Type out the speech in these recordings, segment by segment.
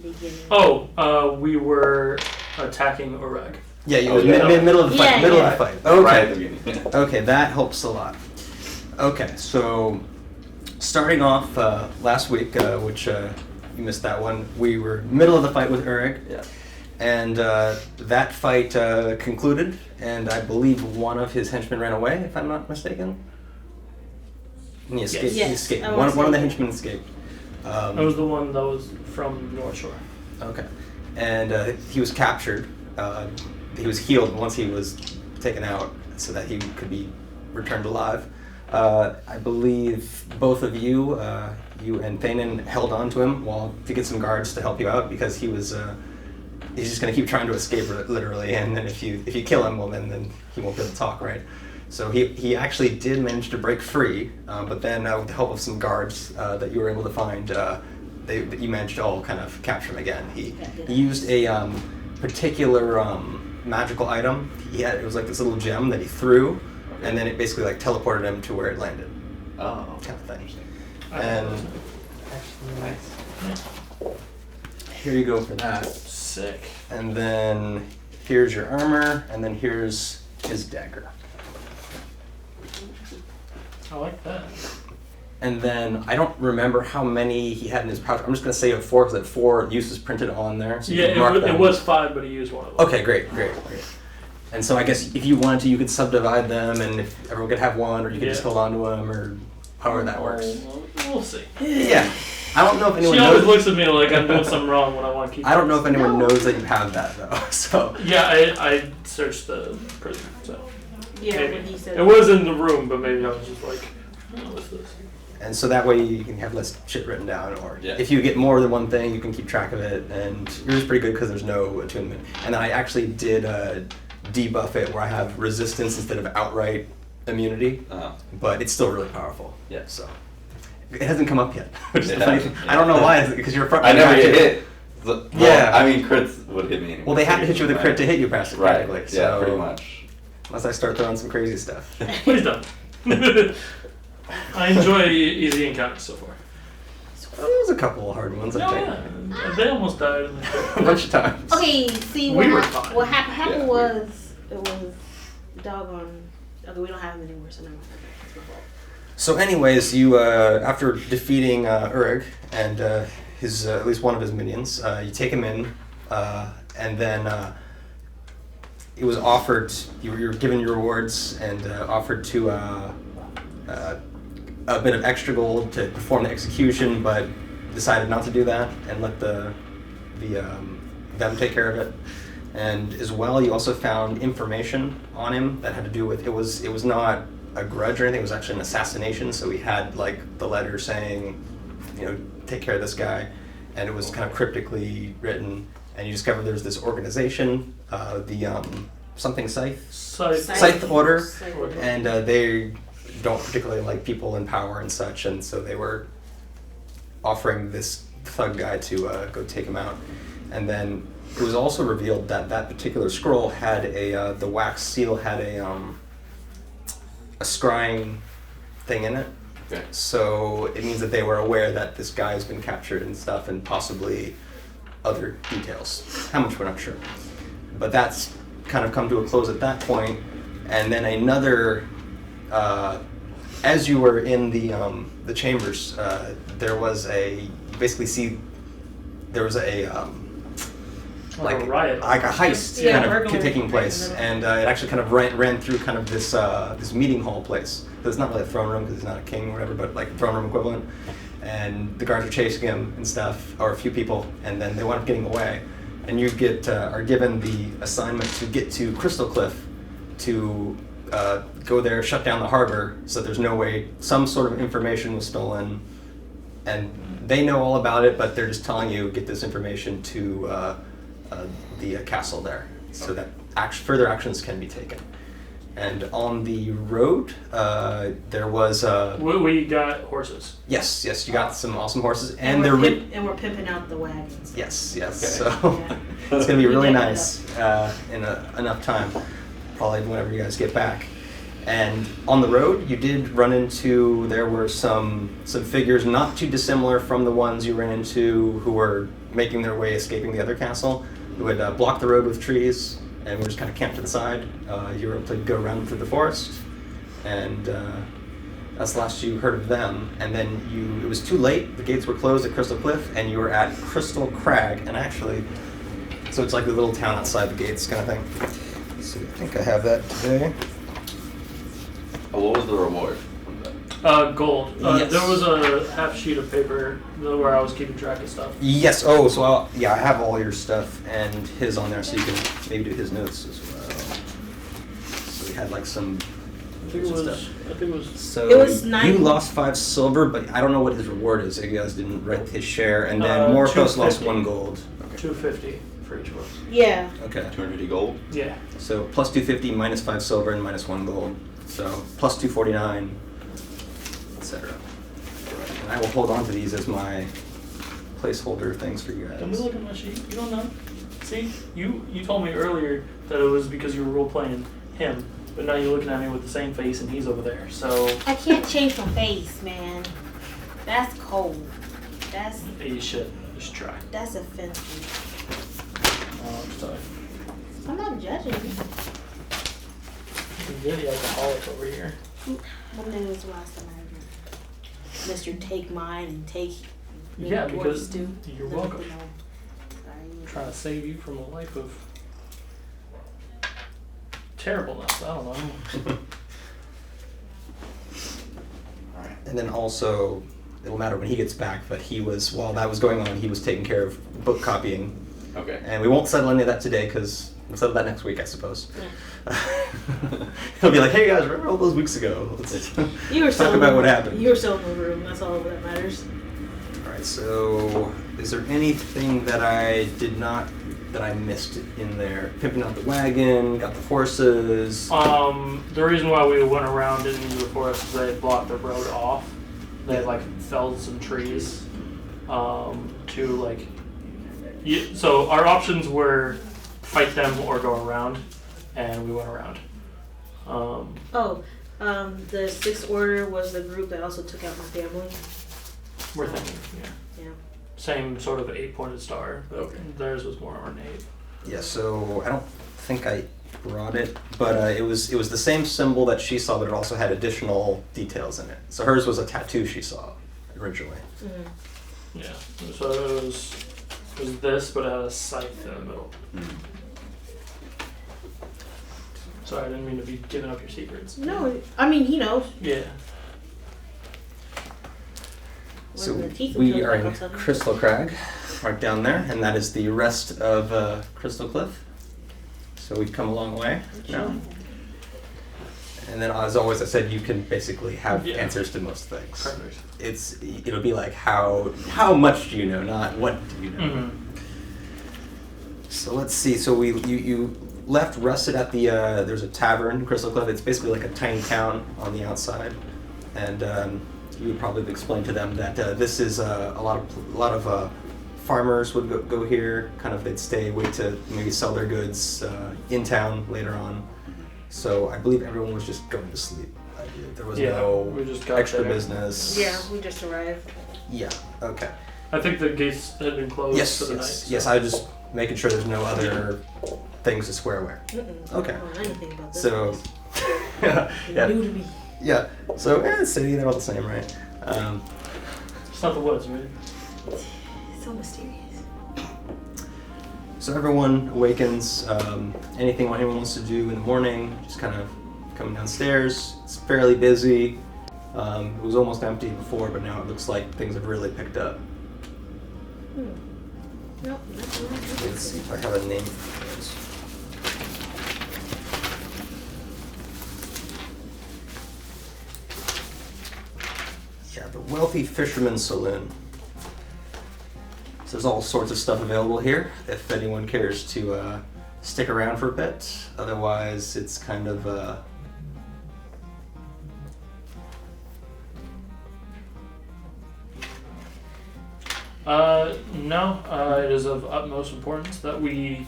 beginning? We were attacking Urag. Yeah, you were middle of the fight. Middle of the fight. Okay. Right at the beginning. Okay, that helps a lot. Okay, so starting off last week, which you missed that one, we were middle of the fight with Urag. Yeah. And that fight concluded, and I believe one of his henchmen ran away, if I'm not mistaken. And he escaped. Yes. He escaped. One of the henchmen escaped. That was the one that was from North Shore. Okay. And he was captured. He was healed once he was taken out so that he could be returned alive. I believe both of you, you and Thanean, held on to him to get some guards to help you out because he was... he's just going to keep trying to escape, literally, and then if you kill him, well, then he won't be able to talk, right? So he actually did manage to break free, but then with the help of some guards that you were able to find, you managed to all kind of capture him again. He used a particular magical item. It was like this little gem that he threw, and then it basically like teleported him to where it landed. Oh, kind of thing. And nice. Here you go for that. Sick. And then here's your armor, and then here's his dagger. I like that. And then I don't remember how many he had in his pouch. I'm just going to say 4 because I had 4 uses printed on there. So it was 5, but he used one of them. Okay, great. And so I guess if you wanted to, you could subdivide them, and if everyone could have one, or you could just hold on to them, or however that works. We'll see. Yeah. I don't know if anyone knows. She always looks at me like I'm doing something wrong when I want to keep. I don't know if anyone knows that you have that, though. So. Yeah, I searched the prison, so. Yeah, maybe. when he said it was in the room, but maybe I was just like, what's this? And so that way you can have less shit written down, or if you get more than one thing, you can keep track of it, and yours is pretty good because there's no attunement. And then I actually did debuff it where I have resistance instead of outright immunity, but it's still really powerful. Yeah. So it hasn't come up yet, which is the funny thing. I don't know why, because you're I never get hit. Well, I mean, crits would hit me anyway. Well, they have to hit you with a crit to hit you, practically. Right. So, yeah, pretty much. Unless I start throwing some crazy stuff. Please don't. I enjoy easy encounters so far. Well, there was a couple of hard ones, I think. Yeah. They almost died in the a bunch of times. Okay, see, what happened was, it was doggone... Okay, we don't have him anymore, so never mind. It's my fault. So anyways, you, after defeating Urag and his at least one of his minions, you take him in, and then it was offered, you were given your rewards and offered to a bit of extra gold to perform the execution, but decided not to do that and let them take care of it. And as well, you also found information on him that had to do with, it was not a grudge or anything, it was actually an assassination, so he had like the letter saying, take care of this guy, and it was kind of cryptically written, and you discovered there's this organization, the something Scythe Order, and they don't particularly like people in power and such, and so they were offering this thug guy to go take him out. And then it was also revealed that that particular scroll had the wax seal had a scrying thing in it. Okay. So it means that they were aware that this guy has been captured and stuff, and possibly other details. How much we're not sure. But that's kind of come to a close at that point. And then another, as you were in the chambers, there was you basically see there was a like a riot, like a heist kind of taking place, and it actually kind of ran through kind of this this meeting hall place. So it's not really a throne room because he's not a king or whatever, but like a throne room equivalent. And the guards are chasing him and stuff, or a few people, and then they wind up getting away. And you are given the assignment to get to Crystalcliff to go there, shut down the harbor, so there's no way some sort of information was stolen, and they know all about it, but they're just telling you get this information to the castle there, so that further actions can be taken. And on the road, there was we got horses. Yes, you got some awesome horses, and we're pimping out the wagons. Yes. Okay. So it's gonna be really nice in enough time, probably whenever you guys get back. And on the road, you did run into, there were some figures not too dissimilar from the ones you ran into who were making their way, escaping the other castle, who had blocked the road with trees, and were just kind of camped to the side. You were able to go around through the forest, and that's the last you heard of them. And then it was too late. The gates were closed at Crystalcliff, and you were at Crystal Crag, and actually, so it's like the little town outside the gates kind of thing. So I think I have that today. Oh, what was the reward from that? Gold. Yes. There was a half sheet of paper where I was keeping track of stuff. Yes. Oh, so I have all your stuff and his on there, so you can maybe do his notes as well. So we had like some. I think it was. So It was you 9. lost 5 silver, but I don't know what his reward is. You guys didn't write his share, and then Morthos lost 250. 1 gold. Okay. 250 for each of us. Yeah. Okay. 250 gold? Yeah. So plus 250, minus 5 silver, and minus 1 gold. So plus 249, etc. And I will hold on to these as my placeholder things for you guys. Let me look at my sheet. You don't know. See, you told me earlier that it was because you were role playing him, but now you're looking at me with the same face and he's over there. So I can't change my face, man. That's cold. That's you should just try. that's offensive. Oh, I'm sorry. I'm not judging. You're the alcoholic over here. When was the last time I heard Mr. Take mine and take Yeah, what because he's due? you're No, welcome. no. Sorry. Trying to save you from a life of terribleness. I don't know. And then also, it'll matter when he gets back, but while that was going on, he was taking care of book copying. Okay. And we won't settle any of that today, because we'll settle that next week, I suppose. Yeah. He'll be like, hey guys, remember all those weeks ago? Let's You were talk about what happened. You were still in the room. That's all that matters. Alright, so is there anything that I missed in there? Pimping out the wagon, got the horses. The reason why we went around into the forest is they had blocked the road off. They had like felled some trees to like. So our options were fight them or go around, and we went around. The Sixth Order was the group that also took out my family. We're thinking, Yeah. same sort of 8-pointed star, but Okay. theirs was more ornate. Yeah, so I don't think I brought it, but it was the same symbol that she saw, but it also had additional details in it. So hers was a tattoo she saw originally. Mm-hmm. Yeah. So it was this, but it had a scythe in the middle. Sorry, I didn't mean to be giving up your secrets. No, I mean he knows. Yeah. So When the teeth we will are in come out, Crystal Crag, right down there, and that is the rest of Crystalcliff. So we've come a long way now. And then, as always, I said you can basically have answers to most things. Perfect. It'll be like how much do you know, not what do you know. Mm-hmm. So let's see. So you left, rested at the there's a tavern, Crystalcliff. It's basically like a tiny town on the outside, and you would probably explain to them that this is a lot of farmers would go here. Kind of they'd stay, wait to maybe sell their goods in town later on. So I believe everyone was just going to sleep. There was no we just got extra there. business. Yeah, we just arrived. Yeah. Okay. I think the gates had been closed Yes. for the Yes. night. So. Yes. I was just making sure there's no other things to swear away. Okay. I don't know anything about this. So. place. yeah. New to me. Yeah. So city, they're all the same, right? It's not the woods, right? So mysterious. So everyone awakens. Anything anyone wants to do in the morning, just kind of coming downstairs. It's fairly busy. It was almost empty before, but now it looks like things have really picked up. Nope. Let's see if I have a name for this. Yeah, the Wealthy Fisherman's Saloon. So there's all sorts of stuff available here if anyone cares to stick around for a bit. Otherwise, it's kind of No. It is of utmost importance that we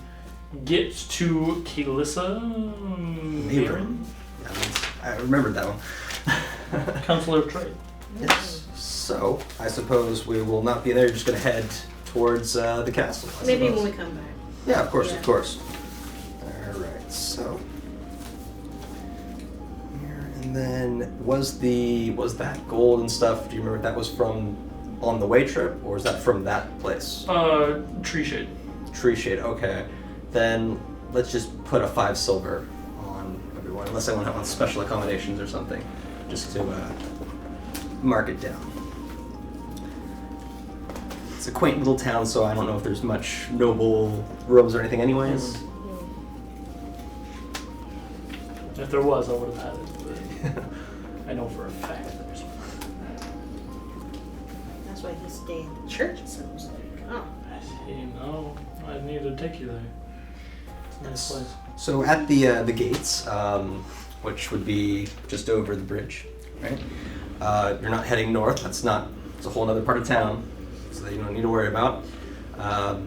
get to Kalissa. Mabron. Yeah, I remembered that one. Counselor of Trade. Yes. So I suppose we will not be there. You're just going to head towards the castle. I Maybe suppose. when we come back. Yeah, of course, Yeah. of course. All right, so here, and then was that gold and stuff? Do you remember if that was from on the way trip, or was that from that place? Tree shade. Tree shade. Okay, then let's just put a 5 silver on everyone, unless I want to have on special accommodations or something, just to mark it down. It's a quaint little town, so I don't know if there's much noble robes or anything anyways. If there was, I would have had it. But I know for a fact there's one. That's why he stayed in the church, it sounds like. Oh. You know, I need to take you there. It's a nice place. So at the gates, which would be just over the bridge, right? You're not heading north. It's a whole other part of town, so that you don't need to worry about. The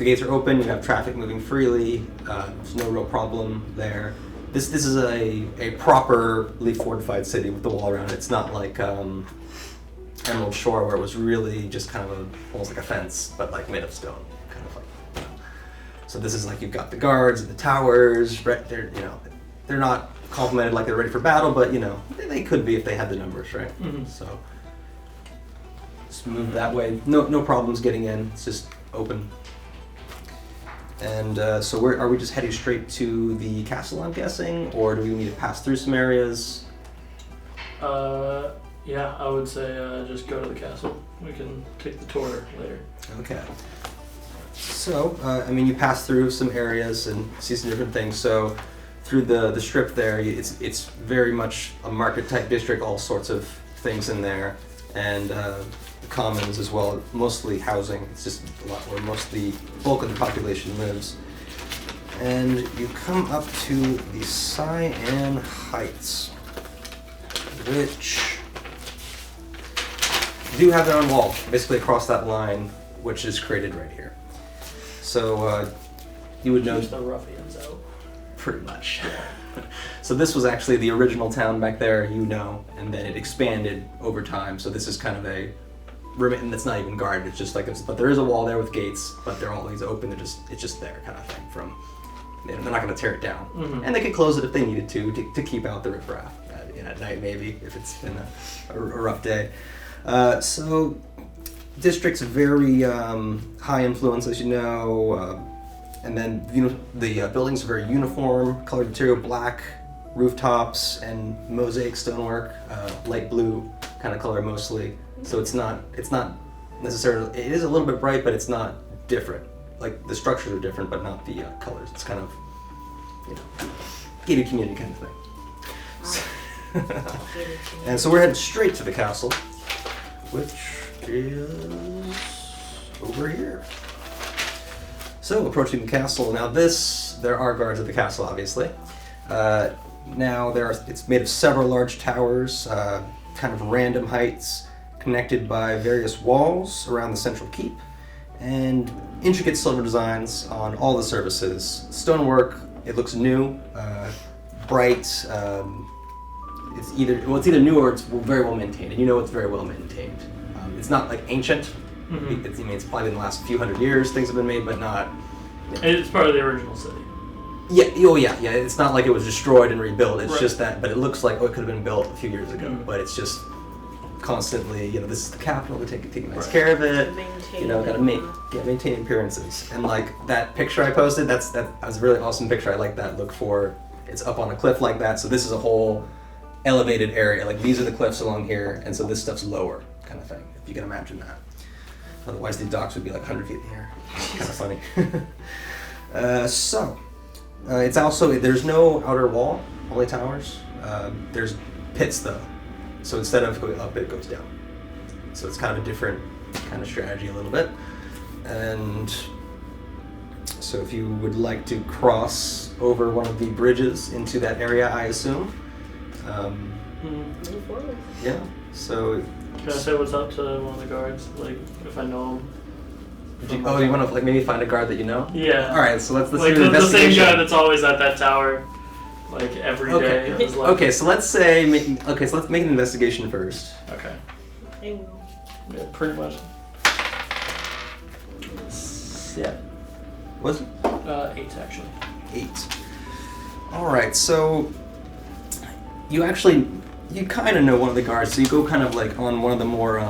gates are open. You have traffic moving freely. There's no real problem there. This is a properly fortified city with the wall around it. It's not like Emerald Shore, where it was really just kind of almost like a fence, but like made of stone, kind of like. You know. So this is like you've got the guards and the towers. They're not complimented like they're ready for battle, but they could be if they had the numbers, right? Mm-hmm. So just move that way. No problems getting in. It's just open. And so are we just heading straight to the castle, I'm guessing, or do we need to pass through some areas? Yeah, I would say just go to the castle. We can take the tour later. Okay. So, you pass through some areas and see some different things. So, through the strip there, it's very much a market type district. All sorts of things in there, and the commons as well. Mostly housing. It's just a lot where most of the bulk of the population lives. And you come up to the Cyan Heights, which do have their own wall, basically across that line, which is created right here. So you would know Just the ruffians out. pretty much. So this was actually the original town back there, and then it expanded over time. So this is kind of a room that's not even guarded. It's just like this, but there is a wall there with gates, but they're always open. It's just there, kind of thing. They're not going to tear it down, and they could close it if they needed to keep out the riffraff at night, maybe if it's been a rough day. So, district's very high influence, as you know, and then the buildings are very uniform, colored material, black rooftops and mosaic stonework, light blue kind of color mostly. So it's not necessarily. It is a little bit bright, but it's not different. Like the structures are different, but not the colors. It's kind of gated community kind of thing. And so we're heading straight to the castle, which is over here. So approaching the castle. Now there are guards at the castle, obviously. It's made of several large towers, kind of random heights, connected by various walls around the central keep, and intricate silver designs on all the surfaces. Stonework, it looks new, bright. It's either new or it's very well maintained, and it's very well maintained. It's not like ancient. Mm-hmm. It's probably in the last few hundred years things have been made, but not. It's part of the original city. Yeah. Oh yeah. It's not like it was destroyed and rebuilt. It's right. just that, but it looks like it could have been built a few years ago. Mm-hmm. But it's just constantly, this is the capital. We take nice care of it. Got to maintain appearances. And like that picture I posted, that was a really awesome picture. I like that look for. It's up on a cliff like that. So this is a whole elevated area. Like these are the cliffs along here, and so this stuff's lower, kind of thing. If you can imagine that. Otherwise, the docks would be like 100 feet in the air. Kind of funny. It's also, there's no outer wall, only towers. There's pits though. So instead of going up, it goes down. So it's kind of a different kind of strategy a little bit. And so if you would like to cross over one of the bridges into that area, I assume. Move forward. Yeah, so... Can I say what's up to one of the guards? Like, if I know him? You want to maybe find a guard that you know? Yeah. All right, so let's do the an investigation. same guy that's always at that tower, like every day. Of his life. Okay, so let's make an investigation first. Okay. They will. Yeah, pretty much. Yeah. Was it? 8 actually. 8. All right, so you kind of know one of the guards, so you go kind of like on one of the more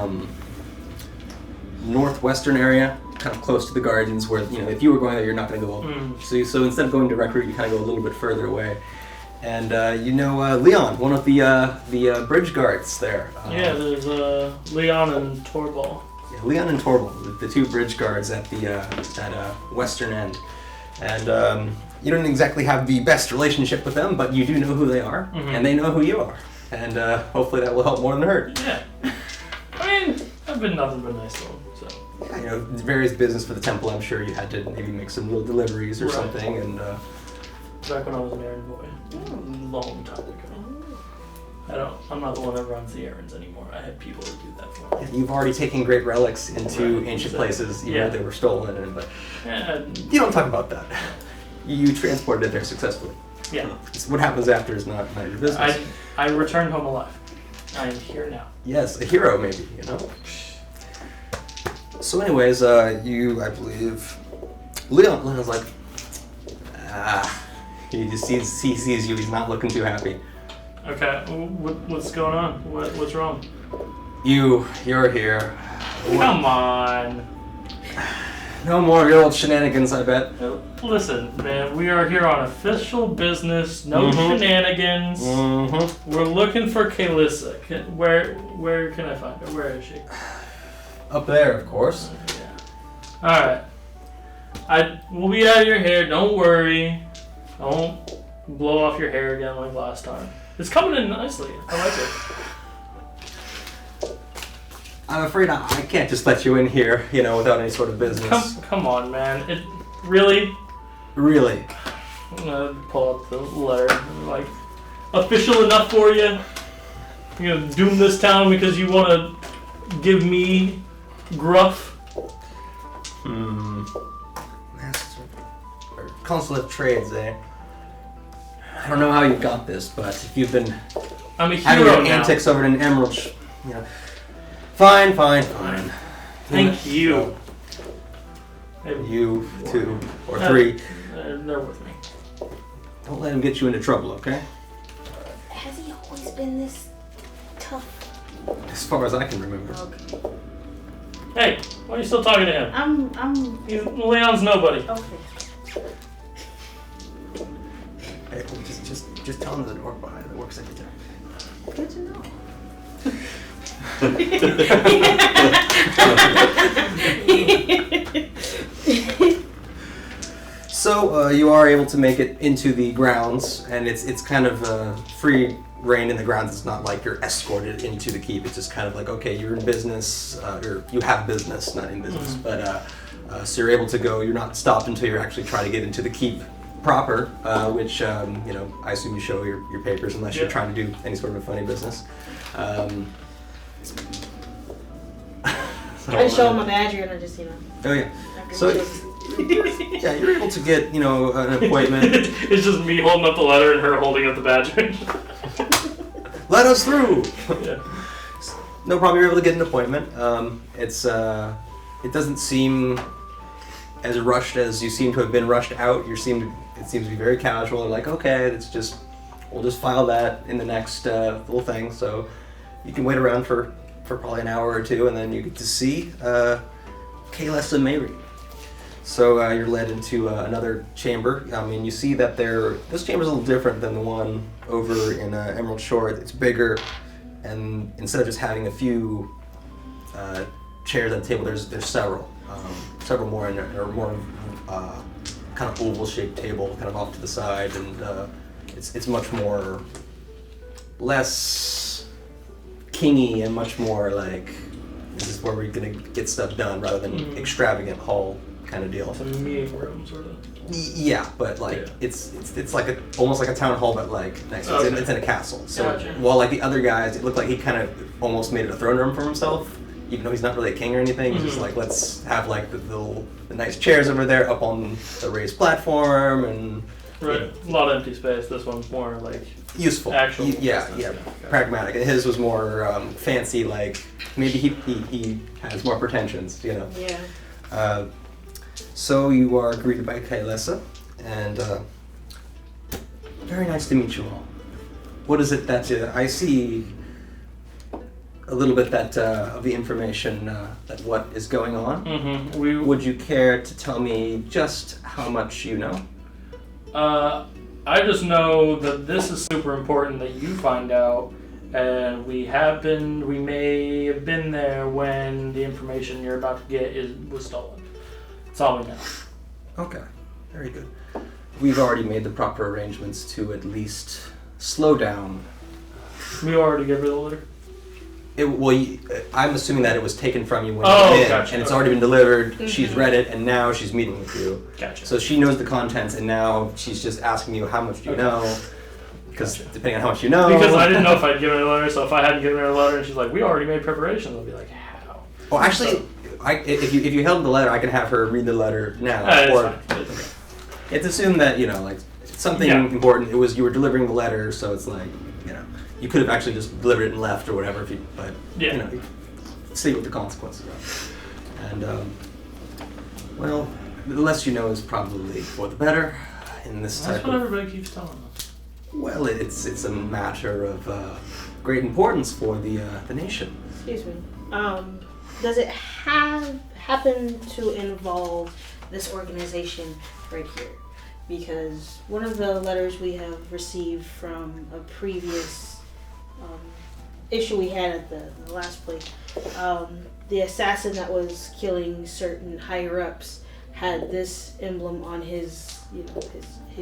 northwestern area, kind of close to the Guardians, where, you know, if you were going there, you're not going to go. So instead of going direct route, you kind of go a little bit further away. And you know Leon, one of the bridge guards there. Yeah, there's Leon and Torbal. Yeah, Leon and Torbal, the 2 bridge guards at the western end. And you don't exactly have the best relationship with them, but you do know who they are, and they know who you are. And hopefully that will help more than hurt. Yeah. I mean, I've been nothing but nice to them, so. Yeah, you know, various business for the temple, I'm sure you had to maybe make some little deliveries or something, and... Back when I was an errand boy. A long time ago. I'm not the one that runs the errands anymore. I had people that do that for me. Yeah, you've already taken great relics into ancient places, even though they were stolen, but you don't talk about that. You transported it there successfully. Yeah. What happens after is not your business. I returned home alive. I am here now. Yes, a hero maybe, you know? So anyways, you, I believe... Leon's like... He sees you, he's not looking too happy. Okay, what's going on? What's wrong? You're here. Come on. No more of your old shenanigans, I bet. Listen, man, we are here on official business, no shenanigans. We're looking for Kalissa. Where can I find her? Where is she? Up there, of course. Yeah. Alright. We'll be out of your hair, don't worry. I won't blow off your hair again like last time. It's coming in nicely. I like it. I'm afraid I can't just let you in here, you know, without any sort of business. Come on, man. Really? Really? I'm gonna pull up the letter. Like, official enough for you? You're gonna doom this town because you want to give me gruff? Consulate trades, eh? I don't know how you got this, but if you've been I'm a having hero your now. antics over in Emerald, you know. Fine. Thank you. You, 2 or 3. They're with me. Don't let him get you into trouble, okay? Has he always been this tough? As far as I can remember. Okay. Hey, why are you still talking to him? Leon's nobody. Okay. Hey, just tell him the door behind it works every time. Good to know. So you are able to make it into the grounds, and it's kind of free reign in the grounds. It's not like you're escorted into the keep. It's just kind of like, okay, you're in business, or you have business, not in business. But so you're able to go. You're not stopped until you're actually trying to get into the keep proper, which you know, I assume you show your papers unless you're trying to do any sort of a funny business. I just show him my badge and I just, you know. Oh yeah. So yeah, you're able to get, you know, an appointment. It's just me holding up the letter and her holding up the badge. Let us through. Yeah. No problem. You're able to get an appointment. It doesn't seem as rushed as you seem to have been rushed out. It seems to be very casual. They're like, okay, we'll just file that in the next little thing. So you can wait around for probably an hour or 2, and then you get to see Kalissa Mary. So you're led into another chamber. I mean, you see that this chamber's a little different than the one over in Emerald Shore. It's bigger, and instead of just having a few chairs at the table, there's several more in there, or more kind of oval-shaped table, kind of off to the side, and it's much more less kingy and much more like, this is where we're gonna get stuff done, rather than extravagant hall kind of deal. It's a meeting room, sort of. Yeah, but like it's like almost like a town hall, but like nice. It's in a castle. So Gotcha. while like the other guys, it looked like he kind of almost made it a throne room for himself, even though he's not really a king or anything. He's just like, let's have like the nice chairs over there up on the raised platform, and Right. A lot of empty space. This one's more like useful. Actual. Yeah, pragmatic. And his was more fancy. Like maybe he has more pretensions, you know. Yeah. So you are greeted by Kailessa, and very nice to meet you all. What is it that I see? A little bit that of the information that what is going on. Mm-hmm. Would you care to tell me just how much you know? I just know that this is super important that you find out, and we may have been there when the information you're about to get was stolen. That's all we know. Okay, very good. We've already made the proper arrangements to at least slow down. We already gave her the letter? I'm assuming that it was taken from you when you came in, gotcha. and it's already been delivered. Mm-hmm. She's read it, and now she's meeting with you. Gotcha. So she knows the contents, and now she's just asking you how much do you know, because depending on how much you know. Because I didn't know if I'd given her a letter, so if I hadn't given her a letter, and she's like, "We already made preparations," I'll be like, "How?" Well, actually, if you held the letter, I can have her read the letter now. It's assumed that something important. It was you were delivering the letter, so it's like you could have actually just delivered it and left or whatever. See what the consequences are. And well, the less you know is probably for the better in this type. That's what everybody keeps telling us. Well, it's a matter of great importance for the nation. Excuse me. Does it happen to involve this organization right here? Because one of the letters we have received from a previous issue we had at the last place, the assassin that was killing certain higher ups had this emblem on his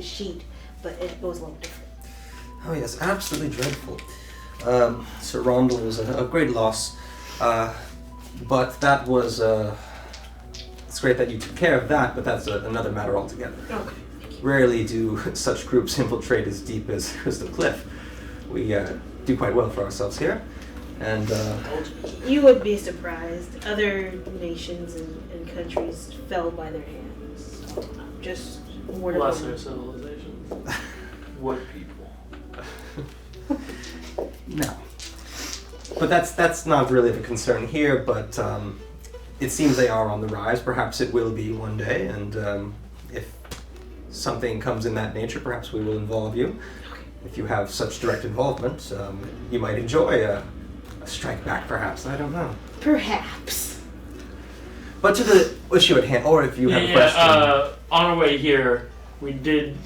sheet, but it was a little different. Oh yes, absolutely dreadful. Sir Rondel was a great loss, but that was it's great that you took care of that, but that's another matter altogether. Okay. Rarely do such groups infiltrate as deep as Crystalcliff. We do quite well for ourselves here, and you would be surprised. Other nations and countries fell by their hands. So, just word of Lesser warning. civilizations. Wood people. no. But that's not really the concern here. But it seems they are on the rise. Perhaps it will be one day, and if something comes in that nature, perhaps we will involve you. If you have such direct involvement, you might enjoy a strike back, perhaps. I don't know. Perhaps. But to the issue at hand, or if you have a question. On our way here, we did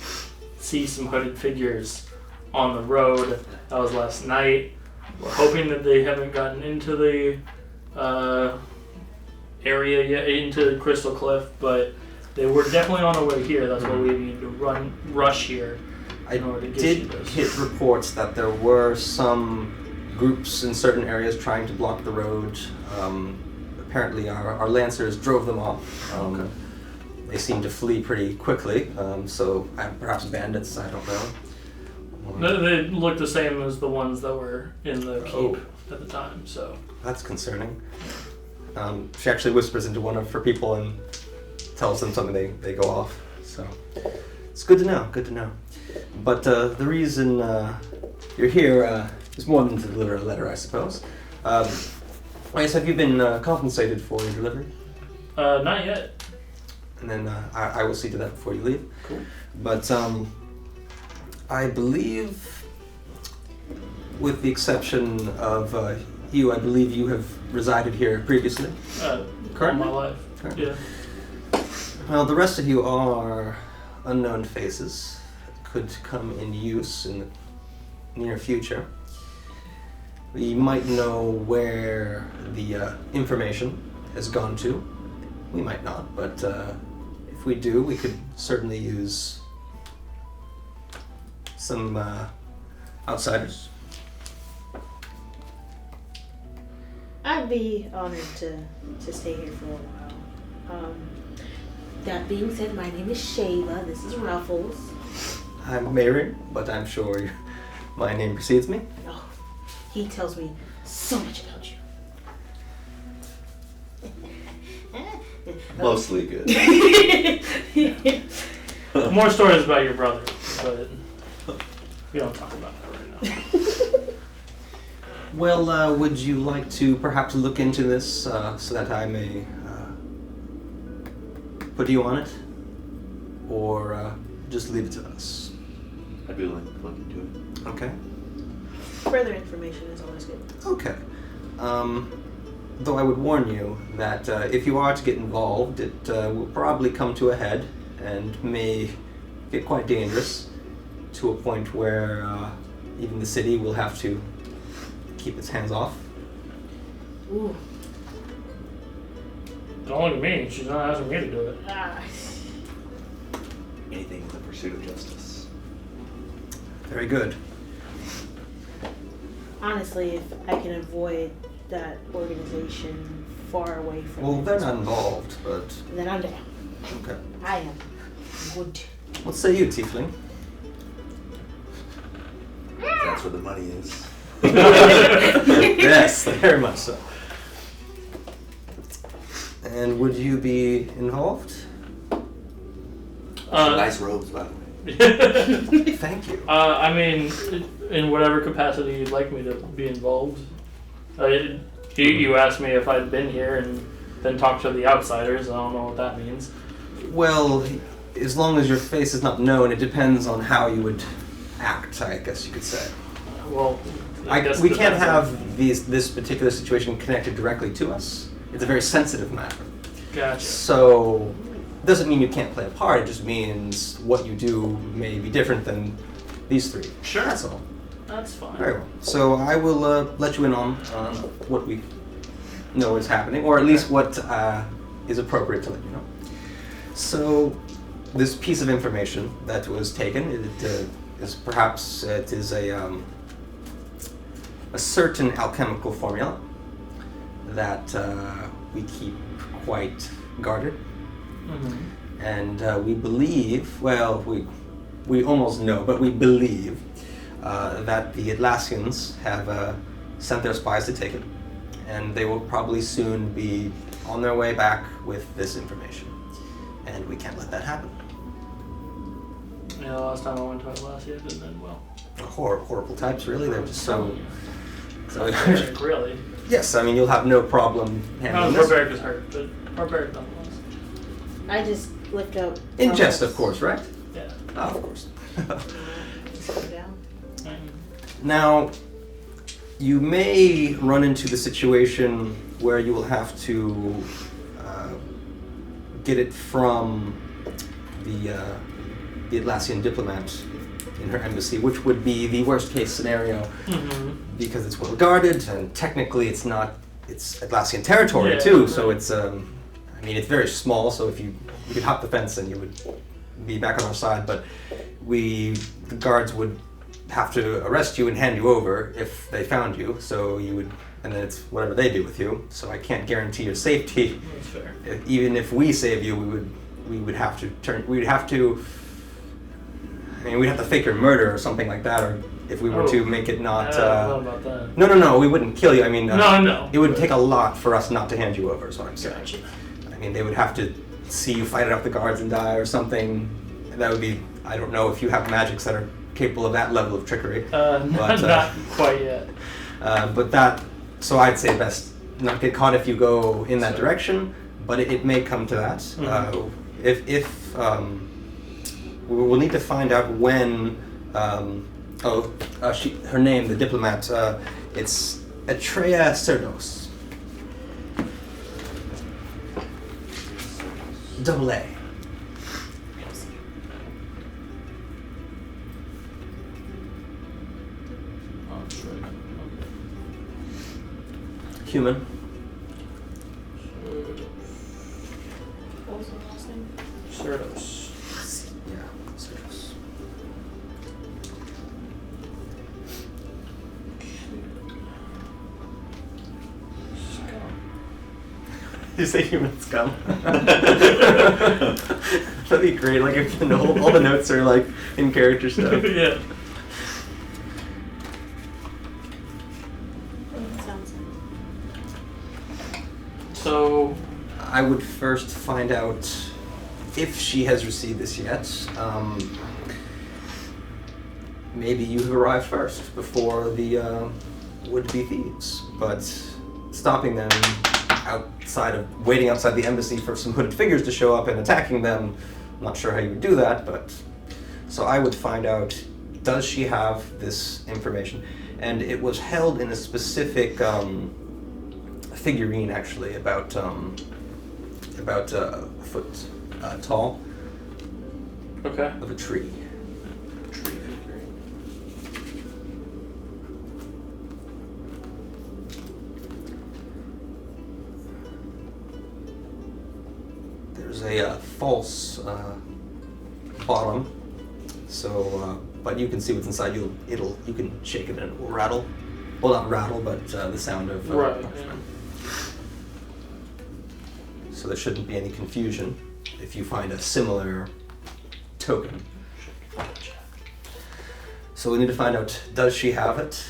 see some hooded figures on the road. That was last night. We're hoping that they haven't gotten into the area yet, into Crystalcliff, but they were definitely on their way here. That's why we need to rush here. I did hit reports that there were some groups in certain areas trying to block the road. Apparently our lancers drove them off. Okay. They seemed to flee pretty quickly, so perhaps bandits, I don't know. They look the same as the ones that were in the keep at the time, so. That's concerning. She actually whispers into one of her people and tells them something, they go off. So it's good to know. But the reason you're here is more than to deliver a letter, I suppose. I guess, have you been compensated for your delivery? Not yet. And then I will see to that before you leave. Cool. But I believe, with the exception of you, I believe you have resided here previously. Currently? All my life. Currently. Yeah. Well, the rest of you are unknown faces that could come in use in the near future. We might know where the information has gone to. We might not, but if we do, we could certainly use some outsiders. I'd be honored to stay here for a while. That being said, my name is Shava. This is Ruffles. I'm Mayrin, but I'm sure my name precedes me. Oh, he tells me so much about you. Mostly good. More stories about your brother, but we don't talk about that right now. Well, would you like to perhaps look into this so that I may put you on it, or just leave it to us? I'd be willing to look into it. Okay. Further information is always good. Okay. Though I would warn you that if you are to get involved, it will probably come to a head and may get quite dangerous to a point where even the city will have to keep its hands off. Ooh. Don't look at me. She's not asking me to do it. Anything in the pursuit of justice. Very good. Honestly, if I can avoid that organization far away from Well, it, they're not involved, but then I'm down. okay. I am good. What say you, Tiefling? That's where the money is. Yes, very much so. And would you be involved? Nice robes, by the way. Thank you. I mean, in whatever capacity you'd like me to be involved. You asked me if I'd been here and then talked to the outsiders. I don't know what that means. Well, as long as your face is not known, it depends on how you would act, I guess you could say. Well, We can't have this particular situation connected directly to us. It's a very sensitive matter. Gotcha. So, doesn't mean you can't play a part, it just means what you do may be different than these three. Sure. That's all. That's fine. Very well. So I will let you in on what we know is happening, or at least what is appropriate to let you know. So, this piece of information that was taken, it is perhaps it is a certain alchemical formula that we keep quite guarded, and we believe, well, we almost know, but we believe that the Atlassians have sent their spies to take it, and they will probably soon be on their way back with this information, and we can't let that happen. Yeah, the last time I went to Atlassian, it didn't end well. Horrible types, really. They're just so. Really? Yes, I mean you'll have no problem handling this. Barbaric is hurt, but Barbaric nonetheless. I just lift up. In jest, of course, right? Yeah. Oh, of course. Sit down. Now, you may run into the situation where you will have to get it from the Atlassian diplomat in her embassy, which would be the worst case scenario because it's well guarded and technically it's Atlassian territory too, so it's it's very small, so if you could hop the fence and you would be back on our side, but the guards would have to arrest you and hand you over if they found you, so you would, and then it's whatever they do with you, so I can't guarantee your safety. That's fair. Even if we save you, we'd have to we'd have to fake your murder or something like that, or if we were to make it not... I don't know about that. No, we wouldn't kill you. I mean... No. It would take a lot for us not to hand you over, is what I'm saying. Gotcha. I mean, they would have to see you fight it out the guards and die or something. That would be... I don't know if you have magics that are capable of that level of trickery. Not quite yet. But that... So I'd say best not get caught if you go in that direction, but it may come to that. We'll need to find out when... her name, the diplomat, it's Atreya Cerdos. Double A. Oh, that's right. Human. What was the last name? Cerdos. Yeah, Cerdos. You say human scum? That'd be great. Like if all the notes are like in character stuff. Yeah. Sounds So, I would first find out if she has received this yet. Maybe you have arrived first before the would-be thieves, but stopping them waiting outside the embassy for some hooded figures to show up and attacking them. I'm not sure how you would do that, but so I would find out, does she have this information? And it was held in a specific figurine, actually, about a foot tall. Okay. Of a tree. Tree figurine. There's a false bottom, so but you can see what's inside. You can shake it and it will rattle. Well, not rattle, but the sound of right. Yeah. So there shouldn't be any confusion if you find a similar token. So we need to find out, does she have it?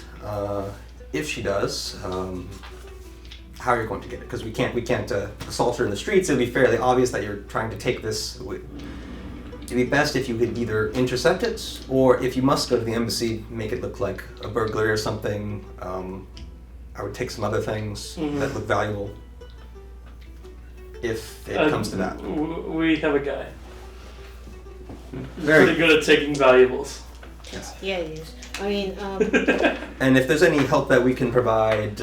If she does, how are you going to get it? Because we can't assault her in the streets. It'll be fairly obvious that you're trying to take this. It'd be best if you could either intercept it, or if you must go to the embassy, make it look like a burglary or something. I would take some other things that look valuable. If it comes to that. We have a guy. Very pretty good at taking valuables. Yes. Yeah, he is. I mean, and if there's any help that we can provide,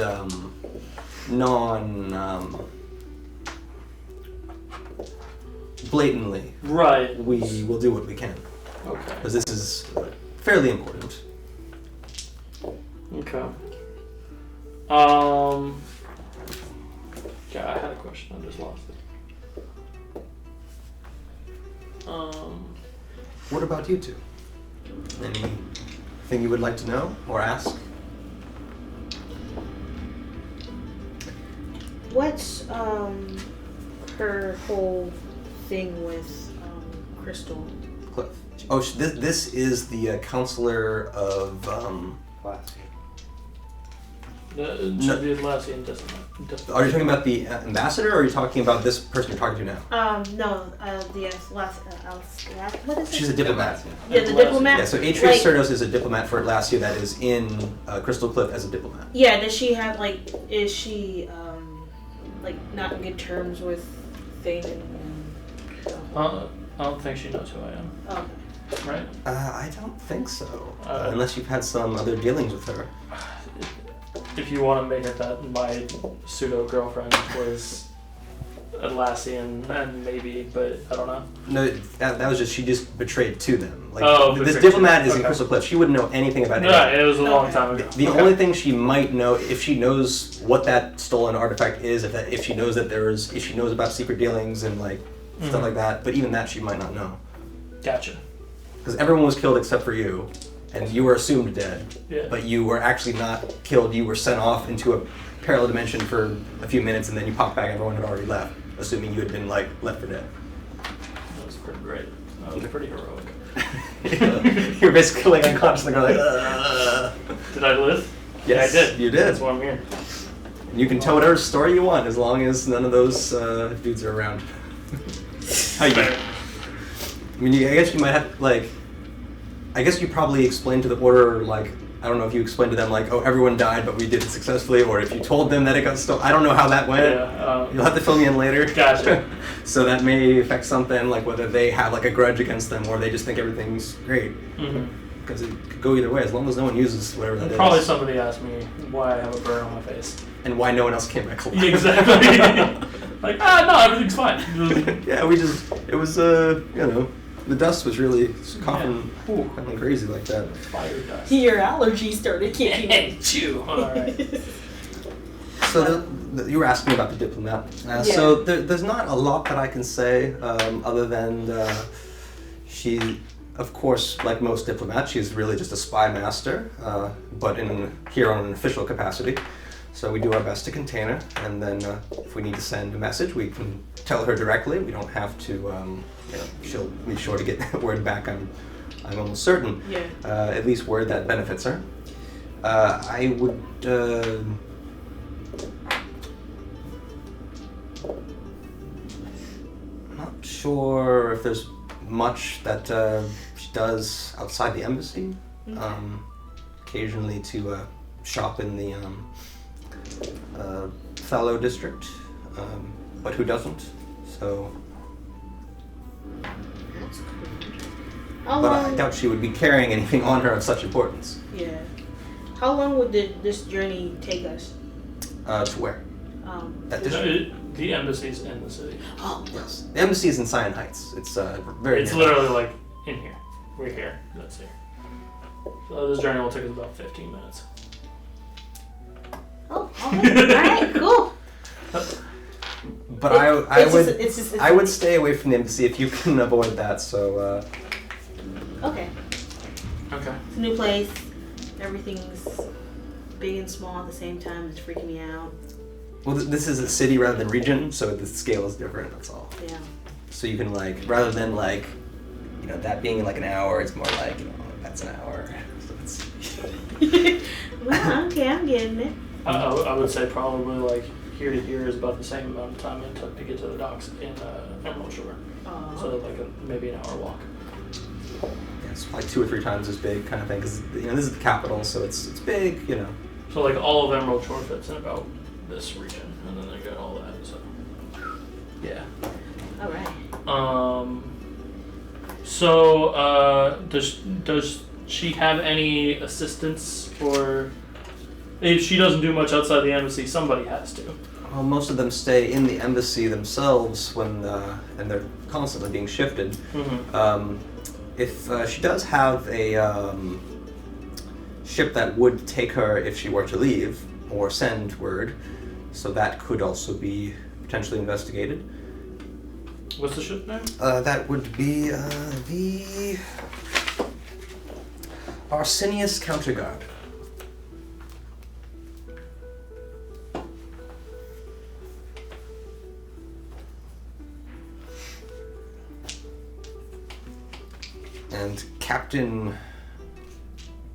blatantly, right, we will do what we can. Okay. Because this is fairly important. Okay. Yeah, I had a question. I just lost it. What about you two? Anything you would like to know or ask? what's her whole thing with Crystalcliff? Oh, this is the counselor of The Atlassian doesn't. Are you talking about the ambassador, or are you talking about this person you're talking to now? No, the what is it? She's a diplomat. Yeah, the diplomat. Yeah, so Atreus Cerdos is a diplomat for Atlasia that is in Crystalcliff as a diplomat. Yeah, does she have is she not in good terms with Thanean? I don't think she knows who I am. Oh. Right? I don't think so, unless you've had some other dealings with her. If you want to make it that my pseudo girlfriend was Atlassian, and maybe, but I don't know. No, that was she just betrayed to them. This betrayed diplomat to is in Crystalclif. She wouldn't know anything about anything. Right, it was a long time ago. The only thing she might know, if she knows what that stolen artifact is, if she knows if she knows about secret dealings and stuff like that, but even that she might not know. Gotcha. Because everyone was killed except for you, and you were assumed dead. Yeah. But you were actually not killed. You were sent off into a parallel dimension for a few minutes, and then you popped back. Everyone had already left, assuming you had been left for dead. That was pretty great. That was pretty heroic. You're basically unconscious, and going Ugh. Did I live? Yes, Yeah, I did. You did. That's why I'm here. And you can tell whatever story you want, as long as none of those dudes are around. How you? I mean, I guess you might have I guess you probably explained to the Order, I don't know if you explained to them, oh, everyone died, but we did it successfully, or if you told them that it got stolen. I don't know how that went. Yeah, You'll have to fill me in later. Gotcha. So that may affect something, whether they have, a grudge against them, or they just think everything's great. Because it could go either way, as long as no one uses whatever that is. Probably somebody asked me why I have a burn on my face. And why no one else came back alive. Exactly. No, everything's fine. Yeah, it was, the dust was really coughing, coughing crazy like that. Fire dust. Your allergies started kicking in. Chew. All right. So you were asking about the diplomat. So there's not a lot that I can say other than she, of course, like most diplomats, she's really just a spy master, but here on an official capacity. So we do our best to contain her, and then if we need to send a message, we can tell her directly. We don't have to. She'll be sure to get word back. I'm almost certain. Yeah. At least word that benefits her. I would. Not sure if there's much that she does outside the embassy. Okay. Occasionally to shop in the Fallow district. but who doesn't? So, That's cool. but I doubt she would be carrying anything on her of such importance. Yeah. How long would this journey take us? To where? That district? The embassy's in the city. Oh, Yes. The embassy is in Cyan Heights. It's very. It's nearby. literally like in here. We're here. That's here. So this journey will take us about 15 minutes. oh, alright, cool. But I would It's I would stay away from the embassy if you can avoid that. So. Okay. Okay. It's a new place. Everything's big and small at the same time. It's freaking me out. Well, this is a city rather than region, so the scale is different. That's all. Yeah. So you can rather than that being like an hour, it's more like that's an hour. So it's Well, okay, I'm getting it. I would say probably like here to here is about the same amount of time it took to get to the docks in Emerald Shore. So like maybe an hour walk. Yeah, it's like 2 or 3 times as big kind of thing because this is the capital, so it's big. So like all of Emerald Shore fits in about this region, and then they got all that. So yeah. All right. So does she have any assistance, or if she doesn't do much outside the embassy, somebody has to? Well, most of them stay in the embassy themselves and they're constantly being shifted. Mm-hmm. If she does have a ship that would take her if she were to leave or send word, so that could also be potentially investigated. What's the ship name? That would be the Arsenius Counterguard. And Captain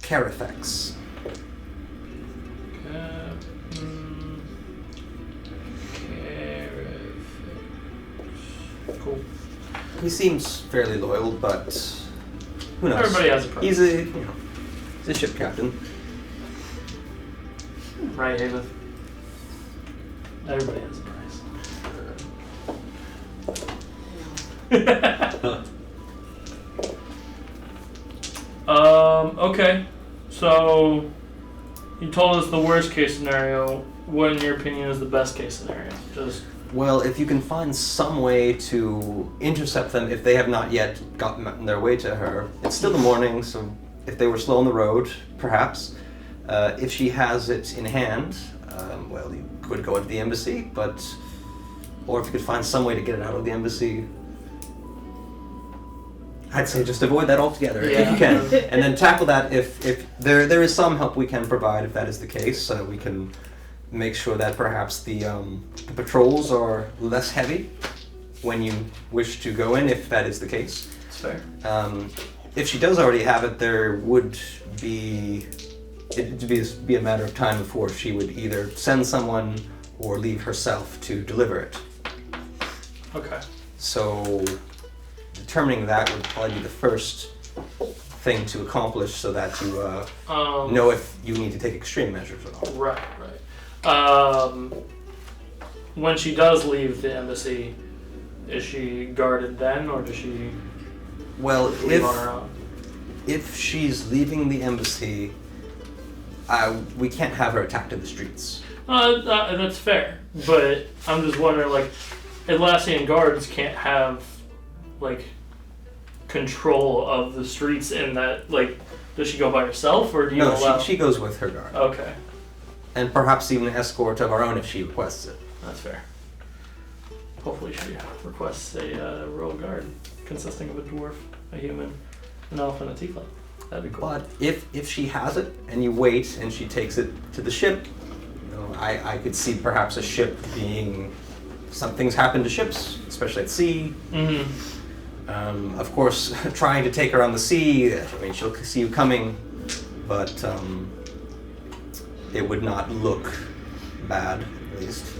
Carifex. Cool. He seems fairly loyal, but who knows? Everybody has a preference. He's a ship captain. Right, Heiveth? Everybody has a price. Okay. So, you told us the worst case scenario. What, in your opinion, is the best case scenario? Well, if you can find some way to intercept them if they have not yet gotten their way to her. It's still the morning, so if they were slow on the road, perhaps. If she has it in hand, well, you could go into the embassy, or if you could find some way to get it out of the embassy, I'd say just avoid that altogether if you can, and then tackle that if there is some help we can provide if that is the case. We can make sure that perhaps the patrols are less heavy when you wish to go in, if that is the case. It's fair. If she does already have it, there would be a matter of time before she would either send someone or leave herself to deliver it. Okay. So determining that would probably be the first thing to accomplish, so that you know if you need to take extreme measures at all. Right. When she does leave the embassy, is she guarded then, or does she leave on her own? If she's leaving the embassy, we can't have her attacked in the streets. That's fair, but I'm just wondering, like, Atlassian guards can't have, like, control of the streets in that, like, does she go by herself, or do you allow... No, she goes with her guard. Okay. And perhaps even an escort of our own if she requests it. That's fair. Hopefully she requests a royal guard consisting of a dwarf, a human, an elf, and a tiefling. That'd be cool. But if she has it, and you wait, and she takes it to the ship, I could see perhaps a ship being... Some things happen to ships, especially at sea. Mm-hmm. Of course, trying to take her on the sea, she'll see you coming, but it would not look bad, at least.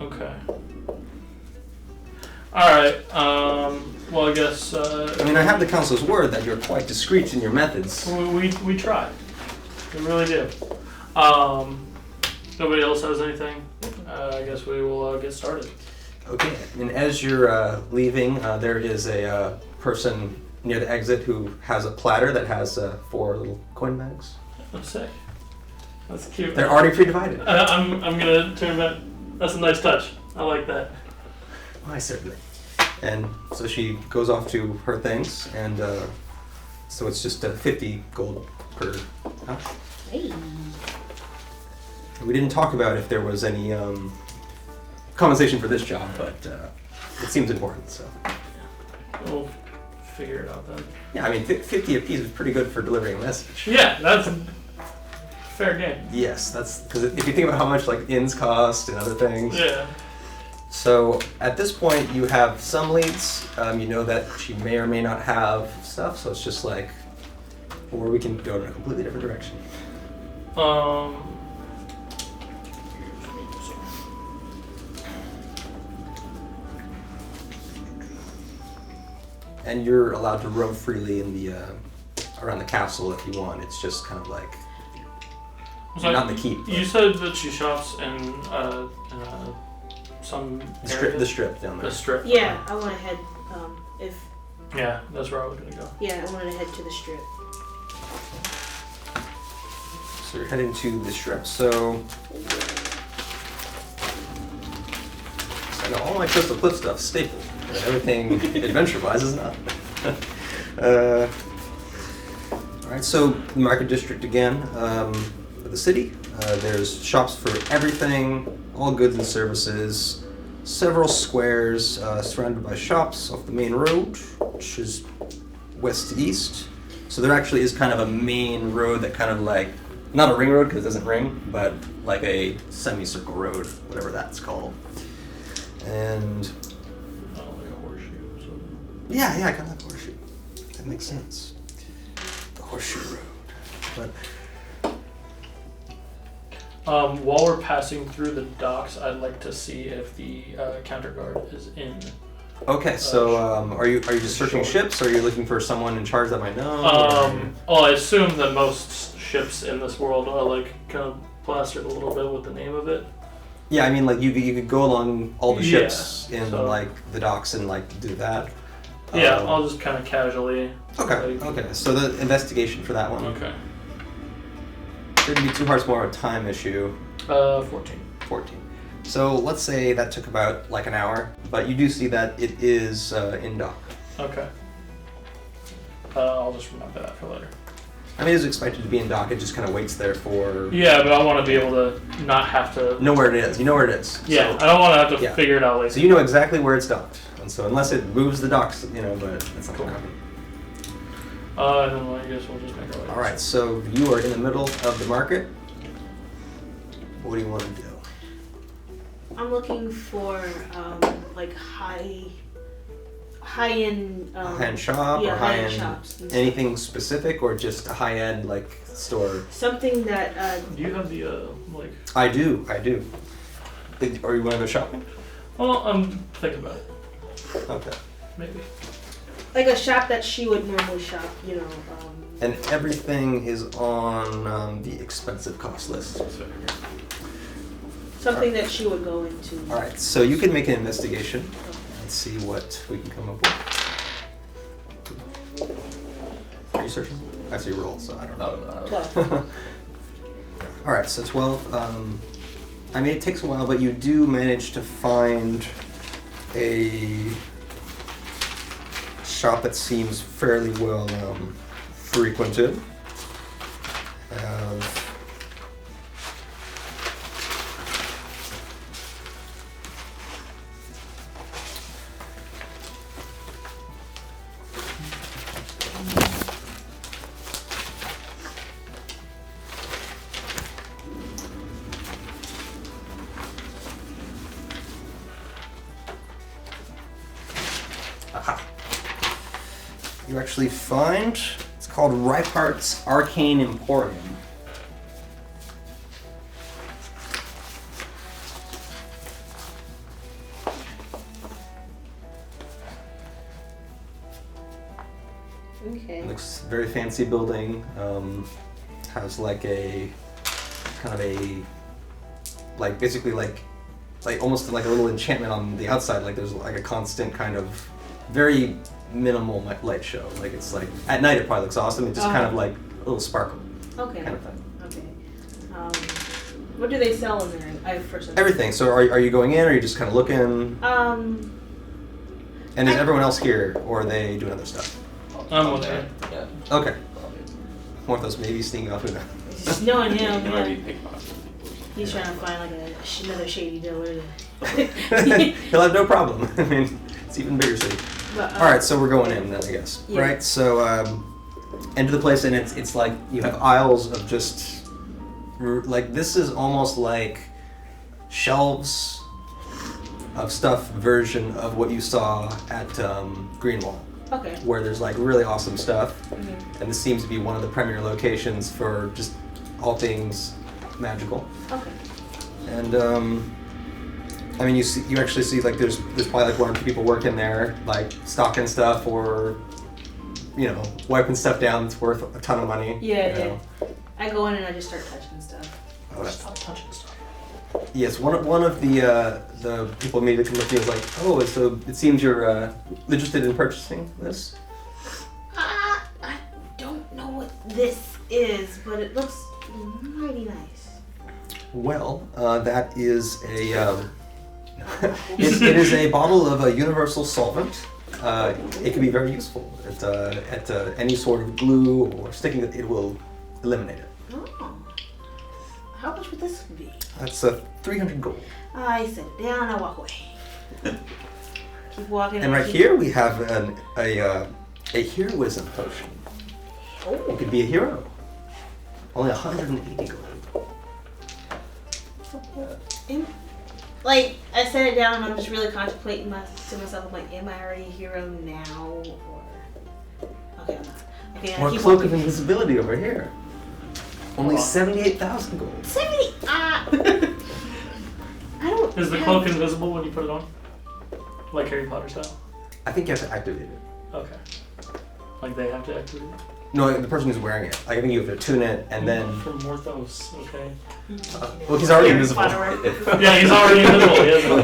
Okay. Alright, well, I guess... I have the council's word that you're quite discreet in your methods. We try. We really do. nobody else has anything, I guess we will get started. Okay, and as you're leaving, there is a person near the exit who has a platter that has 4 little coin bags. That's sick. That's cute. They're already pre-divided. I'm gonna turn that. That's a nice touch. I like that. Why, certainly. And so she goes off to her things, and so it's just 50 gold per house. Hey. We didn't talk about if there was any compensation for this job, but it seems important, so. We'll figure it out then. Yeah, I mean, 50 apiece is pretty good for delivering a message. Yeah, that's fair game. Yes, that's because if you think about how much like inns cost and other things. Yeah. So at this point, you have some leads. You know that she may or may not have stuff, so it's just like, or we can go in a completely different direction. And you're allowed to roam freely in the around the castle if you want. It's just kind of like not in the keep. You said that she shops in some area? The strip down there. The strip. Yeah, I want to head. Yeah, that's where I was gonna go. Yeah, I wanted to head to the strip. So you're heading to the strip. So I know all my Crystalcliff stuff staple. Everything adventure-wise is not. Alright, so the market district again of the city. There's shops for everything, all goods and services. Several squares surrounded by shops off the main road, which is west to east. So there actually is kind of a main road that kind of like, not a ring road because it doesn't ring, but like a semicircle road, whatever that's called. And yeah, I kind of like horseshoe. That makes sense. The horseshoe road. But while we're passing through the docks, I'd like to see if the counter guard is in. okay, so are you just searching ships, or are you looking for someone in charge that might know? Well, I assume that most ships in this world are like kind of plastered a little bit with the name of it. Yeah, I mean, like you could go along all the ships in so- like the docks and like do that. Yeah, I'll just kind of casually. Okay. like- Okay. So the investigation for that one. Okay. Shouldn't be too hard. It's more of a time issue. 14. 14. So let's say that took about like an hour, but you do see that it is in dock. Okay. I'll just remember that for later. I mean, it's expected to be in dock. It just kind of waits there for. Yeah, but I want to be able to not have to. Know where it is. You know where it is. Yeah, So, I don't want to have to yeah. figure it out later. so you know exactly where it's docked, and so unless it moves the docks, you know, but that's not gonna happen. And then I guess we'll just make our way. All right. So you are in the middle of the market. What do you want to do? I'm looking for like high-end. High-end shop yeah, or high-end high-end shops. and anything specific, or just a high-end like store? stuff. Something that Do you have the like? I do. Or you want to go shopping? Well, I'm thinking about it. Okay. Maybe. like a shop that she would normally shop. You know. And everything is on the expensive cost list. Something that she would go into. All right, so you can make an investigation and see what we can come up with. Are you searching? I see roll, so I don't know. 12. All right, so 12. I mean, it takes a while, but you do manage to find a shop that seems fairly well frequented. Aha. You actually find, it's called Ripehart's Arcane Emporium. Okay. It looks very fancy building. Has like a kind of a like basically like almost like a little enchantment on the outside. Like there's like a constant kind of very minimal light show. Like it's like at night it probably looks awesome. It's just kind of like a little sparkle. Okay. Kind of thing. Okay. What do they sell in there? Everything. So are you going in, or are you just kind of looking? And is everyone else here, or are they doing other stuff? I'm okay. Yeah. Okay. Morthos maybe sneaking off. Who knows? Knowing him, It might be yeah. pickpocket. He's trying to find like another shady dealer. He'll have no problem. I mean, it's even bigger city. But, All right, so we're going in then, I guess. Yeah. Right. So enter the place, and it's like you have aisles of just like this is almost like shelves of stuff version of what you saw at Greenwall, Okay. where there's like really awesome stuff, Mm-hmm. and this seems to be one of the premier locations for just all things magical. Okay. And I mean, you actually see like there's probably like one or two people working there, like stocking stuff or wiping stuff down that's worth a ton of money. Yeah, you know. I go in and I just start touching stuff. Oh, that's, Stop touching stuff. yes, one of the people immediately come up to me and was like, oh, so it seems you're interested in purchasing this. I don't know what this is, but it looks mighty nice. Well, that is a it is a bottle of a universal solvent. It can be very useful at any sort of glue or sticking. It will eliminate it. Oh. How much would this be? That's 300 gold. I sit down, I walk away. Keep walking. And right here we have a heroism potion. You Oh. could be a hero. Only 180 gold. Like, I set it down and I'm just really contemplating to myself, I'm like, am I already a hero now? Or... Okay, I'm not. Okay, I Or keep cloak of walking. invisibility over here. Only 78,000 gold. 70! I don't Is the have- cloak invisible when you put it on? Like Harry Potter style? I think you have to activate it. Okay. Like they have to activate it? No, the person who's wearing it. I think you have to tune it and then. From Morthos, okay. Well, he's already invisible. Yeah, he's already invisible,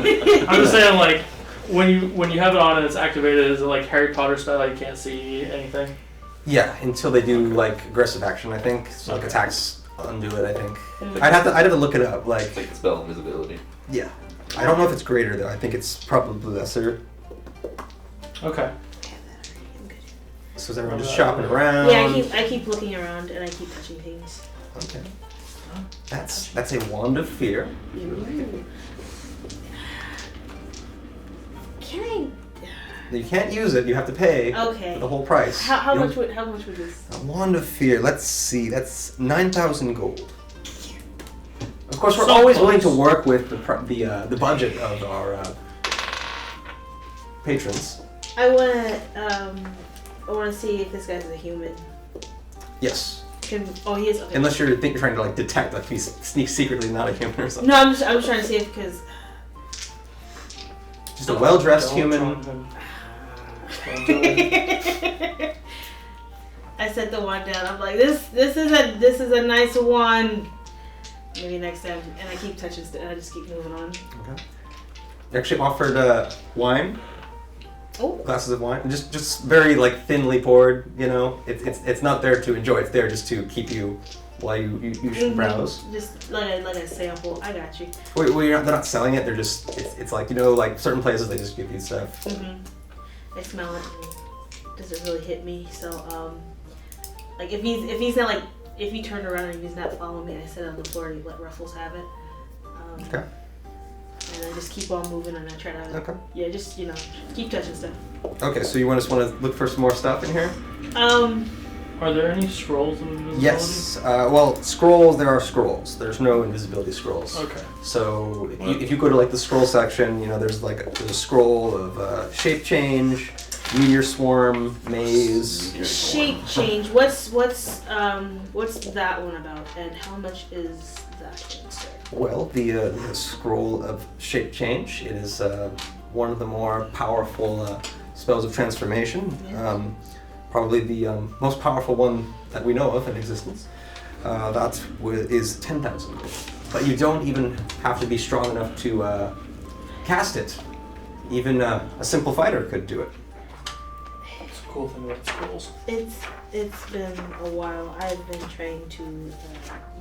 he isn't. I'm just saying, like, when you have it on and it's activated, is it like Harry Potter style, you can't see anything? Yeah, until they do like aggressive action, I think. So like Okay. attacks undo it, I think. Mm. I'd have to look it up. Like, It's like the spell invisibility. yeah. I don't know if it's greater though. I think it's probably lesser. Okay. So is everyone just shopping around? Yeah, I keep looking around and I keep touching things. Okay. That's a wand of fear. Ooh. Can You can't use it. You have to pay I? Okay. for the whole price. How You much don't- would this? A wand of fear. Let's see. That's 9,000 gold. Of course, we're So always willing to close. work with the budget of our patrons. I wanna see if this guy's a human. Yes. He is. Okay. Unless you're trying to like detect, like he sneaks secretly not a human or something. No, I'm just trying to see if because. Just a well-dressed Don't human. taunt him. Don't taunt him. I set the wand down. I'm like, this is a nice wand. Maybe next time, and I keep touching and I just keep moving on. Okay. They actually offered wine, Oh. glasses of wine, just very like thinly poured. You know, it's not there to enjoy. It's there just to keep you while you should browse. Just like a sample. I got you. Wait, well, they're not selling it. They're just it's like like certain places they just give you stuff. I smell it. And does it really hit me? So like if he's not like if he turned around and he's not following me, I sit on the floor and let Ruffles have it. Okay. And I just keep on moving and I try to Okay. just keep touching stuff. Okay, so you just want to look for some more stuff in here? Are there any scrolls of invisibility? Yes. Well, scrolls. There are scrolls. There's no invisibility scrolls. Okay. So if you go to like the scroll section, there's there's a scroll of shape change, meteor swarm, maze. Shape change. What's that one about? And how much is that one, sir? Well, the scroll of shape change. It is one of the more powerful spells of transformation. Yeah. Probably the most powerful one that we know of in existence. That is 10,000. but you don't even have to be strong enough to cast it. Even a simple fighter could do it. It's a cool thing about schools. It's been a while. I've been trying to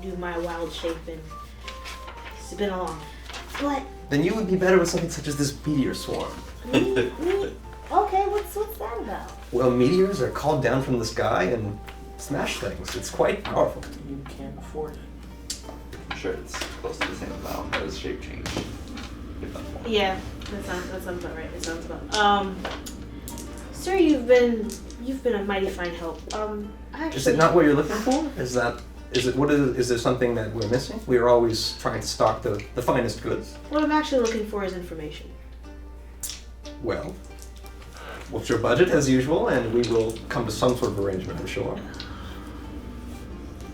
do my wild shape, and it's been a long. But Then you would be better with something such as this meteor swarm. me. Okay, what's that about? Well, meteors are called down from the sky and smash things. It's quite powerful. You can't afford it. I'm sure it's close to the same amount as shape change. If not more. Yeah, that sounds about right. It sounds about. Sir, you've been a mighty fine help. Actually, Is it not what you're looking for? Is there something that we're missing? We are always trying to stock the finest goods. What I'm actually looking for is information. Well, what's your budget as usual, and we will come to some sort of arrangement, I'm sure.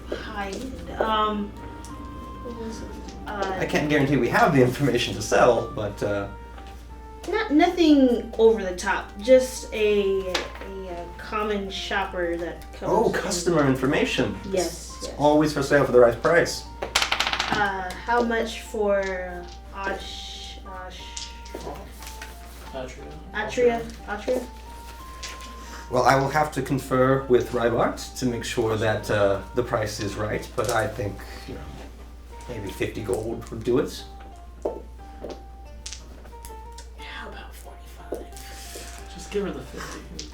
Hi. What was it? I can't guarantee we have the information to sell, but Nothing over the top. Just a common shopper that comes. oh, in. customer information. Yes. It's always for sale for the right price. How much for Atria? Well, I will have to confer with Rybart to make sure that the price is right, but I think, maybe 50 gold would do it. How about 45? Just give her the 50.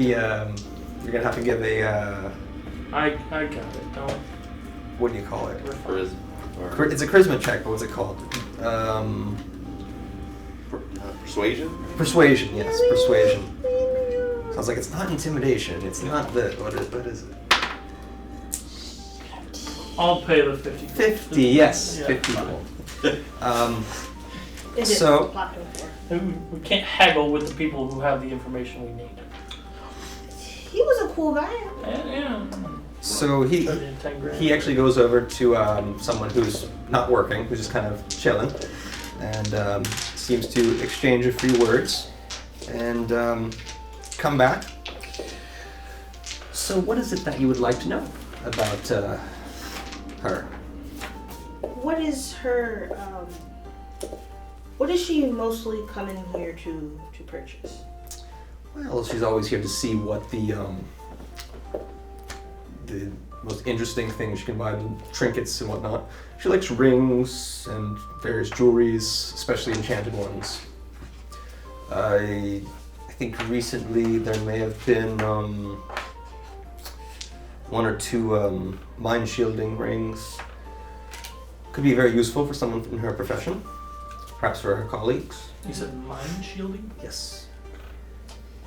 You're gonna have to give a I got it. Don't. what do you call it? Charisma. Or It's a charisma check, but what's it called? persuasion? Persuasion. Yes, persuasion. Sounds like it's not intimidation. It's not the what is it? I'll pay the 50. 50. Yes, Yeah, 50 fine. gold. Is it So- locked in for? We can't haggle with the people who have the information we need. He was a cool guy. Yeah. So he 10 grand. he actually goes over to someone who's not working, who's just kind of chilling, and seems to exchange a few words, and come back. So what is it that you would like to know about her? What is her? What is she mostly coming here to purchase? Well, she's always here to see what the most interesting things she can buy, the trinkets and whatnot. She likes rings and various jewelries, especially enchanted ones. I think recently there may have been one or two mind shielding rings. Could be very useful for someone in her profession, perhaps for her colleagues. You said mind shielding? Yes.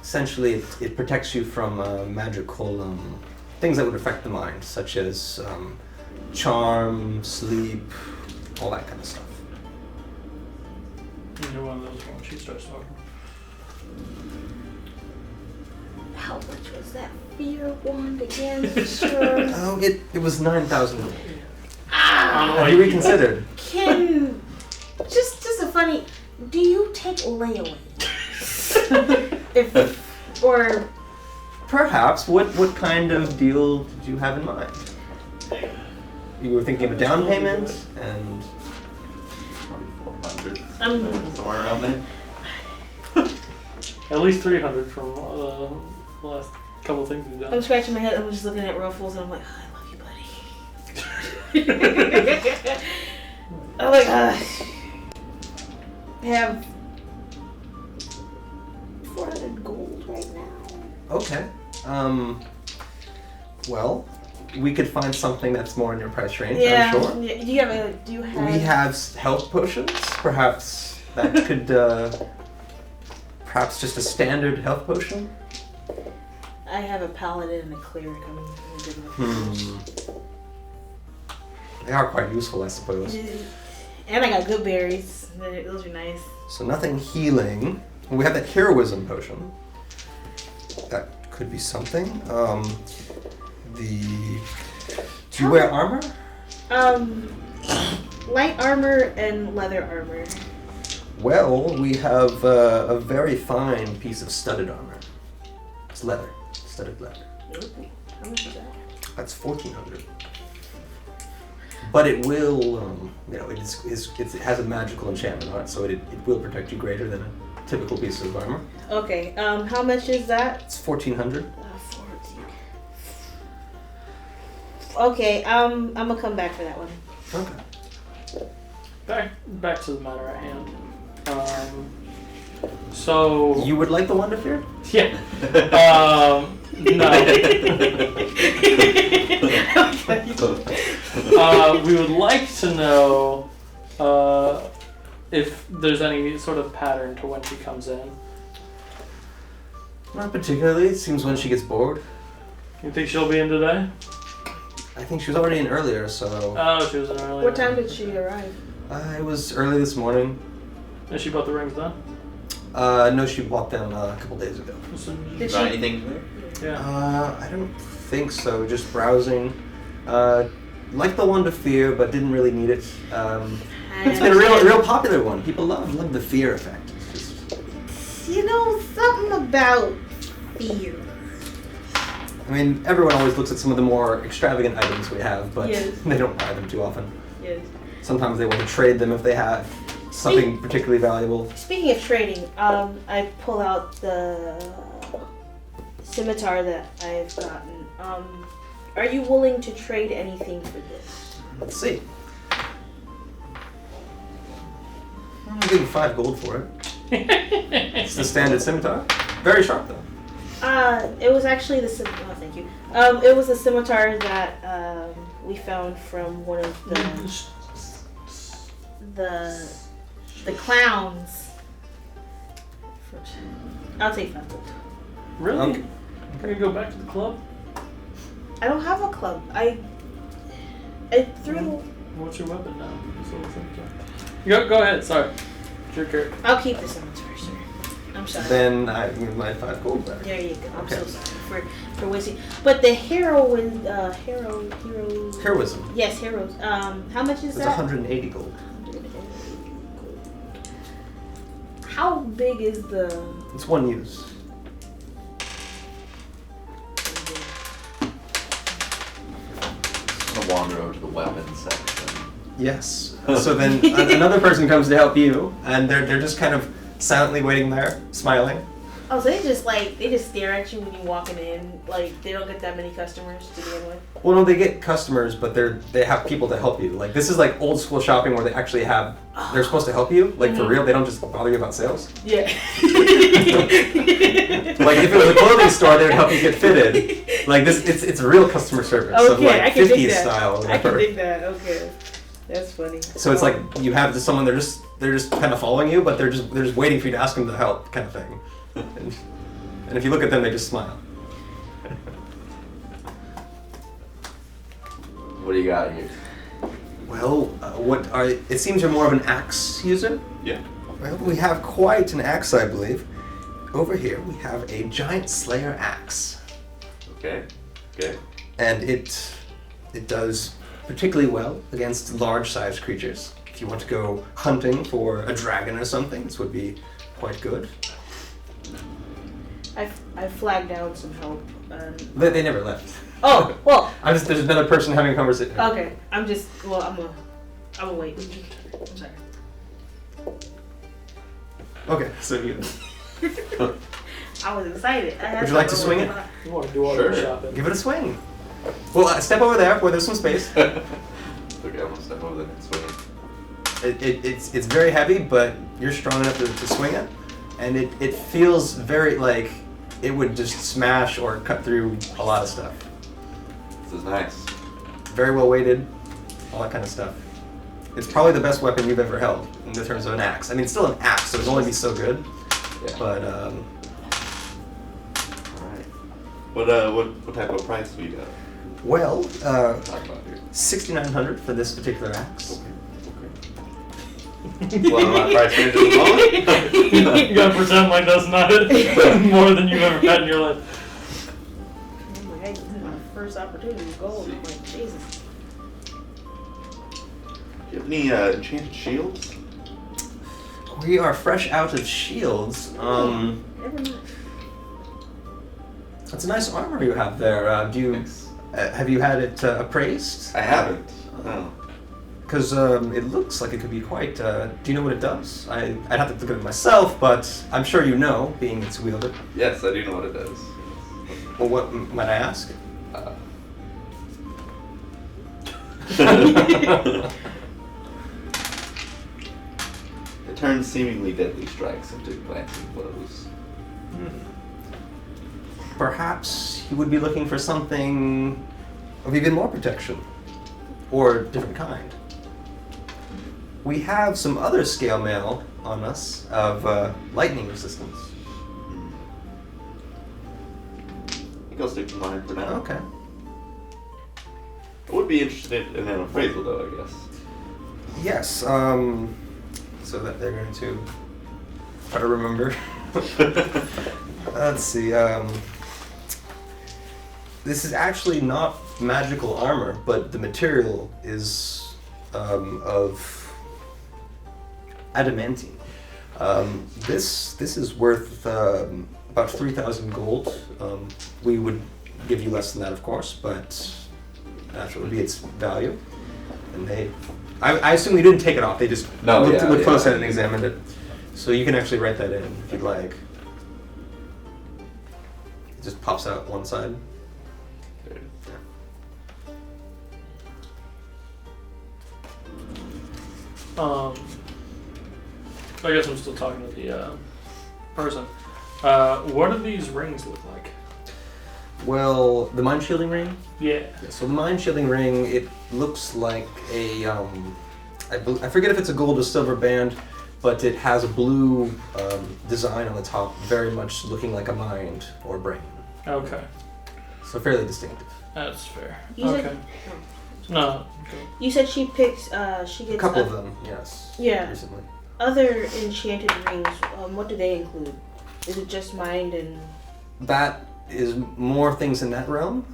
Essentially, it protects you from magical things that would affect the mind, such as charm, sleep, all that kind of stuff. You know one of those when she starts talking. How much was that fear wand again, sir? Oh, it was 9,000 gold. Ah! Have you reconsidered? Can just a funny. Do you take layaway? Or Perhaps. What kind of deal did you have in mind? You were thinking of a down payment, and Probably 400. I'm Somewhere around there. At least 300 from the last couple of things we've done. I'm scratching my head. I'm just looking at Ruffles, and I'm like, oh, I love you, buddy. I'm like, I have 400 gold right now. okay. Well, we could find something that's more in your price range, Yeah. I'm sure. Yeah. Do you have? We have health potions. Perhaps that could, perhaps just a standard health potion. I have a paladin and a cleric. I'm good with those. They are quite useful, I suppose. And I got good berries. Those are nice. So nothing healing. We have that heroism potion. That could be something. Do you wear armor? Light armor and leather armor. Well, we have a very fine piece of studded armor. It's leather, studded leather. Ooh, how much is that? That's 1,400. but it will, it has a magical enchantment on it, so it will protect you greater than a typical piece of armor. Okay. How much is that? It's 1,400. 14. Okay. I'm gonna come back for that one. Okay. Back to the matter at hand. So You would like the Wonder Fear? yeah. No. We would like to know if there's any sort of pattern to when she comes in. Not particularly. It seems when she gets bored. You think she'll be in today? I think she was already in earlier, so... Oh, she was in earlier. What time did she arrive? It was early this morning. And she bought the rings then? No, she bought them a couple days ago. Did Got she? anything there? Yeah. I don't think so. Just browsing. Like the Wonder Fear, but didn't really need it. It's been a real popular one. People love the fear effect. It's just... something about fear. I mean, everyone always looks at some of the more extravagant items we have, but Yes. they don't buy them too often. Yes. Sometimes they want to trade them if they have something particularly valuable. Speaking of trading, I pull out the scimitar that I've gotten. Are you willing to trade anything for this? Let's see. I'll give you 5 gold for it. It's the standard scimitar. Very sharp though. It was actually the scimitar. Oh, thank you. It was the scimitar that we found from one of the clowns. I'll take 5 gold. Really? Okay. Can we go back to the club? I don't have a club. I threw. What's your weapon now? Go ahead. Sorry. It's your turn. I'll keep the scimitar, sir. I'm sorry. Then I give my 5 gold back. There you go. I'm Okay. so sorry for wasting. But the heroism. Yes, heroes. How much is It's that? 180 gold. How big is the? It's 1 use. I'm gonna wander over to the weapons section. Yes. So then another person comes to help you, and they're just kind of silently waiting there, smiling. Oh, so they just stare at you when you're walking in. Like they don't get that many customers to begin with. Well, no, they get customers, but they have people to help you. Like this is like old school shopping where they actually have. They're supposed to help you, like for real. They don't just bother you about sales. Yeah. Like if it was a clothing store, they would help you get fitted. Like this, it's real customer service. Okay, of like I can dig 50s that. style. I can dig that. Okay, that's funny. So it's like you have just someone they're just kind of following you, but they're just waiting for you to ask them to help, kind of thing. And if you look at them, they just smile. What do you got here? Well, it seems you're more of an axe user. Yeah. Well, we have quite an axe, I believe. Over here, we have a giant slayer axe, Okay. Good. and it does particularly well against large-sized creatures. If you want to go hunting for a dragon or something, this would be quite good. I flagged down some help. They never left. Oh well. There's another person having a conversation. Okay. I'm gonna wait. I'm sorry. Okay, so you I was excited. Would you like to swing it? You want to do all Sure. your shopping? give it a swing. Well, step over there where there's some space. Okay, I'm gonna step over there and swing it. It's very heavy, but you're strong enough to swing it, and it feels very like it would just smash or cut through a lot of stuff. This is nice. Very well weighted, all that kind of stuff. It's probably the best weapon you've ever held in terms of an axe. I mean, it's still an axe, so it'll only be so good. Yeah. But Alright. What type of price we got? well, Talk about here. 6,900 for this particular axe. Well, my price range at the moment. You gotta pretend like that's not more than you've ever had in your life. Oh my god, this is my first opportunity to go. I'm like, Jesus. Do you have any enchanted shields? We are fresh out of shields. Never mind. That's a nice armor you have there. Thanks. Have you had it appraised? I haven't. No. Because it looks like it could be quite. Do you know what it does? I'd have to look at it myself, but I'm sure you know, being its wielder. Yes, I do know what it does. Well, what might I ask? It turns seemingly deadly strikes into glancing blows. Perhaps you would be looking for something of even more protection, or a different kind. We have some other scale mail on us of lightning resistance. I think I'll stick to mine for now. Okay. I would be interested in an appraisal, though, I guess. Yes. So that they're going to try to remember. Let's see. This is actually not magical armor, but the material is of adamantine. This is worth about 3,000 gold. We would give you less than that, of course, but that would be its value. And I assume you didn't take it off. They just looked close at it and examined it. So you can actually write that in if you'd like. It just pops out one side. I guess I'm still talking to the person. What do these rings look like? Well, the mind shielding ring? Yeah. So the mind shielding ring, it looks like a, I forget if it's a gold or silver band, but it has a blue design on the top, very much looking like a mind or brain. Okay. So fairly distinctive. That's fair. You okay. said, No. you said she picks, she gets A couple of them, yes. Yeah. Recently. Other enchanted rings, what do they include? Is it just mind and... That is more things in that realm.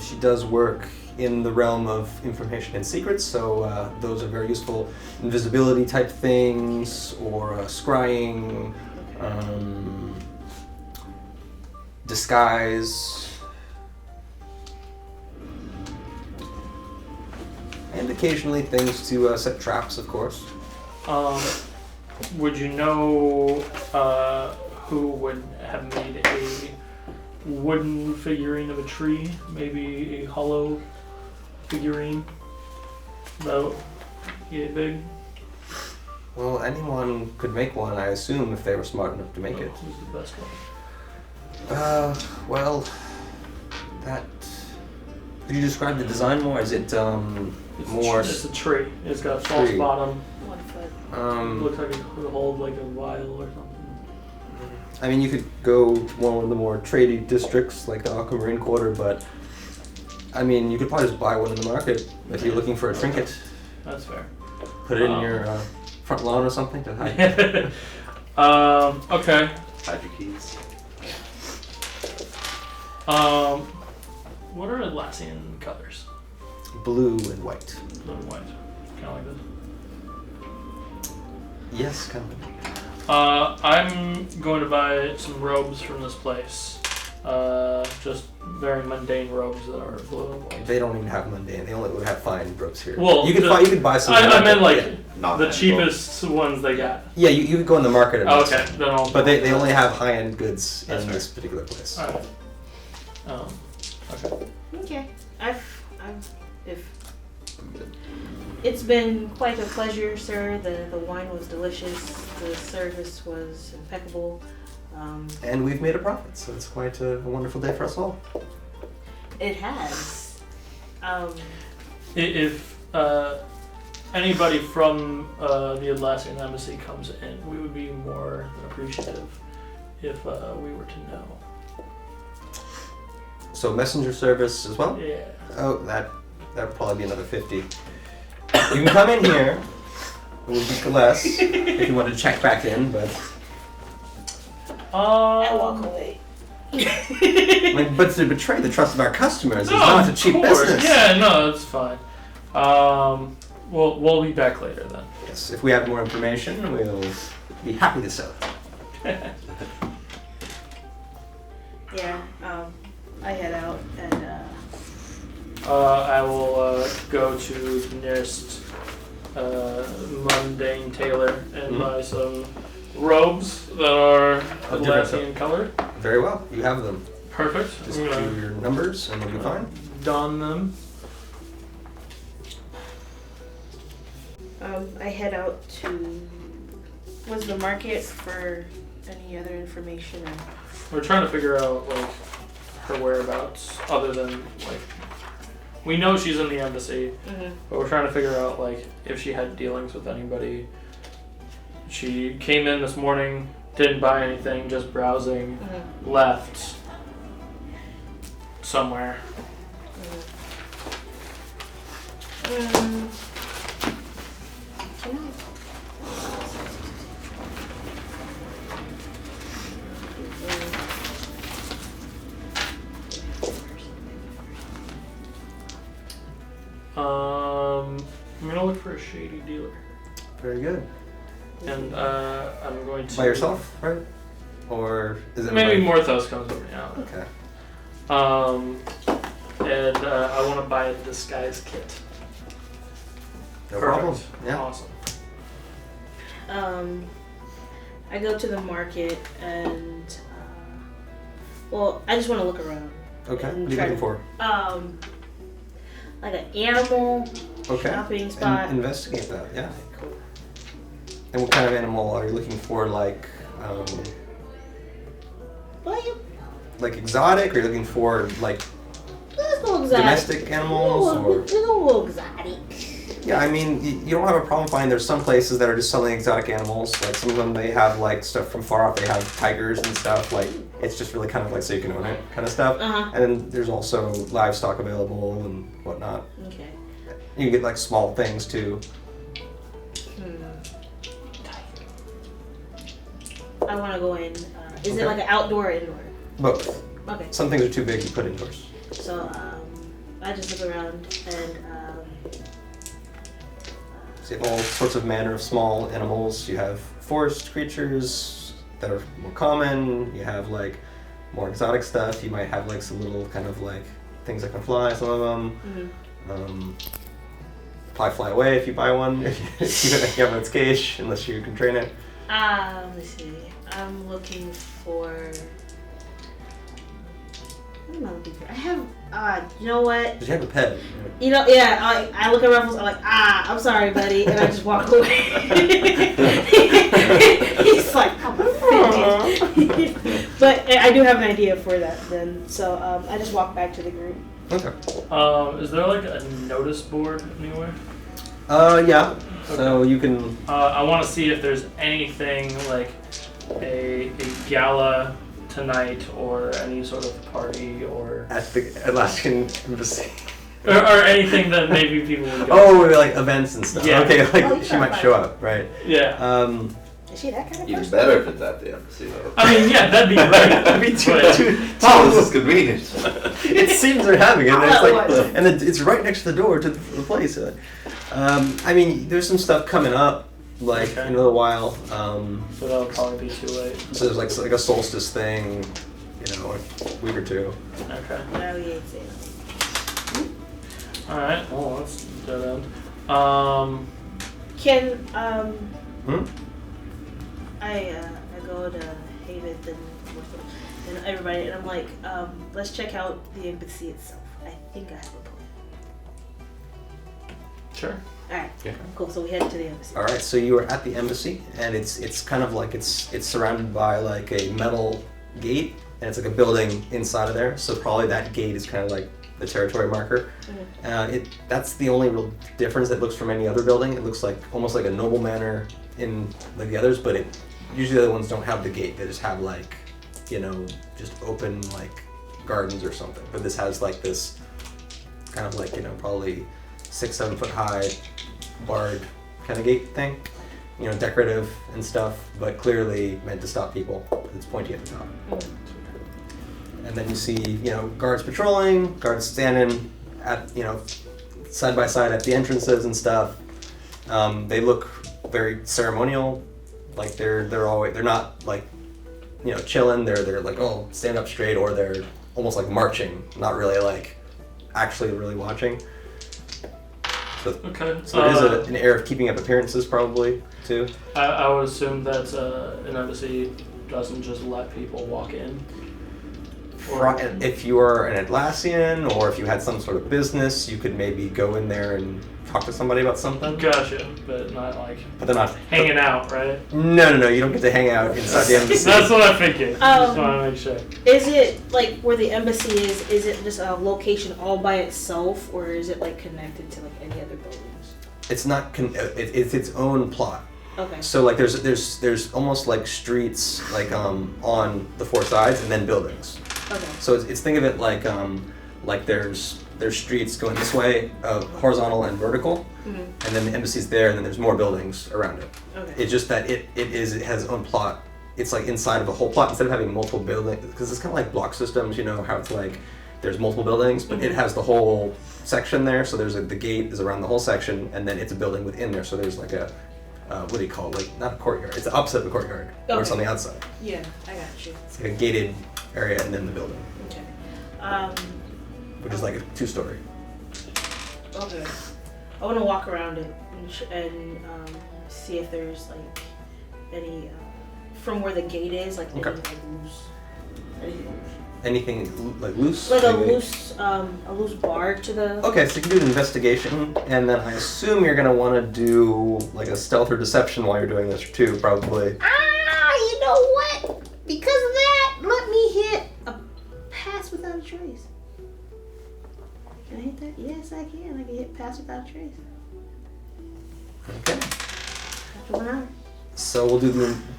She does work in the realm of information and secrets, so those are very useful. Invisibility type things, or scrying, disguise, and occasionally things to set traps, of course. Would you know who would have made a wooden figurine of a tree? Maybe a hollow figurine? About big? Well, anyone could make one, I assume, if they were smart enough to make it. Who's the best one? Well, that... Could you describe the design more? Is it, more... It's a tree. It's got a false Tree. bottom. 1 foot. Looks like it could hold like a vial or something. I mean, you could go to one of the more tradey districts, like the Aquamarine Quarter, but... I mean, you could probably just buy one in the market if you're looking for a trinket. That's fair. Put it in your front lawn or something to hide. Okay. Hide your keys. What are Atlassian colors? Blue and white. Blue and white. Kind of like this. Yes, kind of. I'm going to buy some robes from this place. Just very mundane robes that are blue and white. They don't even have mundane. They only would have fine robes here. Well, you could buy some. I meant like Not the that cheapest ones they got. Yeah, you could go in the market and Oh, buy okay. some. Then I'll But they only have high-end goods That's in fair. this particular place. Alright. Okay. Okay. If I'm good. it's been quite a pleasure, sir. The wine was delicious. The service was impeccable. And we've made a profit, so it's quite a wonderful day for us all. It has. If anybody from the Atlassian embassy comes in, we would be more than appreciative if we were to know. So messenger service as well? Yeah. Oh, that would probably be another 50. You can come in here. It would be less if you wanted to check back in, but I walk away. but to betray the trust of our customers is No, not a of cheap course. business. Yeah, no, it's fine. We'll be back later then. Yes, if we have more information, we'll be happy to sell it. Yeah. I head out and I will go to the nearest mundane tailor and buy some robes that are Atlantean color. Very well. You have them. Perfect. Just I'm do gonna your numbers and we'll be fine. don them. I head out to was the market for any other information. We're trying to figure out like her whereabouts, other than like we know she's in the embassy, but we're trying to figure out like if she had dealings with anybody. She came in this morning, didn't buy anything, just browsing, left somewhere. I'm gonna look for a shady dealer. Very good. And I'm going to... By yourself, right? Or is it... Maybe Morthos comes with me now. Okay. And I want to buy a disguise kit. No problem. Yeah. Awesome. I go to the market and I just want to look around. Okay. What are you looking for? Like an animal shopping spot. Investigate that. Yeah. Cool. And what kind of animal are you looking for? Like exotic? Or are you looking for like domestic animals? Let's go a little exotic. Yeah, I mean, you don't have a problem finding there's some places that are just selling exotic animals. Like some of them, they have like stuff from far off. They have tigers and stuff. Like it's just really kind of like so you can own it kind of stuff. And then there's also livestock available and whatnot. Okay. You can get like small things too. I want to go in. Is it like an outdoor or indoor? Both. Okay. Some things are too big to put indoors. So I just look around and. So you have all sorts of manner of small animals. You have forest creatures that are more common. You have like more exotic stuff. You might have like some little kind of like things that can fly, some of them. Probably fly away if you buy one. If you have its cage, unless you can train it. Let me see. I'm looking for... What am I looking for? I have, you know what? Did you have a pet? You know, yeah, I look at Ruffles, I'm like, I'm sorry, buddy, and I just walk away. He's like, I'm offended. But I do have an idea for that then, so I just walk back to the group. Okay. Is there like a notice board anywhere? Yeah. Okay. So you can... I want to see if there's anything like a gala tonight or any sort of party or... At the Alaskan Embassy. or anything that maybe people would go to. Like events and stuff. Yeah. Okay, like she might show up, right? Yeah. Is she that kind of Even person? better if it's at the embassy, though. I mean, yeah, that'd be great. That'd be too Oh, this is convenient. It seems they're having it, and it's like, and it's right next to the door to the place. I mean, there's some stuff coming up, like in a little while. So that'll probably be too late. So there's like a solstice thing, you know, a week or two. Okay. No, we ain't saying nothing. All right. Well, that's dead end. I go to Heiveth and everybody, and I'm like, let's check out the embassy itself. I think I have a plan. Sure. Alright, Yeah. cool, so we head to the embassy. All right, so you are at the embassy, and it's kind of like it's surrounded by like a metal gate, and it's like a building inside of there. So probably that gate is kind of like the territory marker. That's the only real difference that looks from any other building. It looks like almost like a noble manor in like the others, but usually the other ones don't have the gate. They just have like, you know, just open like gardens or something. But this has like this kind of like, you know, probably 6-7 foot high barred kind of gate thing. You know, decorative and stuff, but clearly meant to stop people. It's pointy at the top. And then you see, you know, guards patrolling, guards standing at, you know, side by side at the entrances and stuff. They look very ceremonial, like they're not like, you know, chilling. They're like, oh, stand up straight, or they're almost like marching, not really like actually really watching. So, Okay. so it is an air of keeping up appearances, probably, too. I would assume that an embassy doesn't just let people walk in. If you are an Atlassian, or if you had some sort of business, you could maybe go in there and talk to somebody about something. Gotcha, but not like. But they're not hanging out, right? No. You don't get to hang out inside the embassy. That's what I'm thinking. Just want to make sure. Is it like where the embassy is? Is it just a location all by itself, or is it like connected to like any other buildings? It's not. It's its own plot. Okay. So like there's almost like streets like on the four sides and then buildings. Okay. So it's think of it like there's streets going this way, horizontal and vertical, and then the embassy's there, and then there's more buildings around it. Okay. It's just that it has its own plot. It's like inside of a whole plot instead of having multiple buildings, because it's kind of like block systems. You know how it's like there's multiple buildings, but it has the whole section there. So there's the gate is around the whole section, and then it's a building within there. So there's like a what do you call it? Like not a courtyard. It's the opposite of a courtyard, where it's on the outside. Yeah, I got you. It's like a gated area and then the building. Okay. Which is like a 2-story. Okay. I want to walk around it and see if there's like any from where the gate is, like any like loose. Anything like loose? Like a loose bar to the. Okay, so you can do an investigation, and then I assume you're gonna want to do like a stealth or deception while you're doing this too, probably. You know what? Because of that, let me hit a pass without a trace. Can I hit that? Yes, I can. I can hit pass without a trace. Okay. After 1 hour. So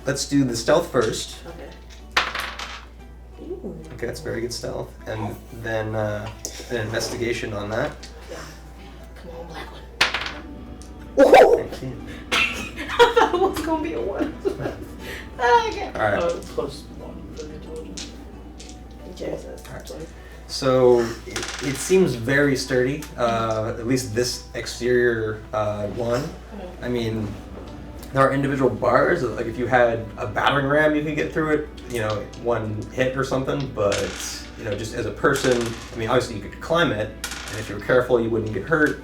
let's do the stealth first. Okay. Ooh. Okay, that's very good stealth, and then an investigation on that. Yeah. Come on, black one. Ooh! 19. I thought it was gonna be a 1. Okay. All right. Plus 1 for the intelligence. All right. So it seems very sturdy. At least this exterior one. I mean, there are individual bars. Like if you had a battering ram, you could get through it. You know, 1 hit or something. But you know, just as a person, I mean, obviously you could climb it, and if you were careful, you wouldn't get hurt.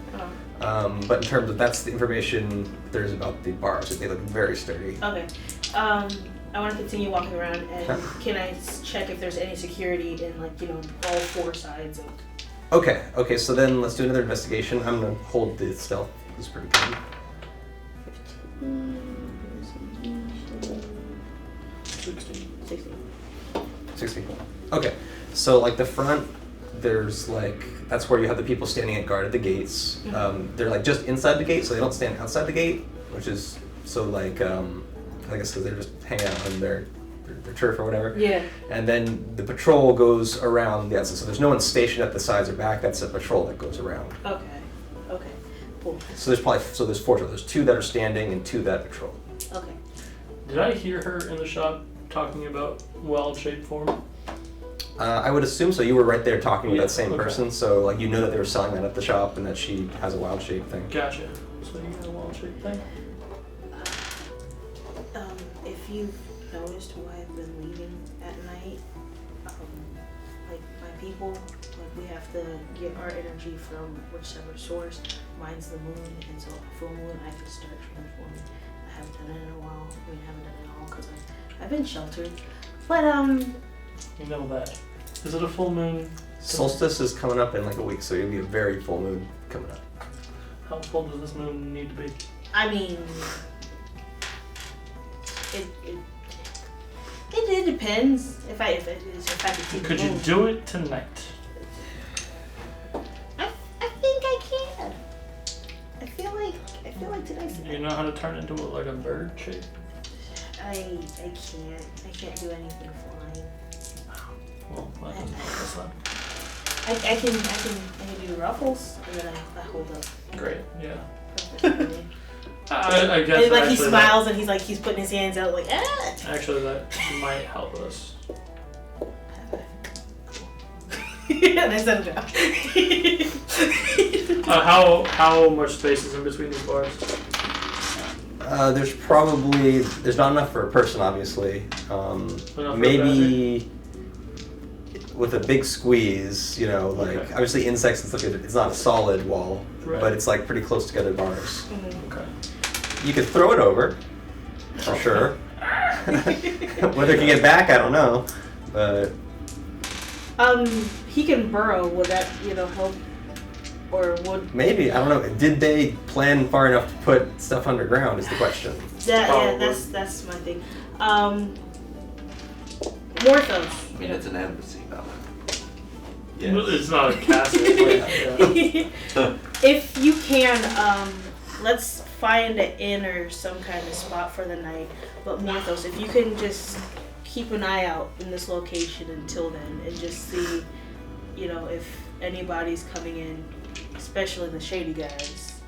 But in terms of that's the information there's about the bars. They look very sturdy. Okay. I want to continue walking around, and can I check if there's any security in, like, you know, all 4 sides of... Okay, so then let's do another investigation. I'm going to hold the stealth. It's pretty good. 16. Okay, so like the front, there's like, that's where you have the people standing at guard at the gates. They're like just inside the gate, so they don't stand outside the gate, which is, so like, I guess because they're just hanging out on their turf or whatever. Yeah. And then the patrol goes around the outside. So there's no one stationed at the sides or back. That's a patrol that goes around. Okay. Cool. So there's 4. So there's 2 that are standing and 2 that patrol. Okay. Did I hear her in the shop talking about wild-shaped form? I would assume so. You were right there talking with that same okay. person. So like you know that they were selling that at the shop and that she has a wild shape thing. Gotcha. So you got a wild-shaped thing? If you've noticed why I've been leaving at night, like my people, like we have to get our energy from whichever source. Mine's the moon, and so full moon I can start transforming. I haven't done it in a while. I mean, I haven't done it at all because I've been sheltered. But You know that. Is it a full moon? Solstice is coming up in like a week, so it'll be a very full moon coming up. How full does this moon need to be? I mean, it depends. If I could keep Could the you moon. do it tonight? I think I can. I feel like today's. Do you know how to turn into like a bird shape? I can't do anything flying. Well, that doesn't help us then. I can do ruffles, and then I hold up. Great, yeah. Perfectly. I guess And like he actually smiles and he's putting his hands out like Actually, that might help us. and I set it down. How much space is in between these bars? There's not enough for a person, obviously. Enough for a Maybe. with a big squeeze, you know, like Okay. obviously insects and stuff. It's not a solid wall, Right. but it's like pretty close together bars. Okay. You could throw it over, for sure. Whether it can get back, I don't know, but He can burrow. Would that, help? Or would maybe, I don't know. Did they plan far enough to put stuff underground? Is the question. that? Probably. Yeah, that's my thing. Morthos. I mean, it's an embassy, though. It's not a castle. Yeah. If you can, let's find an inn or some kind of spot for the night. But Morthos, if you can just keep an eye out in this location until then, and just see, if anybody's coming in, especially the shady guys.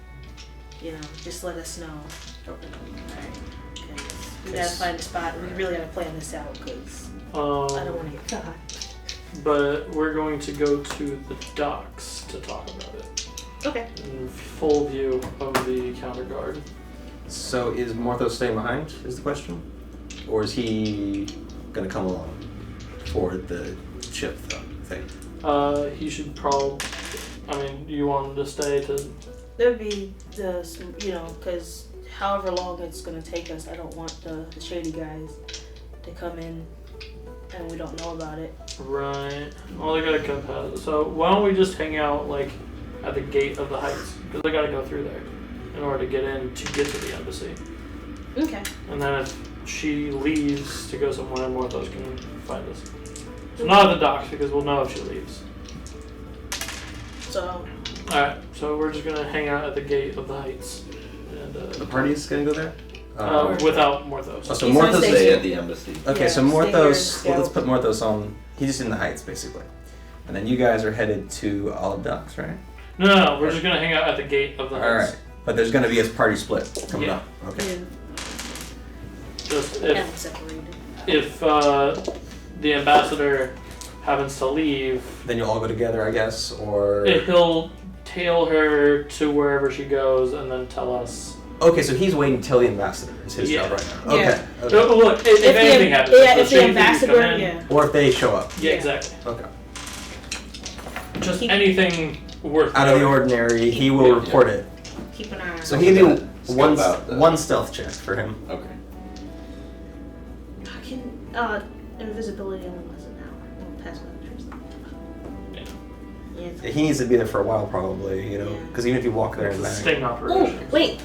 Just let us know. Okay. Alright. 'Cause we gotta find a spot. We really gotta plan this out because I don't want to get caught. But we're going to go to the docks to talk about it. Okay. In full view of the counter guard. So is Morthos staying behind? Is the question, or is he gonna come along for the ship thing? He should probably. I mean, you want him to stay to. There'd be because however long it's gonna take us, I don't want the shady guys to come in and we don't know about it. Right. Well, they gotta come past. So why don't we just hang out at the gate of the heights? Because they gotta go through there in order to get in to get to the embassy. Okay. And then if she leaves to go somewhere, Morthos can find us. So not at the docks because we'll know if she leaves. So. Alright, so we're just gonna hang out at the gate of the heights. And, The party's gonna go there. without Morthos. So He's gonna Morthos. stay Stay at the embassy. Okay, Yeah, so stay here and Morthos. scout. Well, let's put Morthos on. He's just in the heights, basically, and then you guys are headed to Olive Docks, right? No, we're just gonna hang out at the gate of the All heights. right, but there's gonna be a party split coming Yeah. up. Okay. Just Yeah. if Separated. the ambassador happens to leave, Then you'll all go together, I guess, or. he'll tail her to wherever she goes and then tell us. Okay, so he's waiting till the ambassador. Is his Yeah. job right now. Yeah. Okay. okay. So, look, if anything happens, yeah, if shady the things ambassador, come in. yeah. Or if they show up. Yeah, Yeah. exactly. Okay. Just Keep- anything worth Out of the noting. ordinary, he will Yeah. report it. Keep an eye on So it. he can do Scope one out the- one stealth check for him. Okay. I can, invisibility only lasts an hour. Won't pass without trace. Yeah. it's- He needs to be there for a while, probably. Yeah. Because even if you walk there It's and a back. sting Ooh, operation. wait.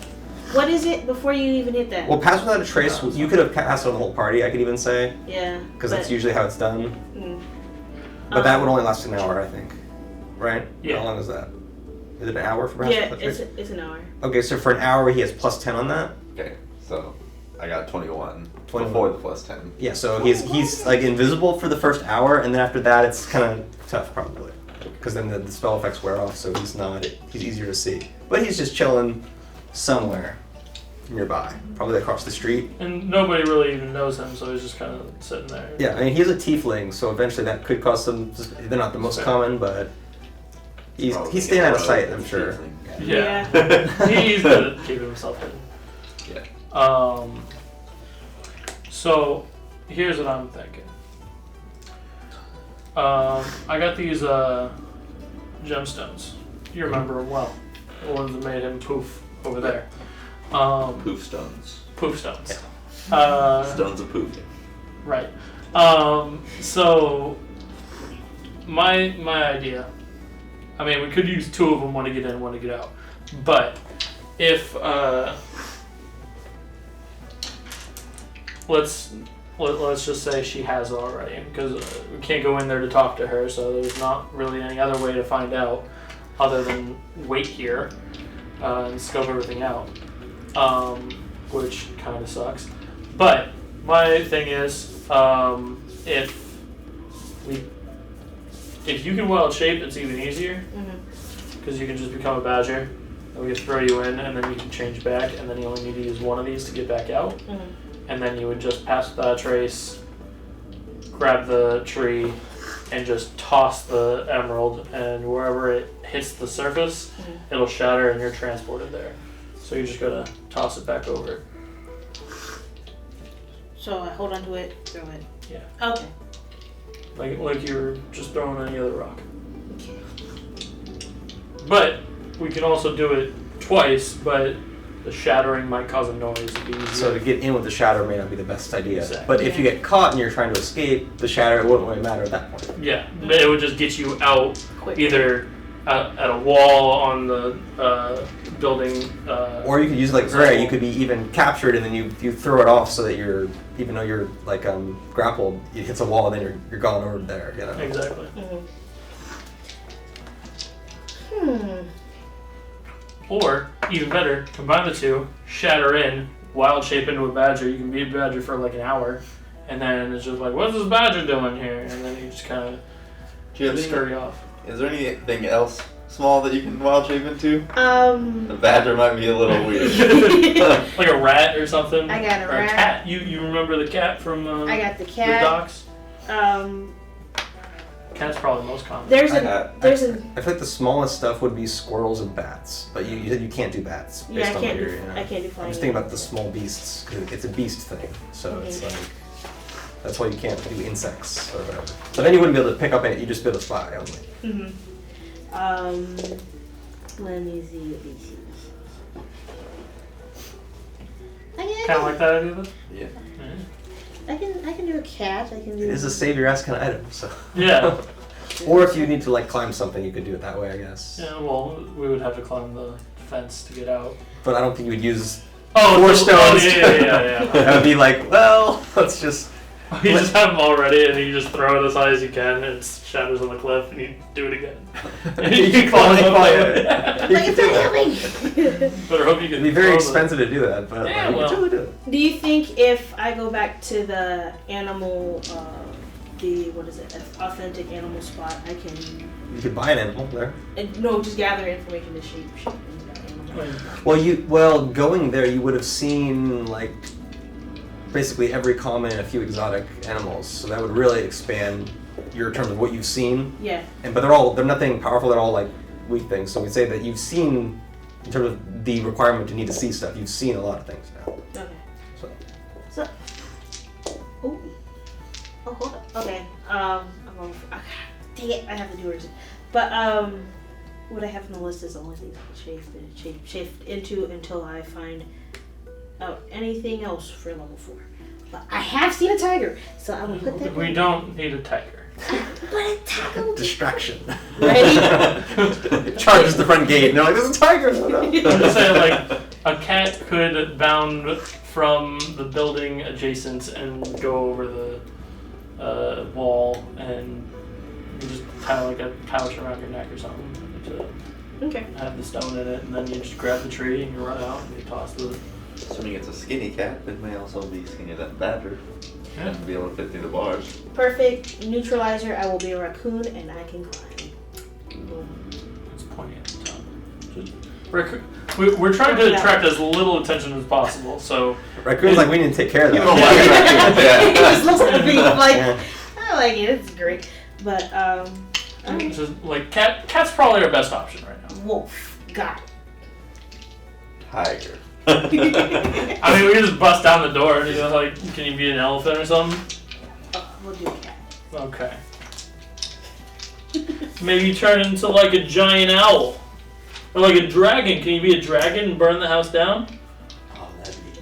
What is it before you even hit that? Well, pass without a trace. No. You could have passed on the whole party. I could even say, Yeah. because that's usually how it's done. Mm. But that would only last an hour, I think. Right? Yeah. How long is that? Is it an hour for pass Yeah, without a trace? it's an hour. Okay, so for an hour he has plus 10 on that. Okay. So I got 21 21. before the plus 10. Yeah, so he's like invisible for the first hour, and then after that it's kind of tough probably, because then the spell effects wear off, so he's easier to see. But he's just chilling somewhere nearby, probably across the street. And nobody really even knows him, so he's just kind of sitting there. Yeah, I mean he's a tiefling, so eventually that could cause some. They're not the most common, but he's Probably staying out of get sight, a I'm sure. tiefling. Yeah. He's good at keeping himself hidden. Yeah. So here's what I'm thinking. I got these gemstones. You remember them well. The ones that made him poof over there. Poof stones. Poof stones. Stones of poofing. Right. So my idea. I mean, we could use two of them, one to get in, one to get out. But if let's just say she has already, because we can't go in there to talk to her, so there's not really any other way to find out other than wait here and scope everything out, which kind of sucks. But my thing is, if you can wild shape, it's even easier, because you can just become a badger, and we can throw you in, and then you can change back, and then you only need to use one of these to get back out. And then you would just pass without a trace, grab the tree, and just toss the emerald, and wherever it hits the surface, it'll shatter and you're transported there. So you just gotta toss it back over. So I hold on to it, throw it. Yeah. Okay. like you're just throwing any other rock. But we can also do it twice, but the shattering might cause a noise. It'd be easier. So to get in with the shatter may not be the best idea. Exactly. But if you get caught and you're trying to escape, the shatter wouldn't really matter at that point. Yeah, it would just get you out Quick. either at a wall on the building. Or you could use like Gray, you could be even captured and then you throw it off so that you're, even though you're like grappled, it hits a wall and then you're gone over there, you know. Exactly. Or, even better, combine the two, shatter in, wild shape into a badger. You can be a badger for like an hour, and then it's just like, what's this badger doing here? And then you just kind of scurry off. Is there anything else small that you can wild shape into? The The badger might be a little weird. Like a rat or something? I got a or rat. A cat. You remember the cat from I got the the cat. docks? Cat's probably the most common. There's I a feel like the smallest stuff would be squirrels and bats, but you said you can't do bats based yeah. I on can't what do. you're, you know. I can't do I'm flying. just thinking about the small beasts, because it's a beast thing, so it's like, that's why you can't do insects or whatever. So then you wouldn't be able to pick up any, you just be able to spy only. Let me see. Kind of like that idea, though? Yeah. I can do a cat. I can do. It is a save your ass kind of item, so. Yeah. Or if you need to like climb something, you could do it that way, I guess. Yeah, well, we would have to climb the fence to get out. But I don't think you would use Oh, 4 oh, stones. yeah. That would be like, well, let's just. You just have them all ready, and you just throw it as high as you can, and it shatters on the cliff, and you do it again. And you can climb up. Like it's not Better hope you can. It'd be very throw expensive to do that, but Yeah, you well. could totally do it. Do you think if I go back to the animal, authentic animal spot, I can? You could buy an animal there. No, just gather information to shape into that animal. Well, going there, you would have seen like basically every common and a few exotic animals, so that would really expand your terms of what you've seen. Yeah. But they're nothing powerful. They're all like weak things. So we say that you've seen, in terms of the requirement to need to see stuff, you've seen a lot of things now. Okay. So Oh, hold up. Okay. Dang it, I have to do it. But what I have on the list is the only thing I can shift into until I find out anything else for level 4. But I have seen a tiger, so I will put that. We don't need a tiger. But a tiger will be distraction. ready. It charges the front gate, and they're like, "There's a tiger!" Oh, no. I'm just saying, like, a cat could bound from the building adjacent and go over the wall, and you just tie like a pouch around your neck or something to Okay. have the stone in it, and then you just grab the tree and you run out and you toss the. Assuming it's a skinny cat, it may also be skinnier than a badger. Yeah. And be able to fit through the bars. Perfect neutralizer. I will be a raccoon and I can climb. Boom. It's pointing at the top. We're trying to attract as little attention as possible, so. Raccoon's like, we need to take care of You that. don't like raccoons, It yeah. just looks at me like Yeah. I like it. It's great, but It's just, like, cat's probably our best option right now. wolf. Got Tiger. it. I mean, we just bust down the door and he's like, can you be an elephant or something? We'll do a cat. Okay. Maybe turn into like a giant owl. Or like a dragon. Can you be a dragon and burn the house down? Oh, that'd be.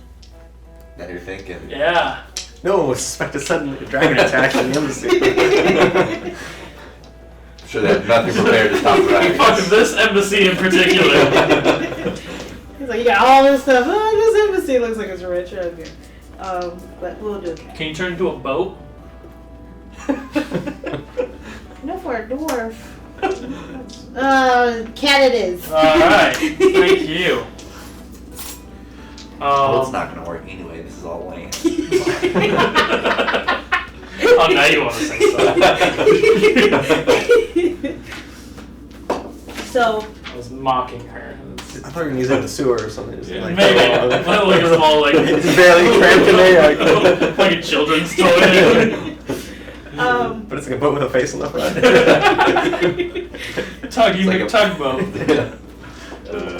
Now you're thinking. Yeah. No one would suspect a sudden dragon attack in the embassy. I'm sure they have nothing prepared to stop dragons. Fuck this embassy in particular. He's like, you got all this stuff. Oh, this embassy looks like it's rich. Okay. But we'll do a cat. Can you turn into a boat? No, for a dwarf. Cat it is. Alright. Thank you. Well, it's not gonna work anyway. This is all land. Oh, now you want to say something. So, I was mocking her. I thought you were going to use it in the sewer or something. Just Yeah, like, maybe. oh, Like a small, like, it's barely cramped in there. like a children's toy. But it's like a boat with a face on the front. Tuggy It's like a- tugboat. oh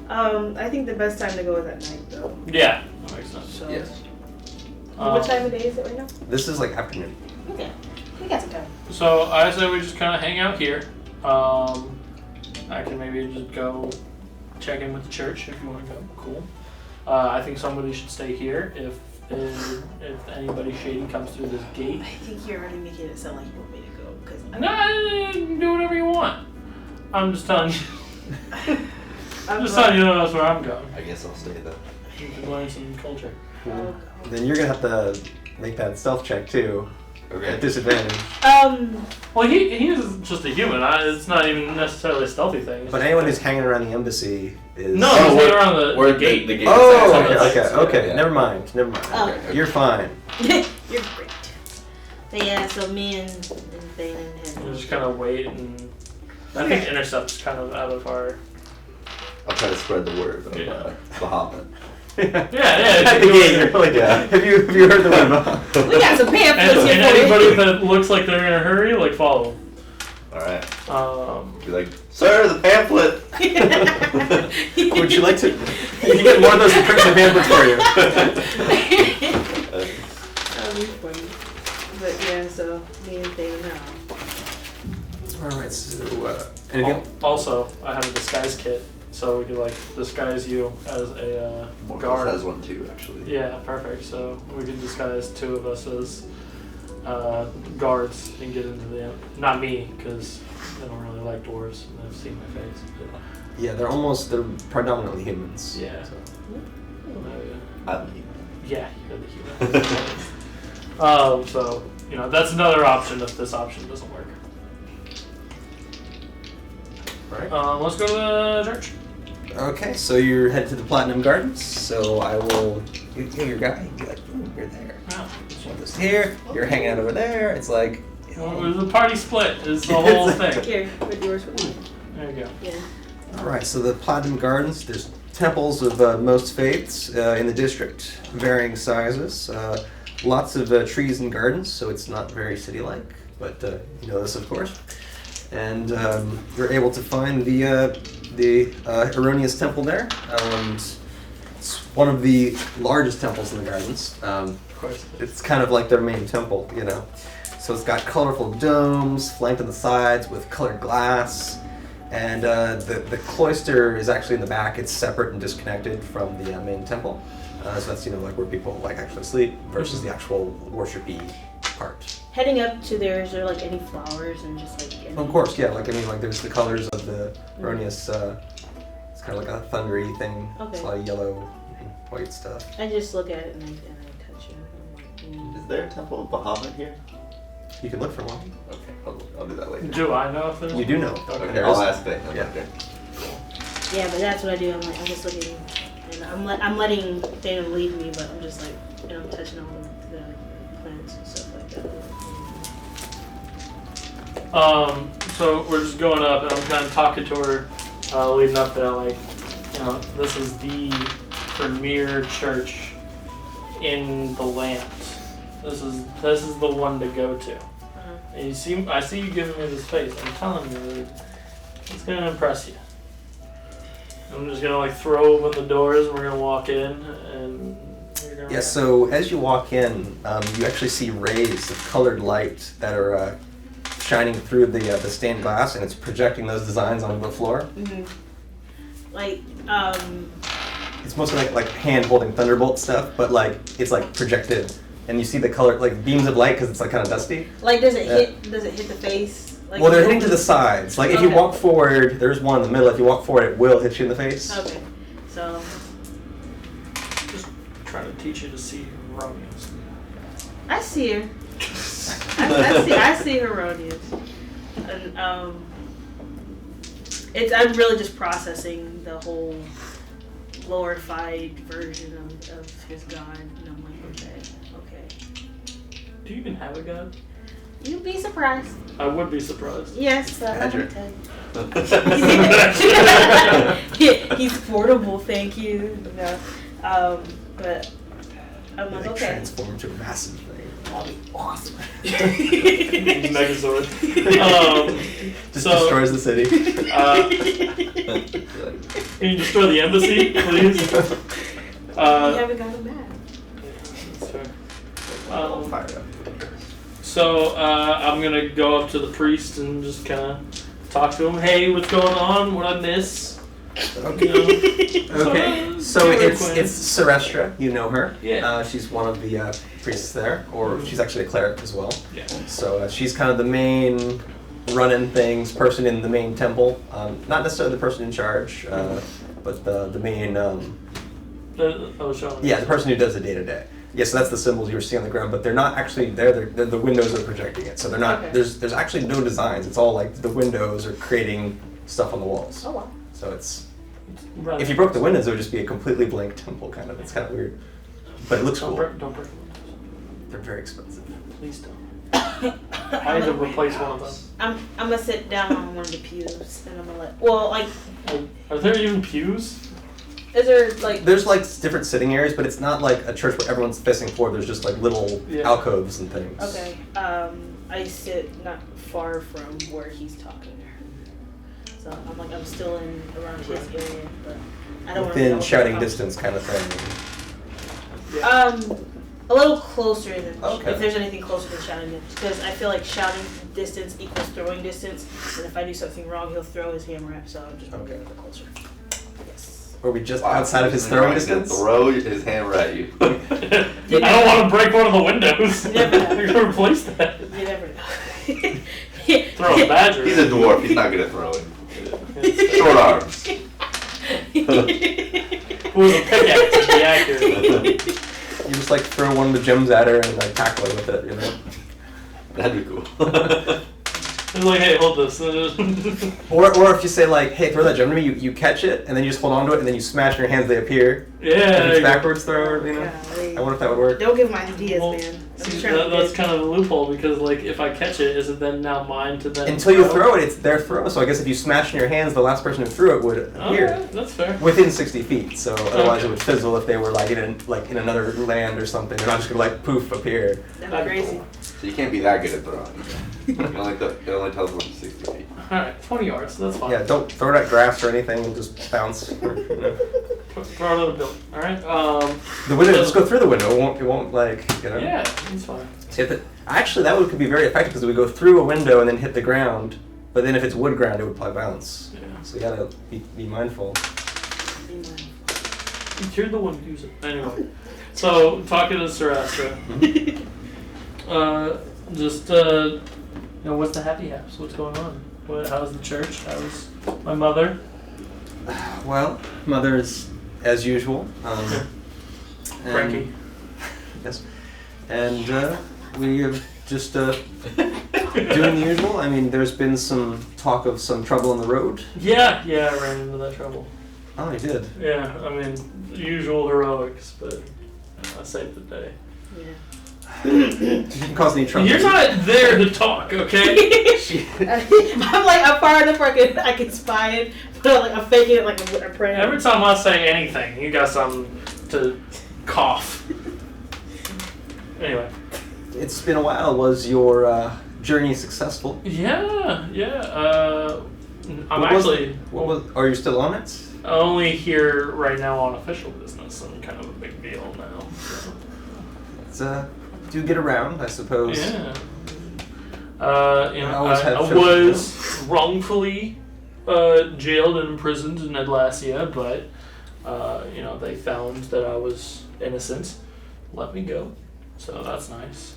gosh. I think the best time to go is at night, though. Yeah, that makes sense. So, Yes. what time of day is it right now? This is like afternoon. Okay. We got some time. So I say we just kind of hang out here. I can maybe just go check in with the church if you want to go. Cool. I think somebody should stay here if anybody shady comes through this gate. I think you're already making it sound like you want me to go. Cause No, you can do whatever you want. I'm just telling you. I'm just telling you that's where I'm going. I guess I'll stay though. You can learn some culture. I'll go. Then you're gonna have to make that stealth check too. Okay. At disadvantage. Well, he is just a human. It's not even necessarily a stealthy thing. But anyone who's hanging around the embassy is. No, he's hanging around the gate. The gate. Oh, okay. Yeah. Never mind. Oh. Okay. You're fine. You're great. But yeah, so me and Thanean We'll had. just kind of wait, and I think intercept's kind of out of our. I'll try to spread the word of Bahamut. Yeah. At the gate, you're like, Yeah. Have you heard the word about? We got some pamphlets And here for anybody you. that looks like they're in a hurry, like follow them. Alright. Be like, sir, the pamphlet! Would you like to? You can get one of those and print some pamphlets for you. That'd be funny. But yeah, so me and Thanean All right. So, anything? Also, I have a disguise kit, so we could like disguise you as a guard. Morthos has one too, actually. Yeah, perfect. So we could disguise two of us as guards and get into the. Not me, because I don't really like dwarves and I've seen my face. But, Yeah, they're predominantly humans. yeah. So. I'm human. Yeah, you're the human. So that's another option if this option doesn't work. Right. Let's go to the church. Okay, so you're headed to the Platinum Gardens. So I will give your guy. Be like, you're there. Yeah. This here. You're hanging out over there. It's like. Well, the party split is the whole thing. Here, with yours with me. There you go. Yeah. All right. So the Platinum Gardens. There's temples of most faiths in the district, varying sizes. Lots of trees and gardens, so it's not very city-like. But you know this, of course. And you're able to find the Erroneous Temple there. It's one of the largest temples in the gardens. Of course. It's kind of like their main temple, you know. So it's got colorful domes flanked on the sides with colored glass. And the cloister is actually in the back. It's separate and disconnected from the main temple. So that's like where people like actually sleep versus the actual worshipy part. Heading up to there, is there like any flowers and just like any... Of course, yeah. Like there's the colors of the Erroneous. It's kind of like a thundery thing. Okay. It's a lot of yellow and white stuff. I just look at it and I touch it. Is there a temple of Bahamut here? You can look for one. Okay, I'll do that later. Do I know if there's You do know. Okay, There I'll is- ask that. Yeah. Okay. Yeah, but that's what I do. I'm just looking, and I'm letting Dana lead me, but I'm just like, I'm touching all the plants and stuff like that. So we're just going up, and I'm kind of talking to her, leading up there, like, this is the premier church in the land. This is the one to go to. And I see you giving me this face. I'm telling you, that it's gonna impress you. I'm just gonna like throw open the doors, and we're gonna walk in, and you're gonna. Yeah. So as you walk in, you actually see rays of colored light that are shining through the stained glass, and it's projecting those designs onto the floor. Mm-hmm. Like, It's mostly like hand holding thunderbolt stuff, but like it's like projected, and you see the color like beams of light because it's like kind of dusty. like does it hit the face? Like, Well, they're hitting to the sides. Like if you Okay. walk forward, there's one in the middle. If you walk forward, it will hit you in the face. Okay, so Just trying to teach you to see Romeo's. I see her. I see Herodias. And I'm really just processing the whole glorified version of his god, and I'm like, okay. Do you even have a god? You'd be surprised. I would be surprised. Yes, let me Badger. tell you. He's portable, thank you. No. But I'm like, Like okay. transform to a massive thing. That'll be awesome. Megazord. Just So- destroys the city. Can you destroy the embassy, please? You haven't got a map. That's fair. I'll fire up. So I'm gonna go up to the priest and just kind of talk to him. Hey, what's going on? What I miss? Okay. Okay. So it's Quinn. Serestra. You know her. Yeah. She's one of the priests there, or she's actually a cleric as well. Yeah. So she's kind of the main running things person in the main temple. Not necessarily the person in charge, but the main. The person who does the day to day. Yeah, so that's the symbols you were seeing on the ground, but they're not actually there. They're the windows are projecting it, so they're not. Okay. There's actually no designs. It's all like the windows are creating stuff on the walls. Oh wow. So it's Rather if you broke the windows, it would just be a completely blank temple, kind of. It's kind of weird, but it looks Don't cool. break the windows. They're very expensive. Please don't. I had to replace one of them. I'm gonna sit down on one of the pews and I'm gonna let. Well, like, Are there even pews? is there like? There's like different sitting areas, but it's not like a church where everyone's facing forward. There's just like little alcoves and things. Okay. I sit not far from where he's talking to her, so I'm still in around his area, but I don't want to. Within shouting distance, kind of thing. A little closer than Okay. if there's anything closer than shouting distance, because I feel like shouting distance equals throwing distance, and if I do something wrong, he'll throw his hammer at. So I'm just gonna be a little bit closer. Yes. Were we just outside of his throwing distance? Throw his hammer at you. I don't want to break one of the windows. You never know. You're gonna replace that. You never know. Throw a badger. He's a dwarf. He's not good at throwing. Short arms. With a pickaxe to be accurate. You just like throw one of the gems at her and like tackle her with it, you know? That'd be cool. It's like, hey, hold this. Or if you say like, hey, throw that gem to me, you catch it and then you just hold on to it and then you smash in your hands, they appear. Yeah. If it's backwards throw, you know? Golly. I wonder if that would work. Don't give my ideas, Well, man. I'm See, trying to that's get- kind of a loophole because, like, if I catch it, is it then now mine to then Until you throw it, it's their throw. So I guess if you smash in your hands, the last person who threw it would appear. Okay, that's fair. Within 60 feet, so otherwise Okay. it would fizzle if they were like in another land or something. They're not just gonna like poof appear. That'd be crazy. So you can't be that good at throwing. It only tells them up to 60 feet. Alright, 20 yards, that's fine. Yeah, don't throw it at grass or anything and just bounce. Or, you know. Throw it at a building. Alright, The window, just go through the window. It won't like, you know. yeah, it's fine. Actually, that could be very effective because it would go through a window and then hit the ground. But then if it's wood ground, it would probably bounce. Yeah. So you gotta be mindful. You're the one who uses it. Anyway, so talking to Serestra. What's the happy haps? What's going on? How's the church? How's my mother? Well, mother is as usual. Frankie. Yes. And we have just doing the usual. I mean, there's been some talk of some trouble on the road. Yeah, I ran into that trouble. Oh, you did? Yeah, I mean, usual heroics, but I saved the day. Yeah. You didn't cause any trouble. You're not there to talk, okay? I'm far enough where I can spy it, but I'm faking it like a prayer. Every time I say anything, you got something to cough. Anyway. It's been a while. Was your journey successful? Yeah. Are you still on it? Only here right now on official business. I'm kind of a big deal now. So. It's do get around, I suppose. Yeah. I have was wrongfully jailed and imprisoned in Atlasia, but they found that I was innocent, let me go. So that's nice.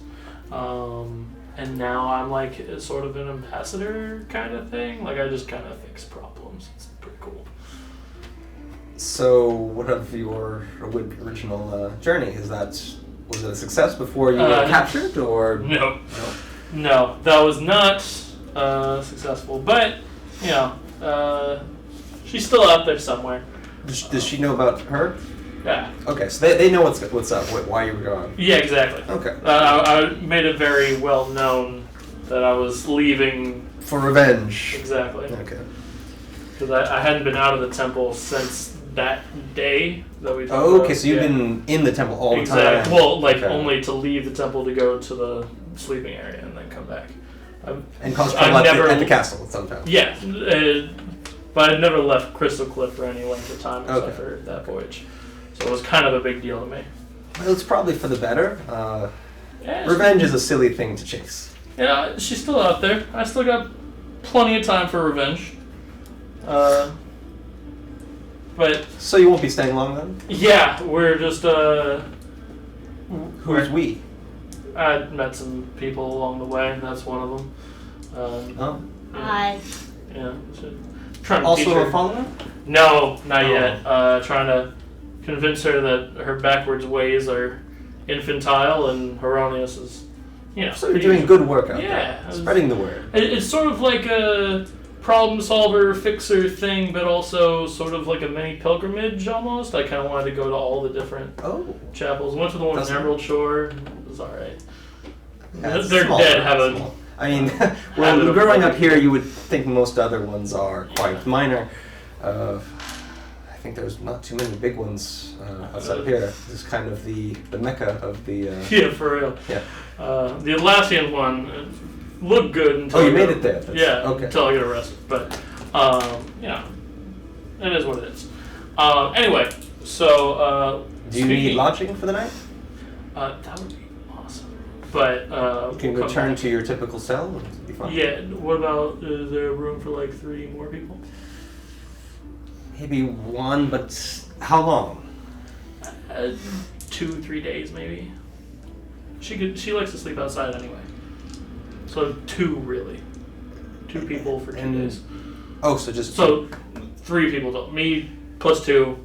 And now I'm like sort of an ambassador kind of thing. Like I just kind of fix problems. It's pretty cool. So, what of your original journey? Was it a success before you were captured, or No, that was not successful. But she's still out there somewhere. Does she know about her? Yeah. Okay, so they know what's up, why you were gone. Yeah, exactly. Okay. I made it very well known that I was leaving for revenge. Exactly. Okay. Because I hadn't been out of the temple since that day that we talked about. Okay, so you've been in the temple all the time. Well, only to leave the temple to go to the sleeping area and then come back. And cause trouble at the castle sometimes. Yeah, but I never left Crystalcliff for any length of time except for that voyage. So it was kind of a big deal to me. Well, it's probably for the better. Yeah, Revenge is a silly thing to chase. Yeah, she's still out there. I still got plenty of time for revenge. But So you won't be staying long then? yeah, we're just Who's we? I met some people along the way. That's one of them. Oh. Hi. Yeah. So, trying to teach Also her. a follower? No, not Oh. yet. Trying to convince her that her backwards ways are infantile and erroneous is, So you're doing good work out Yeah, there. Spreading the word. It's sort of like a problem solver, fixer thing, but also sort of like a mini pilgrimage almost. I kind of wanted to go to all the different chapels. Went to the one in Doesn't- Emerald Shore. It was alright. That's They're small, dead. that's Have a small. I mean, Habit well, of growing up public- here, you would think most other ones are quite minor. I think there's not too many big ones outside of here. This is kind of the mecca of the. yeah, for real. Yeah. The Atlassian one looked good until Oh, you I made got- it there. That's- Yeah, Okay. until I get arrested. But it is what it is. Anyway, so Do you need lodging for the night? that would be awesome. But You can we'll come return back. to your typical cell and be fine. Yeah. What about? Is there room for like 3 more people? Maybe one, but how long? 2-3 days maybe. She likes to sleep outside anyway. So 2 really. 2 people for 2 And- days. Oh, so just So 3 people don't. Me plus 2,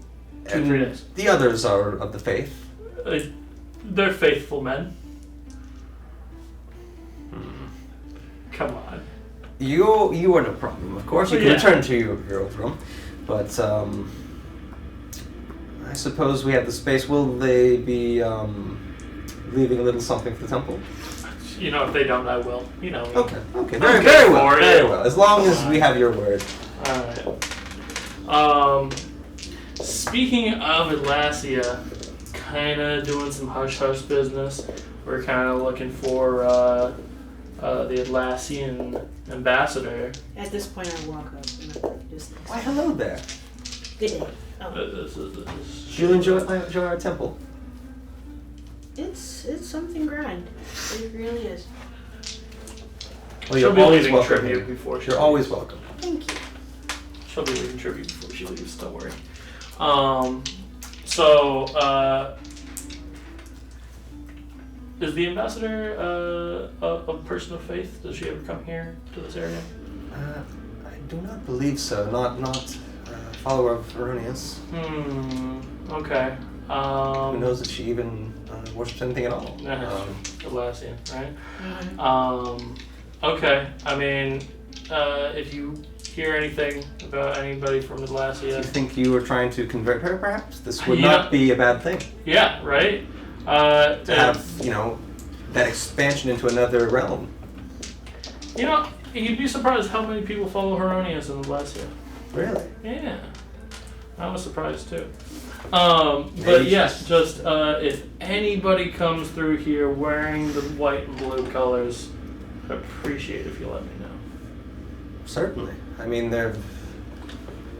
2-3 and days. the others are of the faith. They're faithful men. Come on. You are no problem, of course. You Oh, can yeah. return to your old room, but I suppose we have the space. Will they be leaving a little something for the temple? If they don't, I will. Okay, I'm very good well, for it. very well. As long as we have your word. Alright. Speaking of Atlasia, kind of doing some hush-hush business. We're kind of looking for the Atlassian ambassador. At this point, I walk up and I just. Why, hello there. Good day. Oh, This is Do you enjoy our temple? it's something grand. It really is. Well, She'll you're be always leaving welcome. tribute here. before she You're leaves. always welcome. Thank you. She'll be leaving tribute before she leaves, don't worry. Is the ambassador a person of faith? Does she ever come here to this area? I do not believe so. Not follower of Erroneous. Okay. Who knows if she even worships anything at all? Atlassian, right? Mm-hmm. Okay. I mean, if you hear anything about anybody from Do you Atlasia, think you were trying to convert her, perhaps? This would Yeah. not be a bad thing. yeah, right. To have, that expansion into another realm. You'd be surprised how many people follow Heronius in Atlasia. Really? Yeah, I was surprised too. But yes, just if anybody comes through here wearing the white and blue colors, I'd appreciate if you let me know. Certainly. I mean,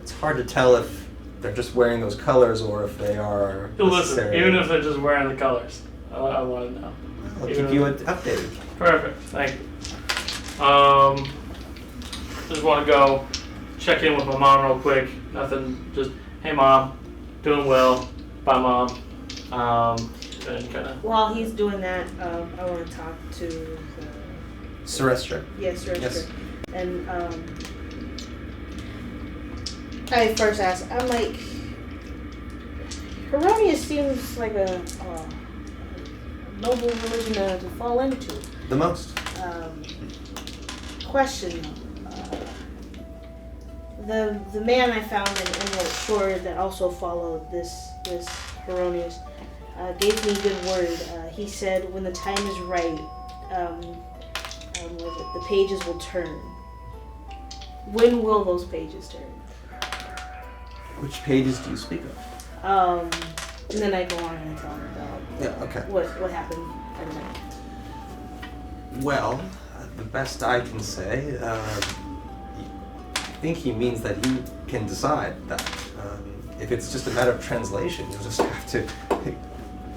it's hard to tell if they're just wearing those colors or if they are Listen, necessary. even if they're just wearing the colors, I want to know. I'll even keep you if- updated. Perfect, thank you. Just want to go check in with my mom real quick. Nothing, just, hey mom, doing well. Bye mom. And kind of. While he's doing that, I want to talk to Serestra. Yes, Richard. Yes. And I first asked, I'm like, Heronius seems like a noble religion to fall into. The most. Question. The man I found in Emerald Shore that also followed this Heronius gave me good word. He said when the time is right, the pages will turn. When will those pages turn? Which pages do you speak of? And then I go on and tell him about Yeah, okay. what happened at night. Well, the best I can say, I think he means that you can decide that. If it's just a matter of translation, you'll just have to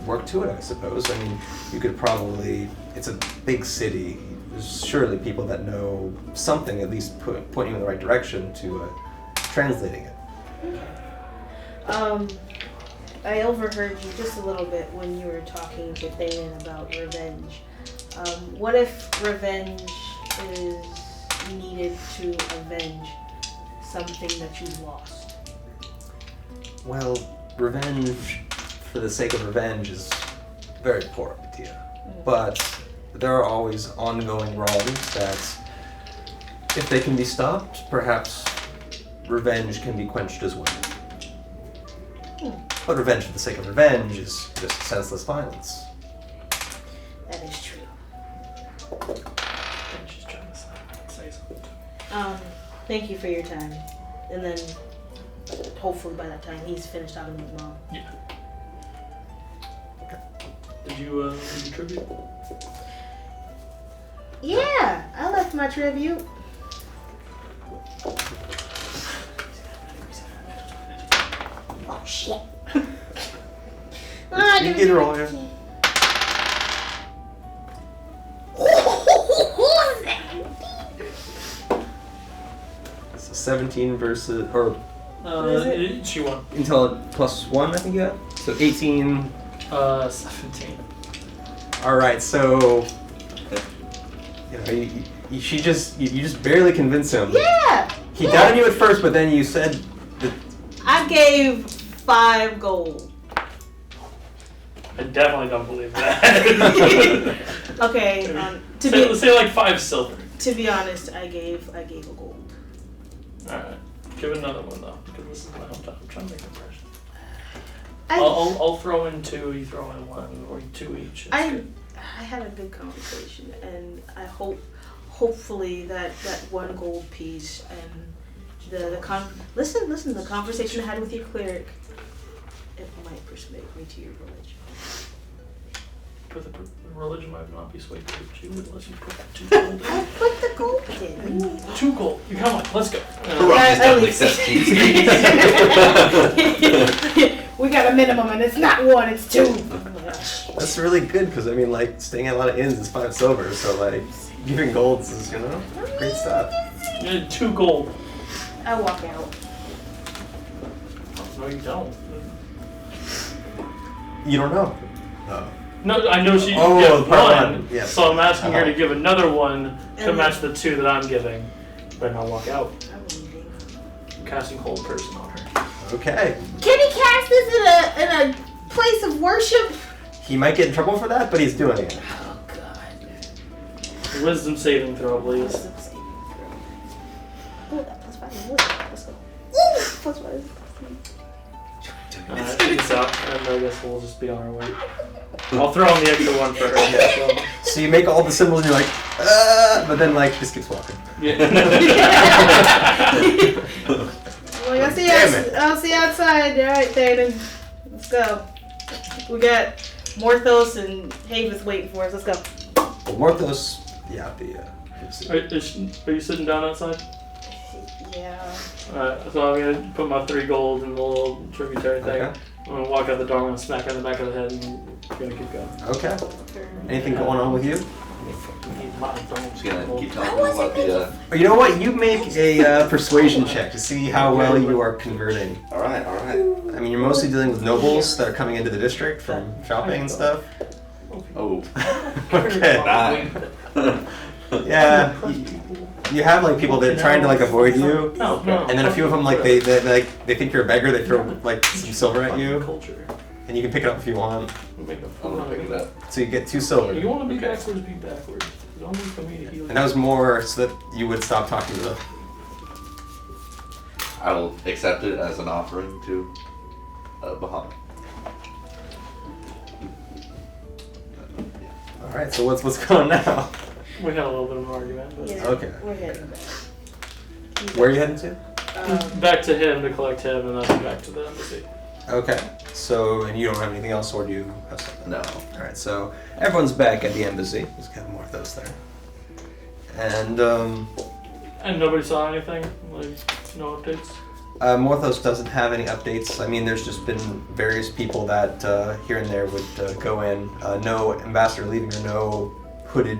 work to it, I suppose. I mean, you could probably, it's a big city. There's surely people that know something, at least point you in the right direction to translating it. I overheard you just a little bit when you were talking to Thanean about revenge. What if revenge is needed to avenge something that you've lost? Well, revenge for the sake of revenge is a very poor idea. But there are always ongoing wrongs that, if they can be stopped, perhaps revenge can be quenched as well. But revenge for the sake of revenge is just senseless violence. That is true. I'm just trying to say something. Thank you for your time. And then, hopefully by that time, he's finished out with his mom. Yeah. Did you tribute? Yeah, I left my tribute. Oh shit. You get her all here. So 17 versus, or She won. until +1, I think you had. So 18. 17. All right, so you know, you just barely convince him. Yeah. He doubted you at first, but then you said that. I gave 5 gold. I definitely don't believe that. Okay. Let's say like 5 silver. To be honest, I gave a gold. Alright. Give it another one though, because this is my hometown. I'm trying to make an impression. I'll throw in 2, you throw in 1, or 2 each. I had a good conversation, and I hopefully that 1 gold piece and the conversation I had with your cleric, it might persuade me to your religion. But the religion might not be swayed to you unless you put 2 gold in. I put the gold in. 2 gold. You come on, let's go. Rock definitely accepts cheese. We got a minimum, and it's not 1, it's 2. That's really good because I mean, like, staying at a lot of inns is 5 silver, so like giving golds is, you know, great stuff. You need 2 gold. I walk out. No, you don't. You don't know. Oh. No, I know she Oh, can give part 1, one, yes. so I'm asking her to Uh-huh. give another 1 to And match the 2 that I'm giving. Then I'll walk out. I'm leaving. I'm casting Hold Person on her. Okay. Can he cast this in a place of worship? He might get in trouble for that, but he's doing it. Oh god. Wisdom saving throw, please. Wisdom saving throw. Oh, that +5 is wisdom. Let's go. Ooh, +5. Alright, peace out, and I guess we'll just be on our way. I'll throw in the extra 1 for her. Yeah, So you make all the symbols and you're like, but then like just keeps walking. Well, I'll see Damn it. I'll see you outside. Alright, Thanean. Let's go. We got Morthos and Heiveth waiting for us. Let's go. Well, Morthos, yeah, Are you sitting down outside? Yeah. Alright, so I'm gonna put my 3 gold in the little tributary thing. Okay. I'm gonna walk out the door, I'm gonna smack her in the back of the head, and we're gonna keep going. Okay. Anything going on with you? Just gonna keep telling them about the. Oh, you know what? You make a persuasion check to see how well you are converting. Alright. I mean, you're mostly dealing with nobles that are coming into the district from shopping and stuff. Oh. Okay. 9. Yeah. You have like people that are trying to like avoid you, No. and then a few of them like they think you're a beggar. They throw like some silver at you, Culture. and you can pick it up if you want. I'm gonna pick it up. So you get 2 silver. You want to be Okay. backwards, be backwards. Don't look for me to heal. And that was more so that you would stop talking to them. I will accept it as an offering to Bahamut. All right. So what's going on now? We had a little bit of an argument, but Yeah. Okay. We're heading back. Where are you heading to? back to him to collect him, and then back to the embassy. Okay. So, and you don't have anything else, or do you have something? No. All right. So everyone's back at the embassy. There's kind of more of those there. And And nobody saw anything? Like, no updates? Morthos doesn't have any updates. I mean, there's just been various people that here and there would go in. No ambassador leaving or no hooded,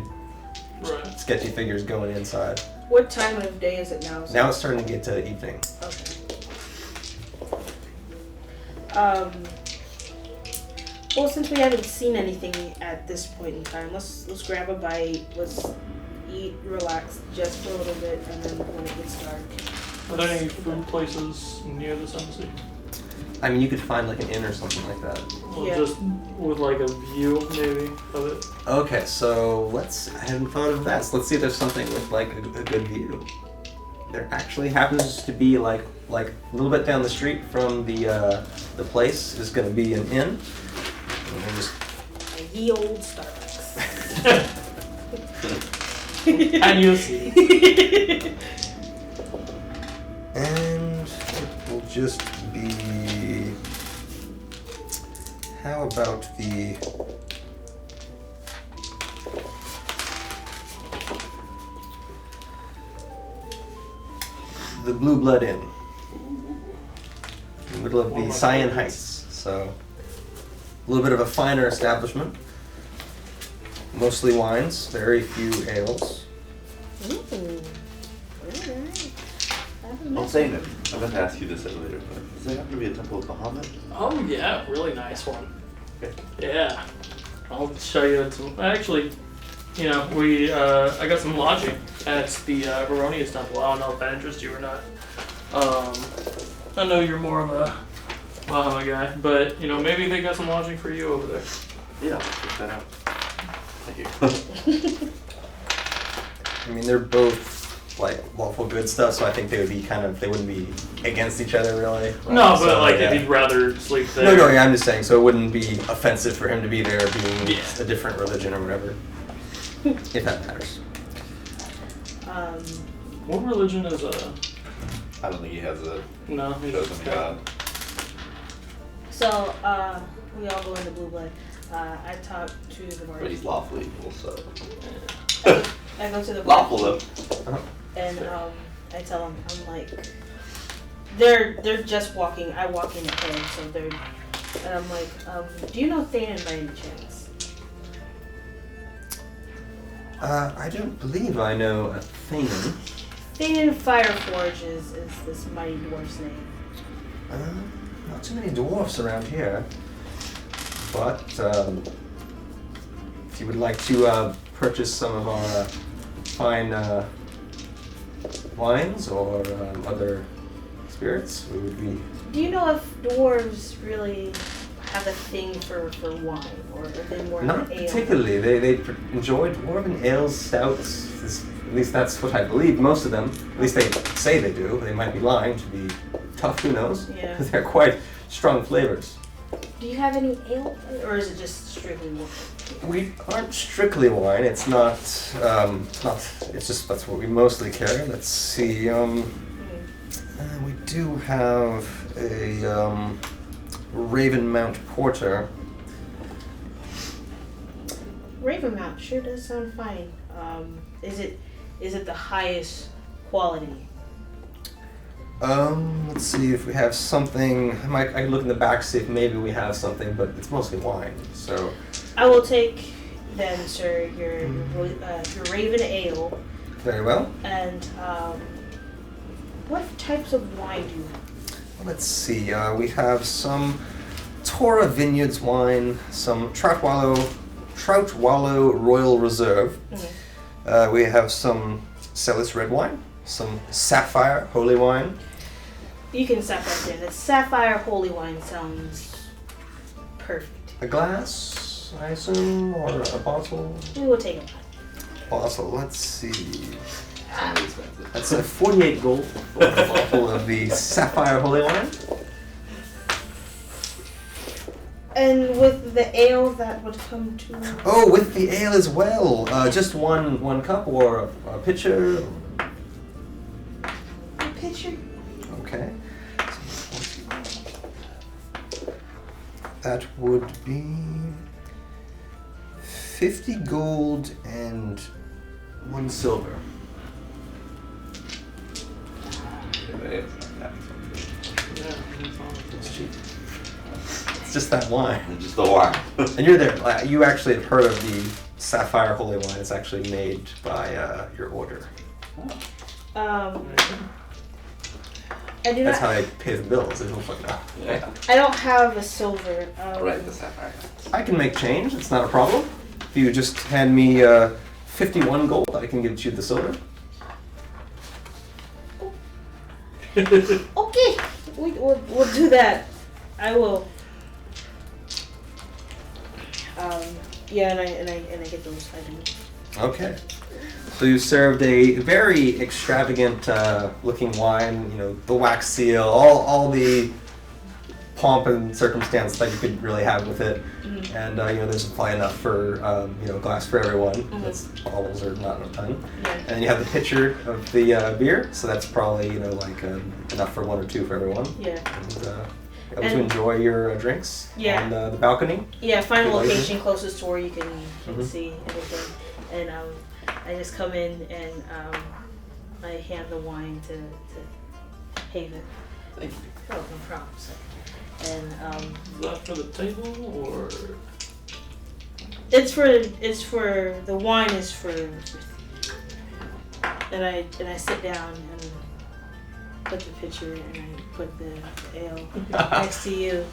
sketchy figures going inside. What time of day is it now? Now it's starting to get to evening. Okay. Well, since we haven't seen anything at this point in time, let's grab a bite. Let's eat, relax just for a little bit, and then when it gets dark. Are there any food places near this embassy? I mean, you could find like an inn or something like that. Well, Yeah. just with like a view, maybe, of it. Okay, so I hadn't thought of that. So let's see if there's something with like a good view. There actually happens to be like a little bit down the street from the place is going to be an inn. And we'll just Ye old Starbucks. And you'll see. And it will just be. How about the Blue Blood Inn, in the middle of the Cyan Heights. So a little bit of a finer establishment. Mostly wines, very few ales. Ooh. Alright. I'll say it. I'm going to ask you this later, but does there happen to be a Temple of Bahamut? Oh yeah, really nice one. Okay. Yeah, I'll show you some. Actually, you know, I got some lodging at the Baronius Temple. I don't know if that interests you or not. I know you're more of a Bahamut guy, but you know, maybe they got some lodging for you over there. Yeah, check that out. Thank you. I mean, they're both like lawful good stuff, so I think they wouldn't be against each other really. No, So, but like yeah. if he'd rather sleep there. No, yeah, I'm just saying, so it wouldn't be offensive for him to be there being Yeah. a different religion or whatever. If that matters. What religion is I don't think he has a No, he's chosen god. So, we all go into Blue Blood. I talk to the But he's bar. lawfully evil, so. I go to the bar. Lawful though. And I tell them, I'm like, they're just walking. I walk in ahead, so and I'm like, do you know Thanean by any chance? I don't believe I know a Thanean. Thanean Fireforge is this mighty dwarf's name. Not too many dwarfs around here. But if you would like to purchase some of our fine wines or other spirits, we would be. Do you know if dwarves really have a thing for wine, or are they more Not of an ale? particularly. They enjoy dwarven ales, stouts. At least that's what I believe. Most of them. At least they say they do. They might be lying to be tough. Who knows? Yeah. They're quite strong flavors. Do you have any ale, or is it just strictly wine? We aren't strictly wine. It's not. It's just that's what we mostly carry. Let's see. We do have a Ravenmount Porter. Ravenmount sure does sound fine. Is it the highest quality? Let's see if we have something. I can look in the back, see if maybe we have something, but it's mostly wine. So I will take then, sir, your Raven Ale. very well. And what types of wine do you have? Let's see. We have some Torah Vineyards wine, some Trout Wallow Royal Reserve. Mm-hmm. We have some Celis red wine, some Sapphire Holy wine. You can stop right there. The Sapphire Holy Wine sounds perfect. A glass, I assume, or a bottle. We will take it. Bottle. Let's see. Really expensive. That's a 48 gold for a bottle of the Sapphire Holy wine. And with the ale, that would come to. Oh, with the ale as well. Just one cup or a pitcher. A pitcher. Okay. That would be 50 gold and 1 silver. Yeah, it's not that expensive. just that wine. And just the wine. And you're there. You actually have heard of the Sapphire Holy Wine. It's actually made by your order. I do That's not. how they pay the bills. They don't fucking know. Yeah. I don't have a silver. Right, the sapphire. I can make change. It's not a problem. If you just hand me 51 gold, I can get you the silver. Okay, we'll do that. I will. Yeah, and I get those items. Okay. So you served a very extravagant looking wine, you know, the wax seal, all the pomp and circumstance that you could really have with it. Mm-hmm. And you know, there's probably enough for you know, a glass for everyone. Mm-hmm. That's bottles are not a ton. Yeah. And then you have the pitcher of the beer, so that's probably, you know, like enough for one or two for everyone. Yeah. And able to enjoy your drinks Yeah. on the balcony. Yeah, find a Good lighting. location closest to where you can Mhm. see everything. And I just come in and I hand the wine to Heiveth. Thank you. Oh, no problem. So, and Is that for the table or? it's for the wine is for. And I sit down and put the pitcher and I put the ale next to you.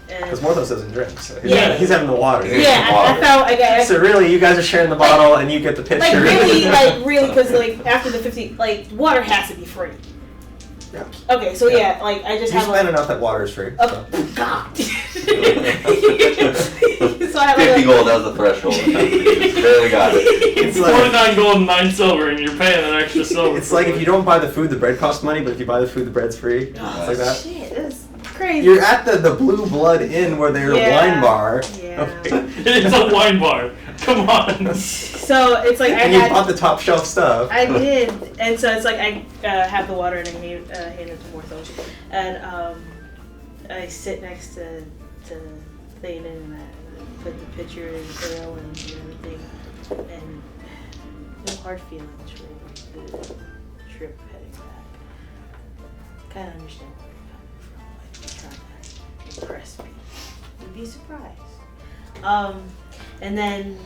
Because And Morthos doesn't drink, so Yeah. he's having the water. yeah, I felt I got. So really, you guys are sharing the bottle, and you get the pitcher. really, because after the 50, water has to be free. Yeah. Okay, so yeah, I just You have spend enough that water is free. oh So. God. So I have 50 gold, that was the threshold. Barely got it. It's It's like, 49 gold and 9 silver, and you're paying an extra silver. it's like if you don't buy the food, the bread costs money, but if you buy the food, the bread's free. Oh, It's like that. shit, that's crazy. You're at the Blue Blood Inn where they're Yeah. a wine bar. Yeah. Okay. It's a wine bar. Come on. So it's like And you bought the top shelf stuff. I did, and so it's like I have the water and I hand it to Morthos, and I sit next to Thanean and I put the pitcher and ale and everything, and no hard feelings for the trip heading back. Kind of understand where you're coming from, like you're trying to impress me. You'd be surprised. And then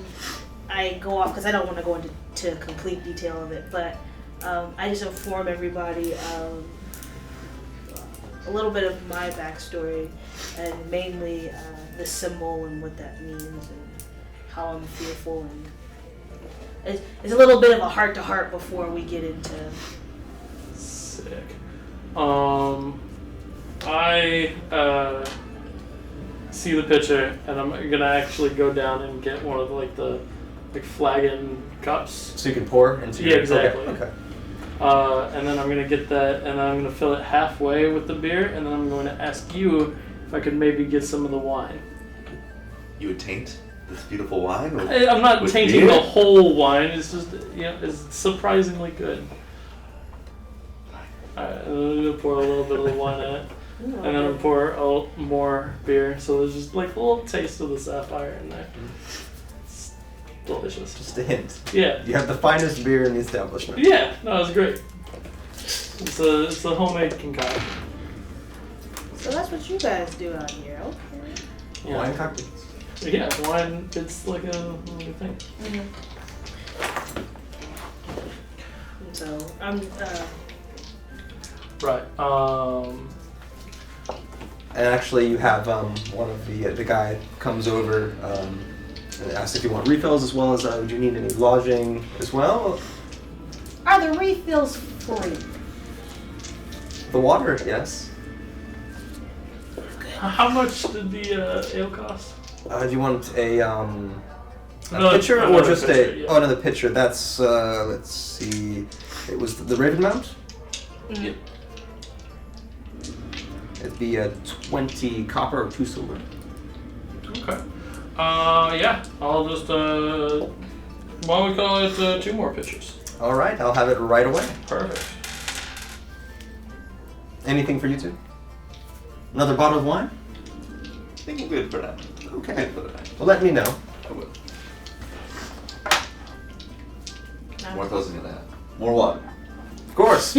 I go off because I don't want to go into complete detail of it, but I just inform everybody of a little bit of my backstory and mainly the symbol and what that means and how I'm fearful, and it's a little bit of a heart to heart before we get into. Sick. I see the picture, and I'm gonna actually go down and get one of the flagon cups. So you can pour into Yeah, your... exactly. Okay. And then I'm gonna get that, and I'm gonna fill it halfway with the beer, and then I'm going to ask you if I could maybe get some of the wine. You would taint this beautiful wine? With, I'm not with tainting beer? the whole wine. It's just, it's surprisingly good. Alright, I'm gonna pour a little bit of the wine in it, and then I'm gonna pour more beer. So there's just like a little taste of the sapphire in there. It's delicious. Just a hint. Yeah. You have the finest beer in the establishment. Yeah. No, it's great. It's a homemade concoction. So that's what you guys do out here, okay? Yeah. Wine cocktails. Yeah, wine. It's like a thing. Mm-hmm. So I'm. Right. And actually, you have one of the guy comes over and asks if you want refills as well as would you need any lodging as well. Are the refills free? The water, yes. How much did the ale cost? Do you want a Another- pitcher or another just pitcher, a? yeah. Oh, another pitcher. That's let's see. It was the Raven Mount. Yep. It'd be a 20 copper or 2 silver. Okay. Yeah. I'll just why don't we call it 2 more pitchers? All right, I'll have it right away. Perfect. Anything for you two? Another bottle of wine? I think I'm good for that. Okay. Good for that. Well, let me know. I will. Morthos is gonna have more water. Of course.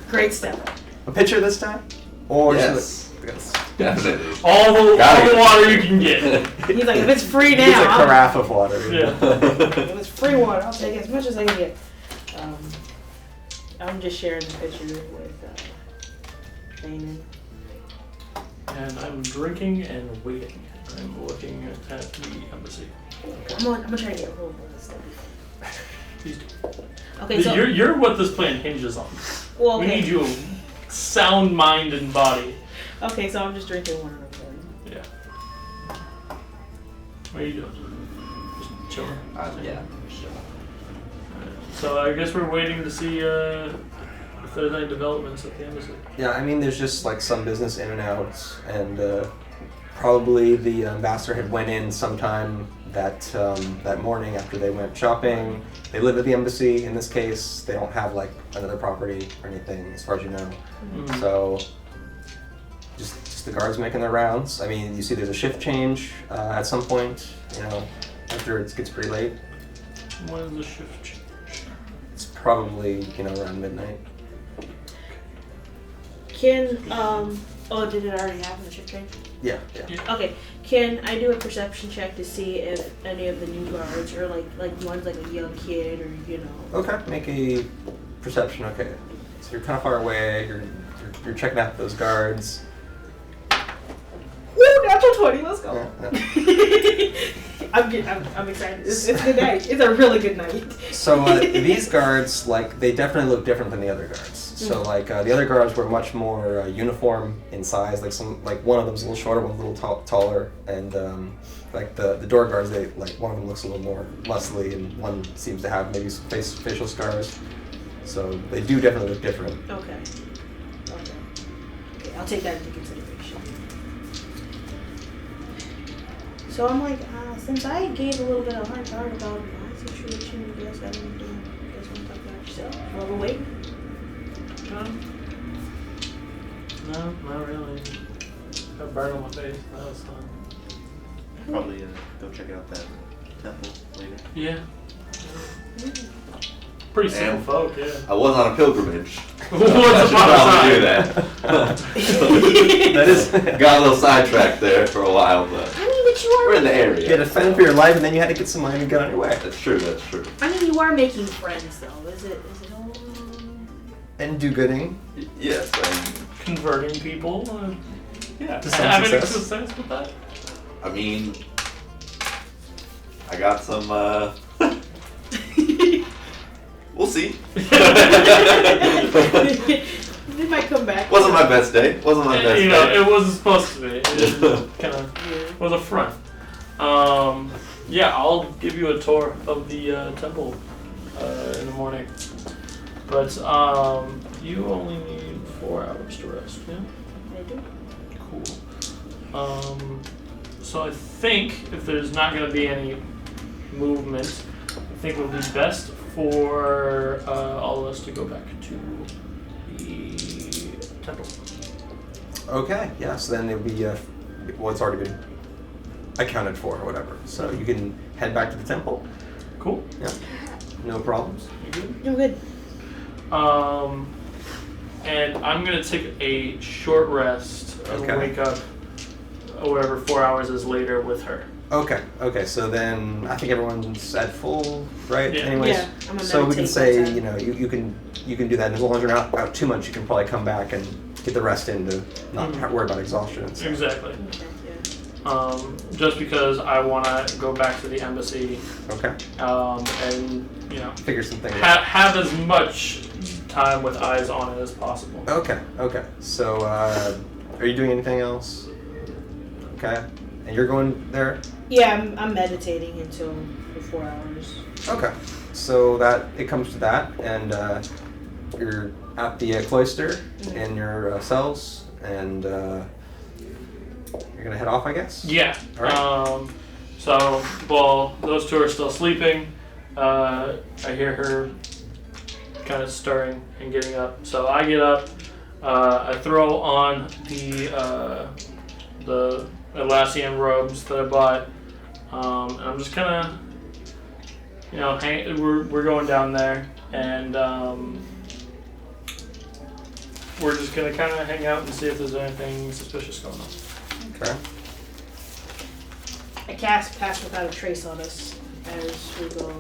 Great stuff. A pitcher this time? Or Yes. Yes. Definitely. All the water you can get. He's like, if it's free now, It's a carafe of water. Yeah. if it's free water, I'll take as much as I can get. I'm just sharing the picture with Thanean. And I'm drinking and waiting. I'm looking at the embassy. I'm gonna try to get hold of this stuff. Please do. Okay, so You're what this plan hinges on. well, We okay. need you a sound mind and body. Okay, so I'm just drinking one of them. Yeah. What are you doing? Just chilling? Yeah. Sure. So I guess we're waiting to see if there's any developments at the embassy. Yeah, I mean, there's just like some business in and out, and probably the ambassador had went in sometime that morning after they went shopping. They live at the embassy. In this case, they don't have like another property or anything, as far as you know. Mm-hmm. So just the guards making their rounds. I mean, you see there's a shift change at some point. You know, after it gets pretty late. When is the shift change? It's probably around midnight. Can did it already happen? The shift change? Yeah. Okay. Can I do a perception check to see if any of the new guards or like one's like a young kid or Okay, make a perception. Okay, so you're kind of far away. You're checking out those guards. Woo! Natural 20. Let's go. Yeah. I'm excited. It's a good night. It's a really good night. So these guards, like, they definitely look different than the other guards. So like the other guards were much more uniform in size. Like one of them's a little shorter, one's a little taller, and like the door guards, they like one of them looks a little more muscly, and one seems to have maybe some facial scars. So they do definitely look different. Okay, I'll take that into consideration. So I'm like, since I gave a little bit of hard talk about my situation, you guys got anything you guys want to talk about yourself while we're waiting? No, not really. Got burn on my face. That was fun. Probably go check out that temple later. Yeah. Pretty simple folk, yeah. I was on a pilgrimage. What's the I should probably do side? that. That is. Got a little sidetracked there for a while, but I mean, but you are. we're in the You had area. to fend for your life, and then you had to get some money and get on your way. That's true. That's true. I mean, you are making friends, though. Is it all? And do-gooding. Yes. Converting people. Yeah. To some Having success. success with that? I mean, I got some. We'll see. They might come back. Wasn't my best day. Wasn't my best You know, day. it wasn't supposed to be. It kind of was a front. Yeah, I'll give you a tour of the temple in the morning. But you only need 4 hours to rest, yeah? I do. Cool. So I think if there's not going to be any movement, I think it would be best for all of us to go back to the temple. Okay, yeah, so then it would be, well, it's already been accounted for or whatever. So you can head back to the temple. Cool. Yeah, no problems. You good? I'm good. And I'm going to take a short rest and Okay. wake up whatever 4 hours is later with her. Okay, so then I think everyone's at full, right? Yeah. Anyways, Yeah, I'm gonna so we can meditate say, that time. you can do that, and as long as you're not out too much, you can probably come back and get the rest in to not worry about exhaustion and stuff. Exactly. Okay, yeah. Just because I want to go back to the embassy Okay, and, figure some things out. have as much time with eyes on it as possible. Okay. So, are you doing anything else? Okay, and you're going there? Yeah, I'm meditating until the 4 hours. Okay, so that it comes to that, and you're at the cloister in your cells, and you're gonna head off, I guess. Yeah. All right. So while those two are still sleeping, I hear her kind of stirring and getting up. So I get up. I throw on the Atlassian robes that I bought, and I'm just kind of, we're going down there, and we're just gonna kind of hang out and see if there's anything suspicious going on. Okay. I cast Pass Without a Trace on us as we go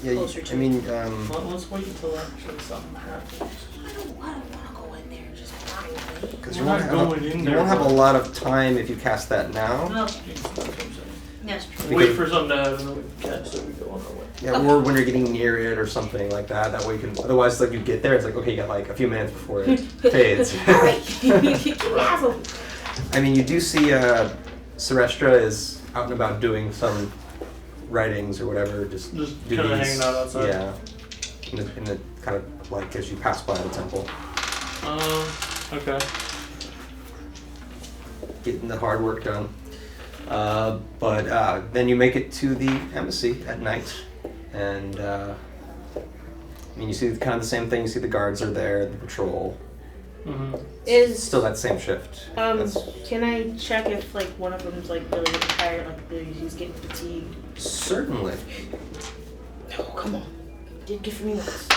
Yeah, closer to I mean, Well, let's wait until actually something happens. I don't want to go in there and just run away. because We're you won't not have going in you there, won't have a bro. lot of time if you cast that now. Well, That's what I'm saying. that's true. Wait for something to happen, and then we can catch it. We go on our way. Yeah, or when you're getting near it or something like that. That way you can. Otherwise, like you get there, it's like okay, you got like a few minutes before it fades. Alright, have 'em. I mean, you do see Serestra is out and about doing some writings or whatever. Just Just do kind of these- hanging out outside. Yeah, in the kind of like as you pass by the temple, Okay. getting the hard work done. But then you make it to the embassy at night, and I mean, you see kind of the same thing. You see the guards are there, the patrol. Mm-hmm. Is Still that same shift. That's- can I check if like one of them's like really tired, like he's getting fatigued? certainly. No, come on. Did good for me once.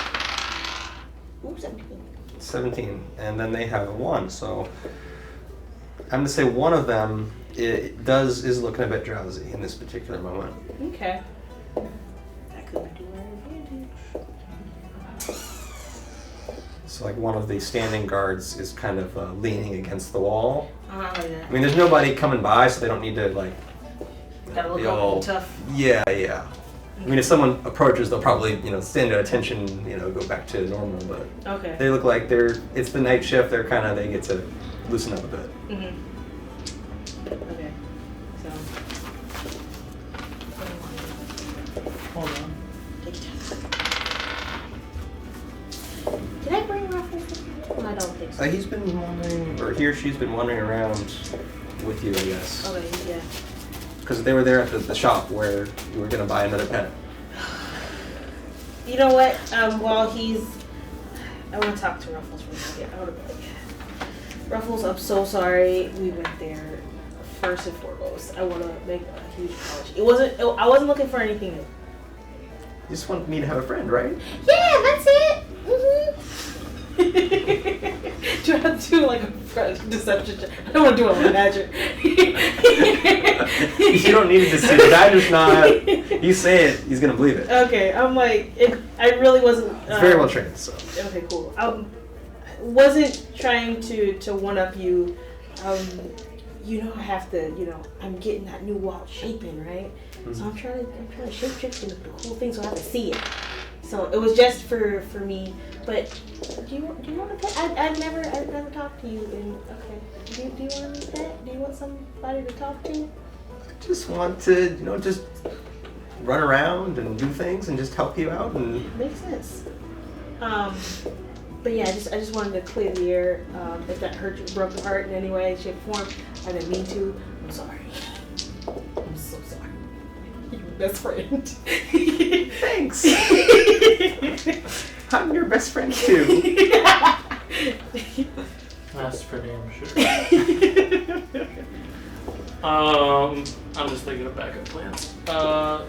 Ooh, 17. 17, and then they have a 1, so I'm gonna say one of them is looking a bit drowsy in this particular moment. Okay. That could be to our advantage. So like one of the standing guards is kind of leaning against the wall. Like that. I mean, there's nobody coming by, so they don't need to like. Gotta look be up all- and tough. Yeah, yeah. I mean, if someone approaches, they'll probably stand at attention, go back to normal. But Okay. they look like it's the night shift. They get to loosen up a bit. Mm-hmm. Okay. So. Hold on. Take your time. Did I bring Ruffles with me? No, I don't think so. He's been wandering, or he or she's been wandering around with you, I guess. Okay, yeah. Because they were there at the shop where you were going to buy another pet. You know what? While he's... I want to talk to Ruffles for a second. I want to be like... Ruffles, I'm so sorry we went there. First and foremost, I want to make a huge apology. I wasn't looking for anything new. You just want me to have a friend, right? Yeah, that's it! Mm-hmm. Do I have to do like a deception check? I don't want to do it with magic. You don't need to deceive. The guy just not. You say it, he's going to believe it. Okay, I'm like... I really wasn't... It's very well trained, so. Okay, cool. Wasn't trying to one-up you. I have to, I'm getting that new wild shape in, right? Mm-hmm. So I'm trying to shape shift into the whole thing so I have to see it. So it was just for me. But do you want a pet? I've never talked to you. And okay, do you want a pet? Do you want somebody to talk to? I just want to, just run around and do things and just help you out. And Makes sense. But yeah, I just wanted to clear the air. If that hurt you, broke your heart in any way, shape, or form, I didn't mean to. I'm sorry. I'm so sorry. You're my best friend. Thanks. I'm your best friend too. That's for damn sure. I'm just thinking of backup plans.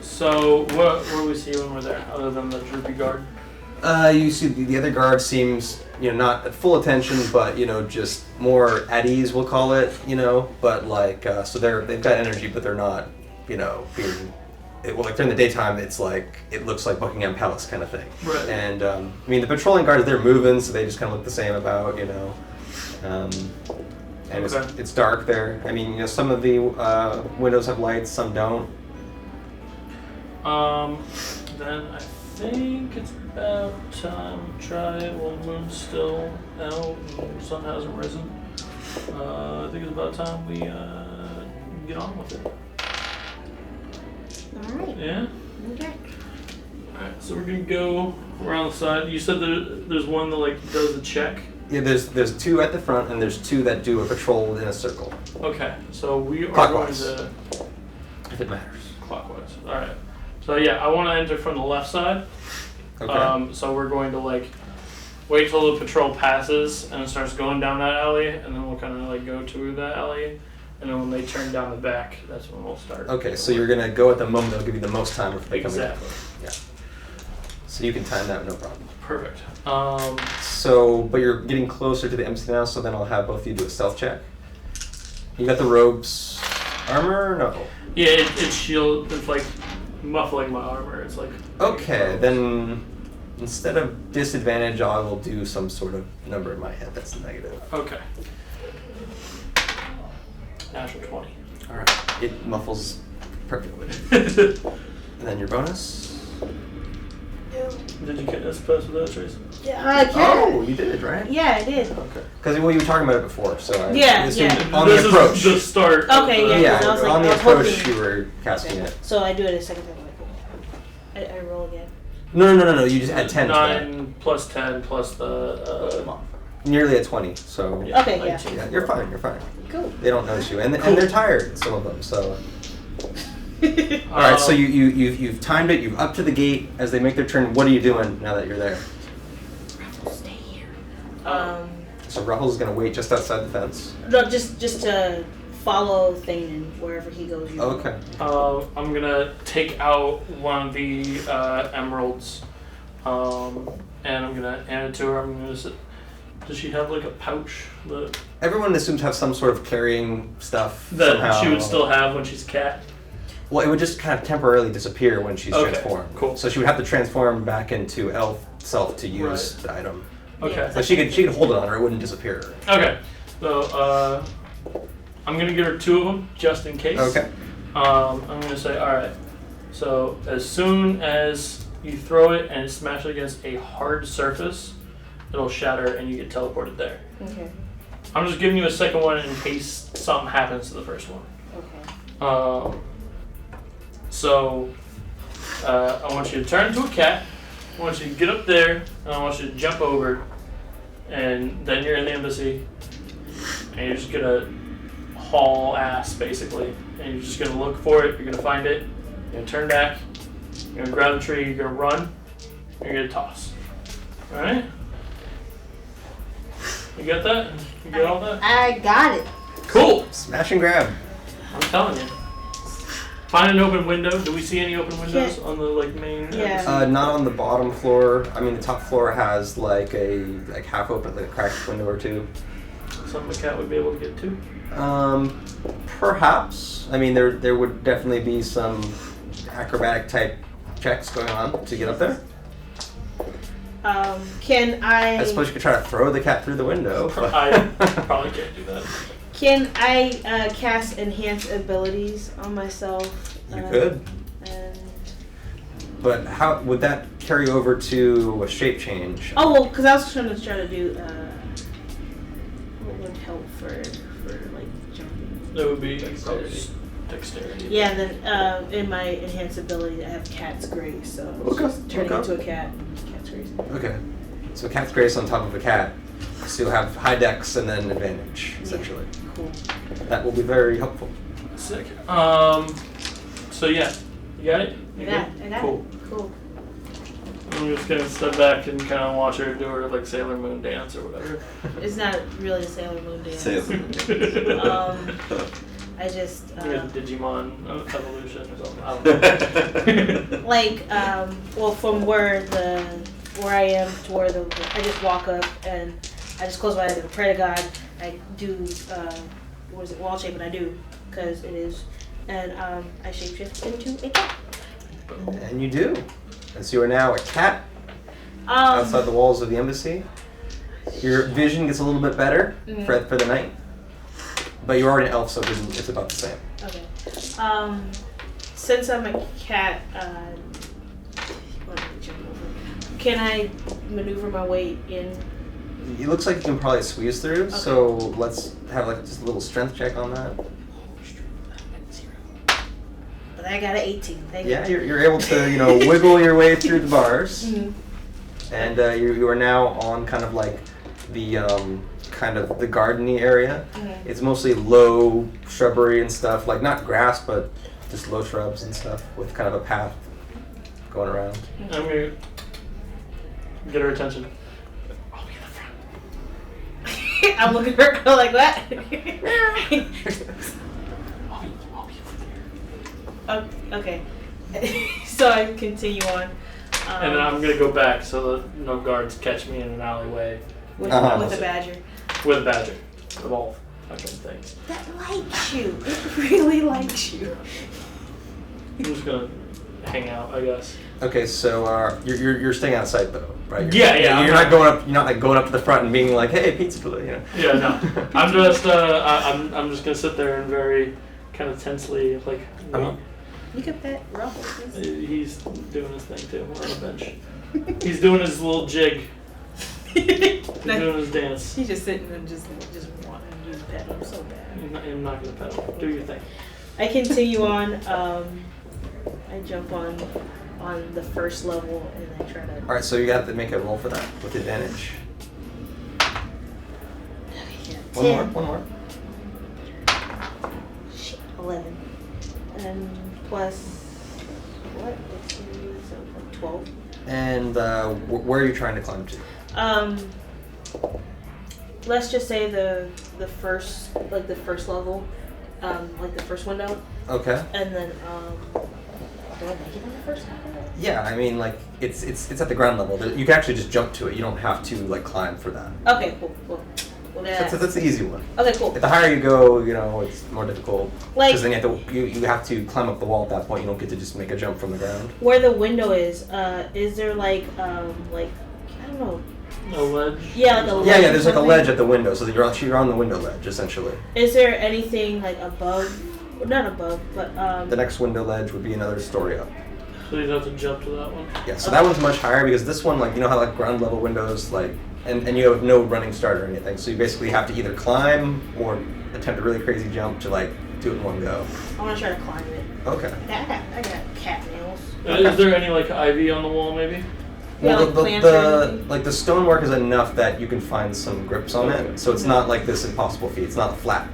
So what do we see when we're there, other than the droopy guard? You see the other guard seems, not at full attention, but just more at ease, we'll call it, But like, so they've got energy, but they're not, being. Like during the daytime, it's like it looks like Buckingham Palace kind of thing. Right. And the patrolling guards, they're moving, so they just kind of look the same about, And Okay. it's dark there. Some of the windows have lights, some don't. Then I think it's about time to try it while the moon's still out and the sun hasn't risen. I think it's about time we get on with it. Alright. Yeah? Okay. Alright, so we're gonna go around the side. You said there's one that does the check. Yeah, there's 2 at the front, and there's 2 that do a patrol in a circle. Okay, so we are Clockwise. going to If it matters. clockwise. Alright. So yeah, I want to enter from the left side. Okay. So we're going to wait till the patrol passes and it starts going down that alley, and then we'll kind of go to that alley, and then when they turn down the back, that's when we'll start. Okay, so you're gonna go at the moment that'll give you the most time if they come in. Exactly. Yeah. So you can time that, no problem. Perfect. So, but you're getting closer to the MC now, so then I'll have both of you do a stealth check. You got the robe's armor? No. Yeah, it's shield. It's like muffling my armor. It's like. Okay, then instead of disadvantage, I will do some sort of number in my head that's negative. Okay. Natural 20. All right. It muffles perfectly. And then your bonus. Did you get this pass without trace? Yeah, I can. Oh, you did, right? Yeah, I did. Okay. Because well, you were talking about it before, so I Yeah, assumed yeah. on This the approach. is the start. Okay, of the, yeah, 'cause I was like, on the I was approach, hoping- you were casting Okay. it. So I do it a second time. Like, I roll again. No. You just add 10 to that. 9 plus 10 plus the. Nearly at 20, so Yeah, Okay, like yeah. two. yeah, you're fine. You're fine. Cool. They don't notice you, and Cool. they're tired. Some of them. So all right. So you've timed it. You've up to the gate as they make their turn. What are you doing now that you're there? Stay here. So Ruffles is gonna wait just outside the fence. No, just to follow Thanean wherever he goes. You Okay. I'm gonna take out one of the emeralds, and I'm gonna hand it to her. I'm gonna say, does she have like a pouch that Everyone assumes have some sort of carrying stuff she somehow. would still have when she's a cat? Well, it would just kind of temporarily disappear when she's Okay, transformed. cool. So she would have to transform back into elf self to use Right. the item. Okay. So she could hold it on her; it wouldn't disappear. Okay. So I'm gonna give her 2 of them just in case. Okay. I'm gonna say, all right. So as soon as you throw it and it smashes against a hard surface, it'll shatter and you get teleported there. Okay. I'm just giving you a second one in case something happens to the first one. Okay. So I want you to turn into a cat. I want you to get up there, and I want you to jump over, and then you're in the embassy, and you're just gonna haul ass basically, and you're just gonna look for it. You're gonna find it. You're gonna turn back. You're gonna grab the tree. You're gonna run. You're gonna toss. All right. You got that? You got all that? I got it. Cool. Smash and grab. I'm telling you. Find an open window. Do we see any open windows Yeah. on the like main? Yeah. embassy? Not on the bottom floor. I mean, the top floor has like a half open, like a cracked window or two. Something the cat would be able to get to. Perhaps. I mean, there would definitely be some acrobatic type checks going on to get up there. Can I? I suppose you could try to throw the cat through the window. but- I probably can't do that. Can I cast enhance abilities on myself? You could. And But how would that carry over to a shape change? oh well, because I was trying to do what would help for like jumping. That would be dexterity. Yeah, then in my enhance ability, I have cat's grace, so it's Okay, just turning okay. into a cat. Cat's grace. Okay. So cat's grace on top of a cat. So you'll have high dex and then advantage, essentially. Cool. That will be very helpful. Sick. So yeah, you got it. I You got good? it. I got Cool. it. Cool. I'm just gonna step back and kind of watch her do her like Sailor Moon dance or whatever. It's not really a Sailor Moon dance. Sailor Moon. I just Maybe a Digimon evolution or something. I don't know. like well from where I am to where I just walk up and I just close my eyes and pray to God. I do what is it, wall shape, and I do because it is, and I shapeshift into a cat. And you do. And so you are now a cat outside the walls of the embassy. Your vision gets a little bit better for the night. But you're already an elf, so it's about the same. Okay. Since I'm a cat, let me jump over. Can I maneuver my way in? It looks like you can probably squeeze through, so let's have like just a little strength check on that. But I got an 18. Thank Yeah, you. you're able to wiggle your way through the bars, Mhm. and you are now on kind of like the kind of the gardeny area. Mhm. It's mostly low shrubbery and stuff, like not grass, but just low shrubs and stuff with kind of a path going around. I'm gonna get her attention. I'll be in the front. I'm looking at her like what? I'll be over there. Okay. So I continue on. And then I'm gonna go back so that no guards catch me in an alleyway with a badger. with a badger of all fucking things. That likes you. It really likes you. I'm just gonna hang out, I guess. Okay, so you're staying outside though, right? Yeah. You're not going up. You're not like going up to the front and being like, "Hey, pizza delivery," you know. Yeah, no. I'm just I'm just gonna sit there and very kind of tensely like. You can pet Ruffles. He's doing his thing too. We're on a bench. He's doing his little jig. He's doing his dance. He's just sitting and just wanting to just pet him so bad. I'm not gonna pet him. Do your thing. I continue on. I jump on the first level and I try to. All right, so you have to make a roll for that with advantage. Yeah, One more. Shit, 11. And plus what? So like 12. And where are you trying to climb to? Let's just say the first level, like the first window, Okay. and then do I make it on the first level? Yeah, I mean, like it's at the ground level. You can actually just jump to it. You don't have to like climb for that. Okay, cool. Well, That's the easy one. okay, cool. The higher you go, you know, it's more difficult. Like- Because then you have to climb up the wall at that point. You don't get to just make a jump from the ground. Where the window is there like I don't know. A ledge. Yeah, like a ledge. Yeah. or There's like a something? ledge at the window, so that you're on the window ledge essentially. Is there anything like above? Not above, but The next window ledge would be another story up. So you'd have to jump to that one. Yeah, so that one's much higher because this one, like, you know how like ground level windows, like, and you have no running start or anything, so you basically have to either climb or attempt a really crazy jump to like do it in one go. I want to try to climb it. Okay. I got cat nails. Is there any like ivy on the wall, maybe? Yeah, Well, like plants or anything? like the stonework is enough that you can find some grips on it, so it's not like this impossible feat. It's not a flat,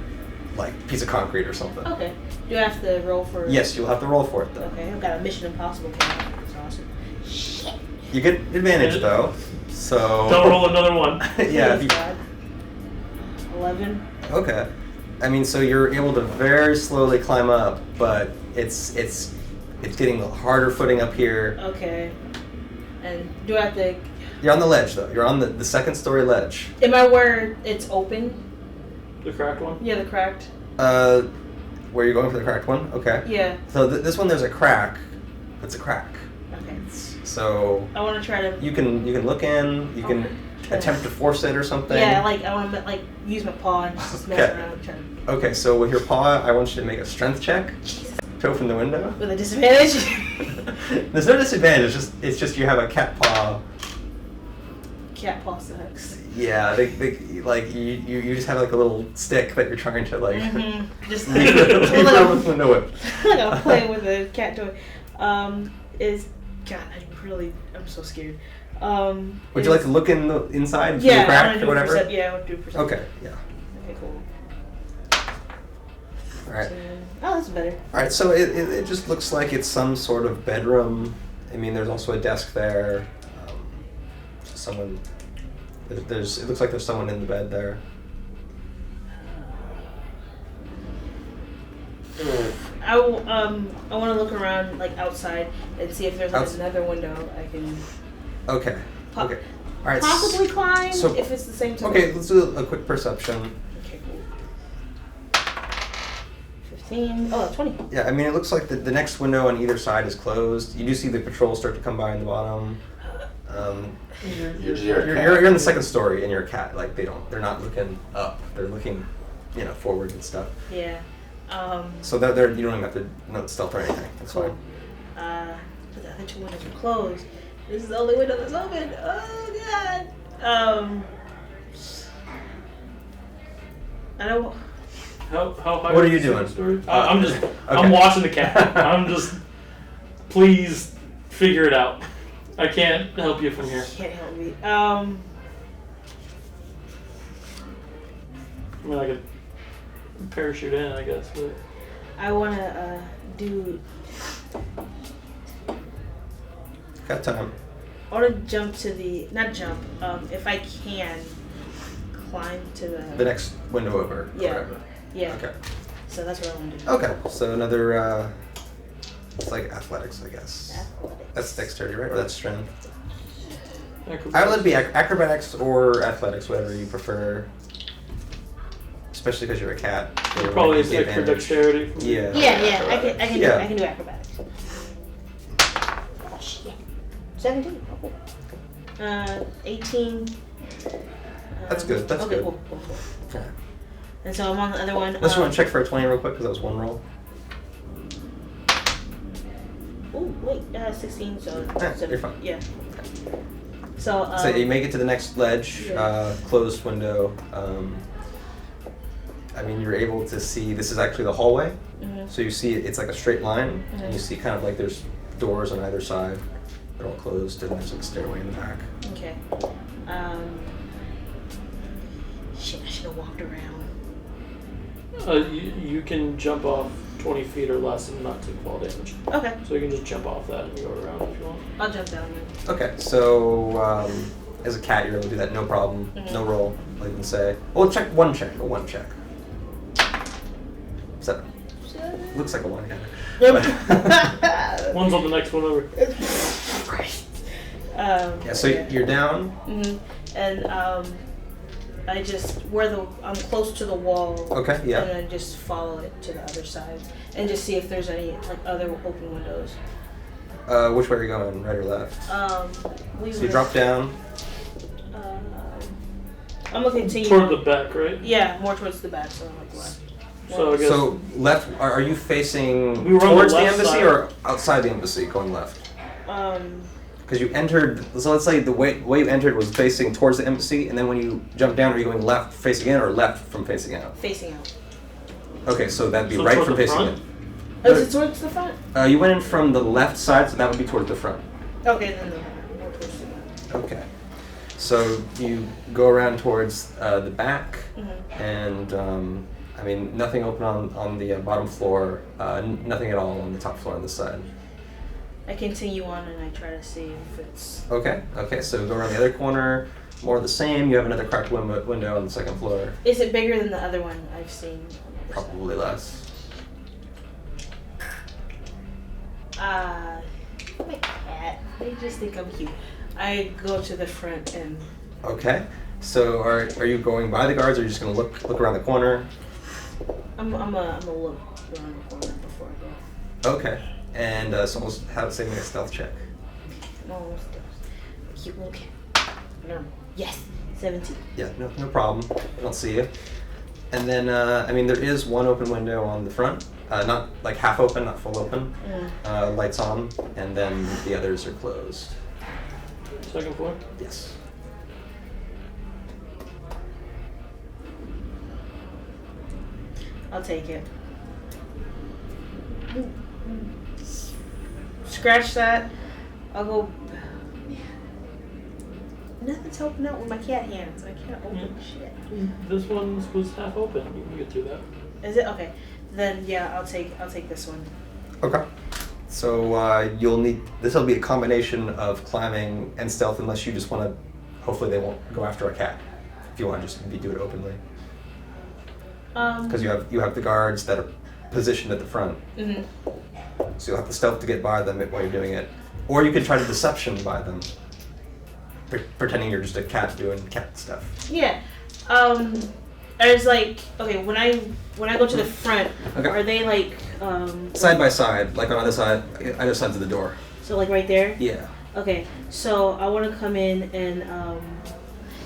like piece of concrete or something. Okay. Do I have to roll for? Yes, you'll have to roll for it though. Okay, I've got a Mission Impossible cat. That's awesome. Shit. You get advantage though, so. Don't roll another one. Yeah. Please, God. 11. Okay. I mean, so you're able to very slowly climb up, but it's getting harder footing up here. Okay. And do I have to? You're on the ledge though. You're on the second story ledge. Am I where it's open? The cracked one. Yeah, the cracked. Where you're going for the cracked one? Okay. Yeah. So this one there's a crack. It's a crack. Okay. So I want to try to. you can look in. You can Okay. attempt to force it or something. Yeah, like I want to like use my paw and just mess Okay. around, try to. Okay, so with your paw, I want you to make a strength check. Jesus. To open the window. With a disadvantage. There's no disadvantage. It's just you have a cat paw. Cat paw sucks. Yeah, they like you just have like a little stick that you're trying to like. Just leave it with window whip. like I'm playing with a cat toy. I'm so scared. Would you like to look inside through Yeah, the crack I want to or do whatever? I want to do perception. Okay, yeah. Okay, cool. All right. Oh, that's better. All right. So it just looks like it's some sort of bedroom. I mean, there's also a desk there. Someone. There's. It looks like there's someone in the bed there. I want to look around like outside and see if there's like another window I can Okay. Okay. All right. possibly climb so- if it's the same time. Okay. Let's do a quick perception. Okay, cool. 15. Oh, 20. Yeah. I mean, it looks like the next window on either side is closed. You do see the patrol start to come by in the bottom. You're in the second story and you're a cat. Like they're not looking up. They're looking, forward and stuff. Yeah. So you don't even have to stealth or anything. That's Cool. fine. But the other two windows are closed. This is the only window that's open. Oh god. I don't. How high? What are is you the doing? second story? I'm just. Okay. I'm watching the cat. I'm just. Please figure it out. I can't help you from here. Can't help me. I mean, I could parachute in, I guess, but I wanna do. Got time. I wanna jump to not jump. If I can, climb to The next window over. Yeah. Whatever. Yeah. Okay. So that's what I want to do. Okay. So another It's like athletics, I guess. Athletics. That's dexterity, right? Or that's strength. Acrobatics. I would let it be acrobatics or athletics, whatever you prefer. Especially because you're a cat. It probably is like for dexterity. Yeah. Yeah. I can do acrobatics. Oh shit. 17. Oh, cool. 18. That's good. That's okay, good. Cool. Okay. And so I'm on the other one. Unless you want to check for a 20 real quick, because that was one roll. Oh wait, 16. So You're fine. Yeah. So. So you make it to the next ledge, closed window. I mean, you're able to see, this is actually the hallway. Mm-hmm. So you see it's like a straight line, Mm-hmm. and you see kind of like there's doors on either side. They're all closed, and there's like a stairway in the back. Okay. Shit, I should have walked around. You can jump off 20 feet or less and not take fall damage. Okay, So you can just jump off that and go around if you want. I'll jump down then. Okay, so as a cat, you're able to do that no problem, no roll, like you can say. Well, check. Roll one check. 7. Looks like a 1, yeah. One's on the next one over. Christ. Yeah, so you're down. And I just I'm close to the wall. Okay, yeah. And then just follow it to the other side and just see if there's any like other open windows. Which way are you going, right or left? So So you drop down. I'm gonna continue. Toward the back, right? Yeah, more towards the back, so I'm like left. So I guess So left. Are you facing We were on the towards the left embassy side. or outside the embassy, going left? Because you entered. So let's say the way you entered was facing towards the embassy, and then when you jump down, are you going left facing in or left from facing out? Facing out. Okay, so that'd be So right toward from the facing front? in. Is it towards the front? You went in from the left side, so that would be towards the front. Okay, then more towards the front. Okay. So you go around towards the back, and I mean nothing open on the bottom floor, nothing at all on the top floor on this side. I continue on and I try to see if it's. Okay, so go around the other corner, more of the same. You have another cracked window on the second floor. Is it bigger than the other one I've seen? On the other Probably less. side? My cat. They just think I'm cute. I go to the front and. Okay, so are you going by the guards, or are you just gonna look around the corner? I'm gonna look around the corner before I go. Okay, and so we'll have it say make a stealth check. I'm almost there. Cute little cat. No. Yes. 17. Yeah, no problem. I don't see you. And then, I mean, there is one open window on the front, not like half open, not full open. Lights on, and then the others are closed. Second floor? Yes. I'll take it. Scratch that. I'll go. Nothing's helping out with my cat hands. I can't open shit. This one was half open. You can get through that. Is it okay? Then yeah, I'll take this one. Okay. So you'll need. This will be a combination of climbing and stealth, unless you just want to. Hopefully, they won't go after a cat. If you want to just do it openly, because you have the guards that are positioned at the front. So you'll have to stealth to get by them while you're doing it, or you could try to deception by them, pretending you're just a cat doing cat stuff. Yeah. I was like, okay, when I go to the front, Okay. are they like Side by side, like on either sides of the door. So like right there? Yeah. Okay. So I want to come in and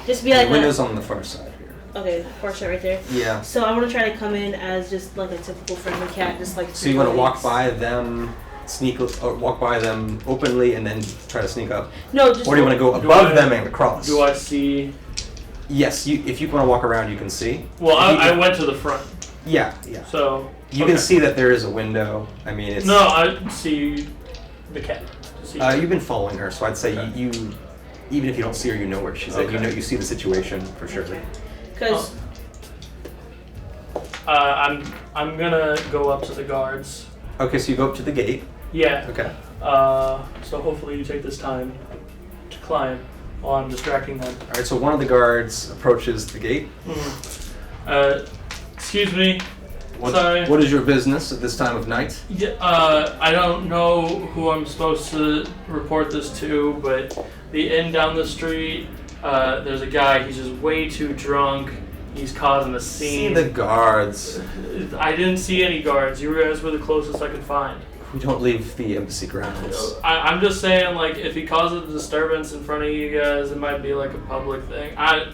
just be like The window's on the far side here. okay, far side right there. Yeah. So I want to try to come in as just like a typical friendly cat, just like. So you want to walk by them, walk by them openly, and then try to sneak up. No, just. Or do you want to go above them and across? Do I see? Yes. If you want to walk around, you can see. Well, I went to the front. Yeah. So. You can see that there is a window. I mean, it's. No, I see the cat. You've been following her, so I'd say you, even if you don't see her, you know where she's at. Okay. You see the situation for sure. Because. I'm gonna go up to the guards. Okay, so you go up to the gate. Yeah. Okay. So hopefully you take this time to climb while I'm distracting them. All right. So one of the guards approaches the gate. Excuse me. Sorry. What is your business at this time of night? Yeah, I don't know who I'm supposed to report this to, but the inn down the street, there's a guy, he's just way too drunk. He's causing a See scene. the guards. I didn't see any guards. You guys were the closest I could find. We don't leave the embassy grounds. I'm just saying, like, if he causes a disturbance in front of you guys, it might be like a public thing. I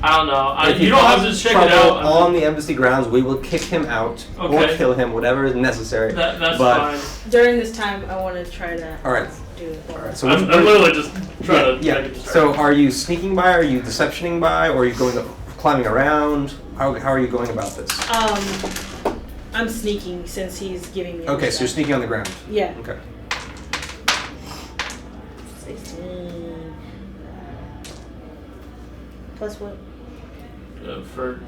don't know. If You don't have to check it out. on the embassy grounds, we will kick him out or Okay. kill him, whatever is necessary. That's But- fine. During this time, I want to try to All right. do it. All right. So I'm literally just trying to yeah. make it start. So are you sneaking by? Are you deceptioning by? Or are you climbing around? How are you going about this? I'm sneaking since he's giving me. Okay, so you're sneaking on the ground. Yeah. Okay. 16. Plus what? For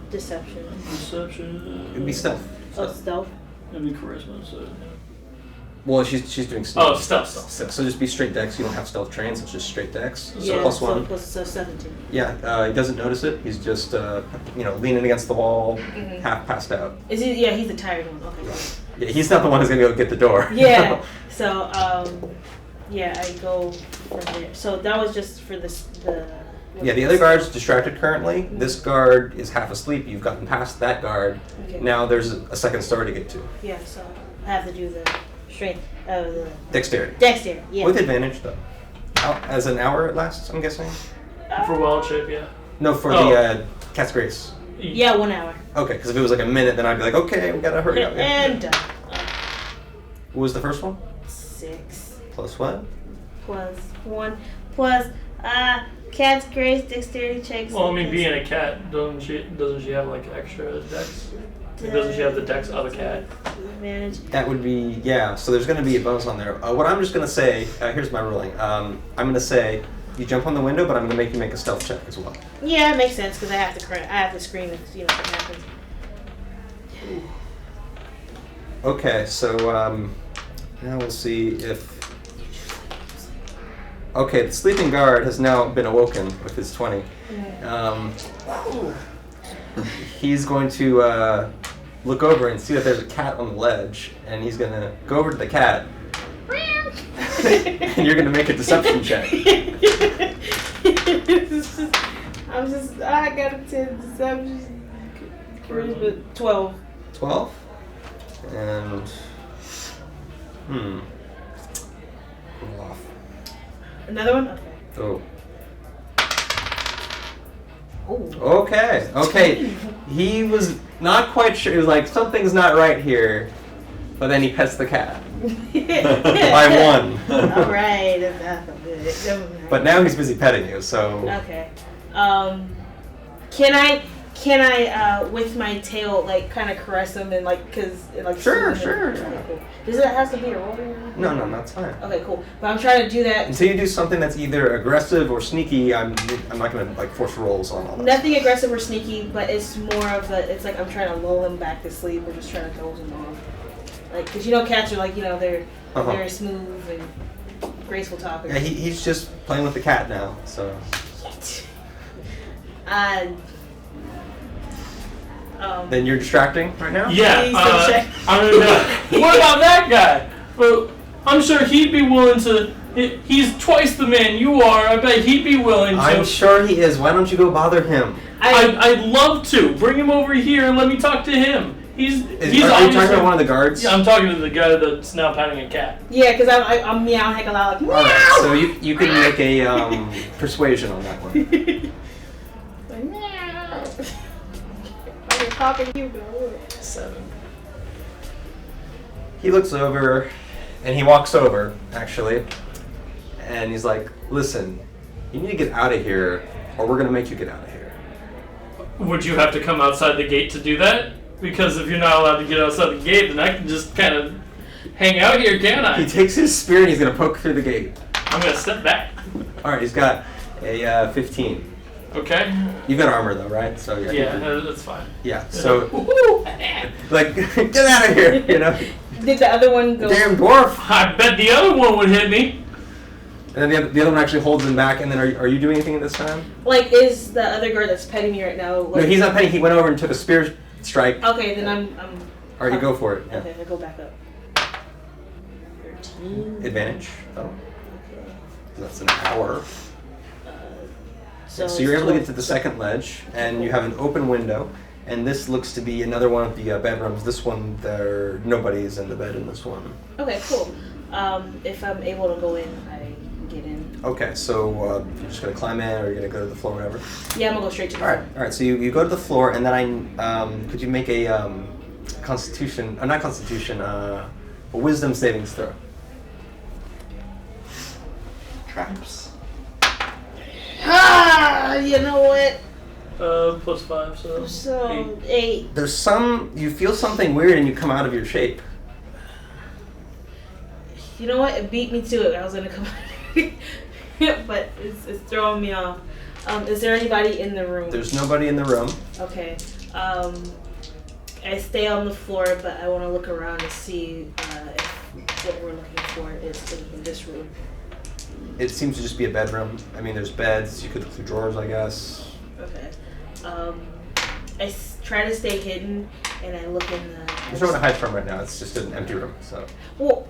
Deception. deception. It'd be stealth. Oh, stealth. It'd be charisma. So. Well, she's doing stealth. Oh, stealth. So just be straight dex. You don't have stealth trained, so it's just straight dex. So Yeah. plus so one. Plus 17. Yeah, he doesn't notice it. He's just, leaning against the wall, Mhm. half passed out. Is he? Yeah, he's the tired one. Okay. Good. Yeah, he's not the one who's gonna go get the door. Yeah. So yeah, I go from there. So that was just for the. Yeah, the other guard's distracted currently. This guard is half asleep. You've gotten past that guard. Okay. Now there's a second story to get to. Yeah. So I have to do the strength. The Dexterity. dexterity. Yeah. With advantage, though. As an hour it lasts, I'm guessing? For wild shape, yeah. No, for Oh. the Cat's Grace. Yeah, 1 hour. Okay, because if it was like a minute, then I'd be like, okay, we gotta hurry up. Yeah. And done. What was the first one? 6 Plus what? plus 1 plus cat's grace dexterity checks. Well, I mean, being a cat, doesn't she have like extra dex? Doesn't she have the dex of a cat? Advantage. That would be, yeah, so there's going to be a bonus on there. What I'm just going to say, here's my ruling. I'm going to say you jump on the window, but I'm going to make you make a stealth check as well. Yeah, it makes sense because I have to scream if something happens. Okay, so now we'll see if... Okay, the sleeping guard has now been awoken with his 20. He's going to look over and see that there's a cat on the ledge, and he's going to go over to the cat. And you're going to make a deception check. I got a 10 deception. Charisma 12. 12? And... Cool off. Another one? Okay. Oh. Oh. Okay. He was not quite sure. He was like, something's not right here. But then he pets the cat. By 1. Alright, that's not good. But now he's busy petting you, so... Okay. Can I with my tail like kind of caress him and Sure. Okay, cool. Does it have to be a roll? No, that's fine. Okay, cool. But I'm trying to do that. Until you do something that's either aggressive or sneaky, I'm not gonna like force rolls on all that. Nothing aggressive or sneaky, but it's more of it's like I'm trying to lull him back to sleep or just trying to doze him off. Like, cause cats are like they're very smooth and graceful talkers. Yeah, he's just playing with the cat now, so. Then you're distracting right now? Yeah. Please What about that guy? Well, I'm sure he'd be willing to. He's twice the man you are. I bet he'd be willing to. I'm sure he is. Why don't you go bother him? I'd love to. Bring him over here and let me talk to him. Are you talking about one of the guards? Yeah, I'm talking to the guy that's now patting a cat. Yeah, because I'm meowing heck a lot like meow. Alright, so you can make a persuasion on that one. Like, meow. I'm talking to you, girl. 7. He looks over, and he walks over, actually, and he's like, listen, you need to get out of here, or we're going to make you get out of here. Would you have to come outside the gate to do that? Because if you're not allowed to get outside the gate, then I can just kind of hang out here, can't I? He takes his spear, and he's going to poke through the gate. I'm going to step back. Alright, he's got a 15. Okay? You've got armor, though, right? So Yeah, that's fine. Yeah, so, like, get out of here, Did the other one go? Damn dwarf! I bet the other one would hit me. And then the other one actually holds him back, and then are you doing anything at this time? Like, is the other guard that's petting me right now? Like, No, he's not petting. He went over and took a spear strike. Okay, then I'm. All right, you go for it. Yeah. Okay, I go back up. 13. Advantage. Oh, Okay. that's an hour. So, So you're able to get to the it's second ledge, and you have an open window. And this looks to be another one of the bedrooms. This one, nobody's in the bed in this one. 12. Okay, cool. If I'm able to go in, I get in. Okay, so you're just gonna climb in, or you're gonna go to the floor, whatever. Yeah, I'm gonna go straight to the All right. So you go to the floor, and then could you make a Constitution? Not Constitution. A Wisdom savings throw. Traps. Ah, you know what? +5, so. So 8. There's you feel something weird, and you come out of your shape. You know what? It beat me to it. I was gonna come, but it's throwing me off. Is there anybody in the room? There's nobody in the room. Okay. I stay on the floor, but I want to look around to see if what we're looking for is in this room. It seems to just be a bedroom. I mean, there's beds. You could look through drawers, I guess. Okay. I try to stay hidden, and I look in the. There's nowhere to hide from right now. It's just an empty room. So. Well.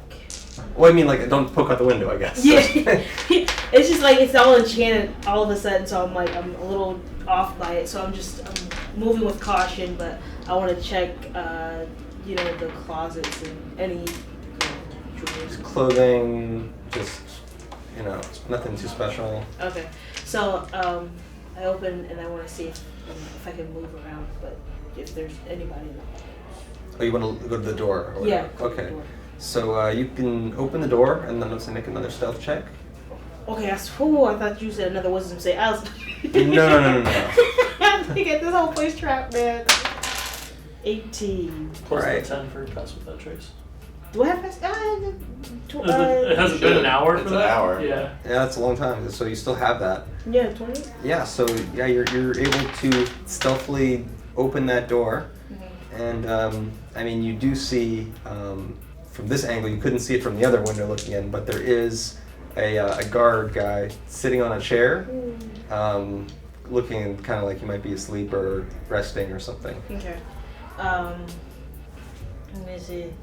Well, I mean, like, don't poke out the window, I guess. Yeah. It's just like it's all enchanted all of a sudden, so I'm a little off by it. So I'm moving with caution, but I want to check, the closets and any drawers. Clothing, just, nothing too special. Okay. So I open and I want to see if I can move around, but if there's anybody in the hall. Oh, you want to go to the door? Or Yeah. whatever. Okay. The door. So you can open the door, and then let's make another stealth check. Okay, I thought you said another wisdom save. I was. No. I'm thinking this whole place trapped, man. 18. Plus Right. the 10 for pass without trace. Do I have pass? It hasn't been an hour for It's that? an hour. Yeah. Yeah, that's a long time. So you still have that. Yeah, 20. Yeah. So yeah, you're able to stealthily open that door, and I mean, you do see from this angle. You couldn't see it from the other window looking in, but there is a guard guy sitting on a chair, looking kind of like he might be asleep or resting or something. Okay. Let me see.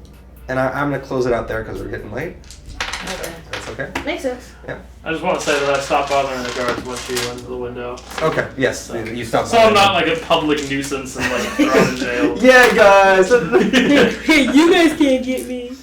And I'm gonna close it out there because we're getting late. Okay. That's okay. Makes sense. Yeah. I just want to say that I stopped bothering the guards once you went to the window. Okay. Yes. You stopped. So I'm not like a public nuisance and like thrown in jail. Yeah, guys. Hey, you guys can't get me.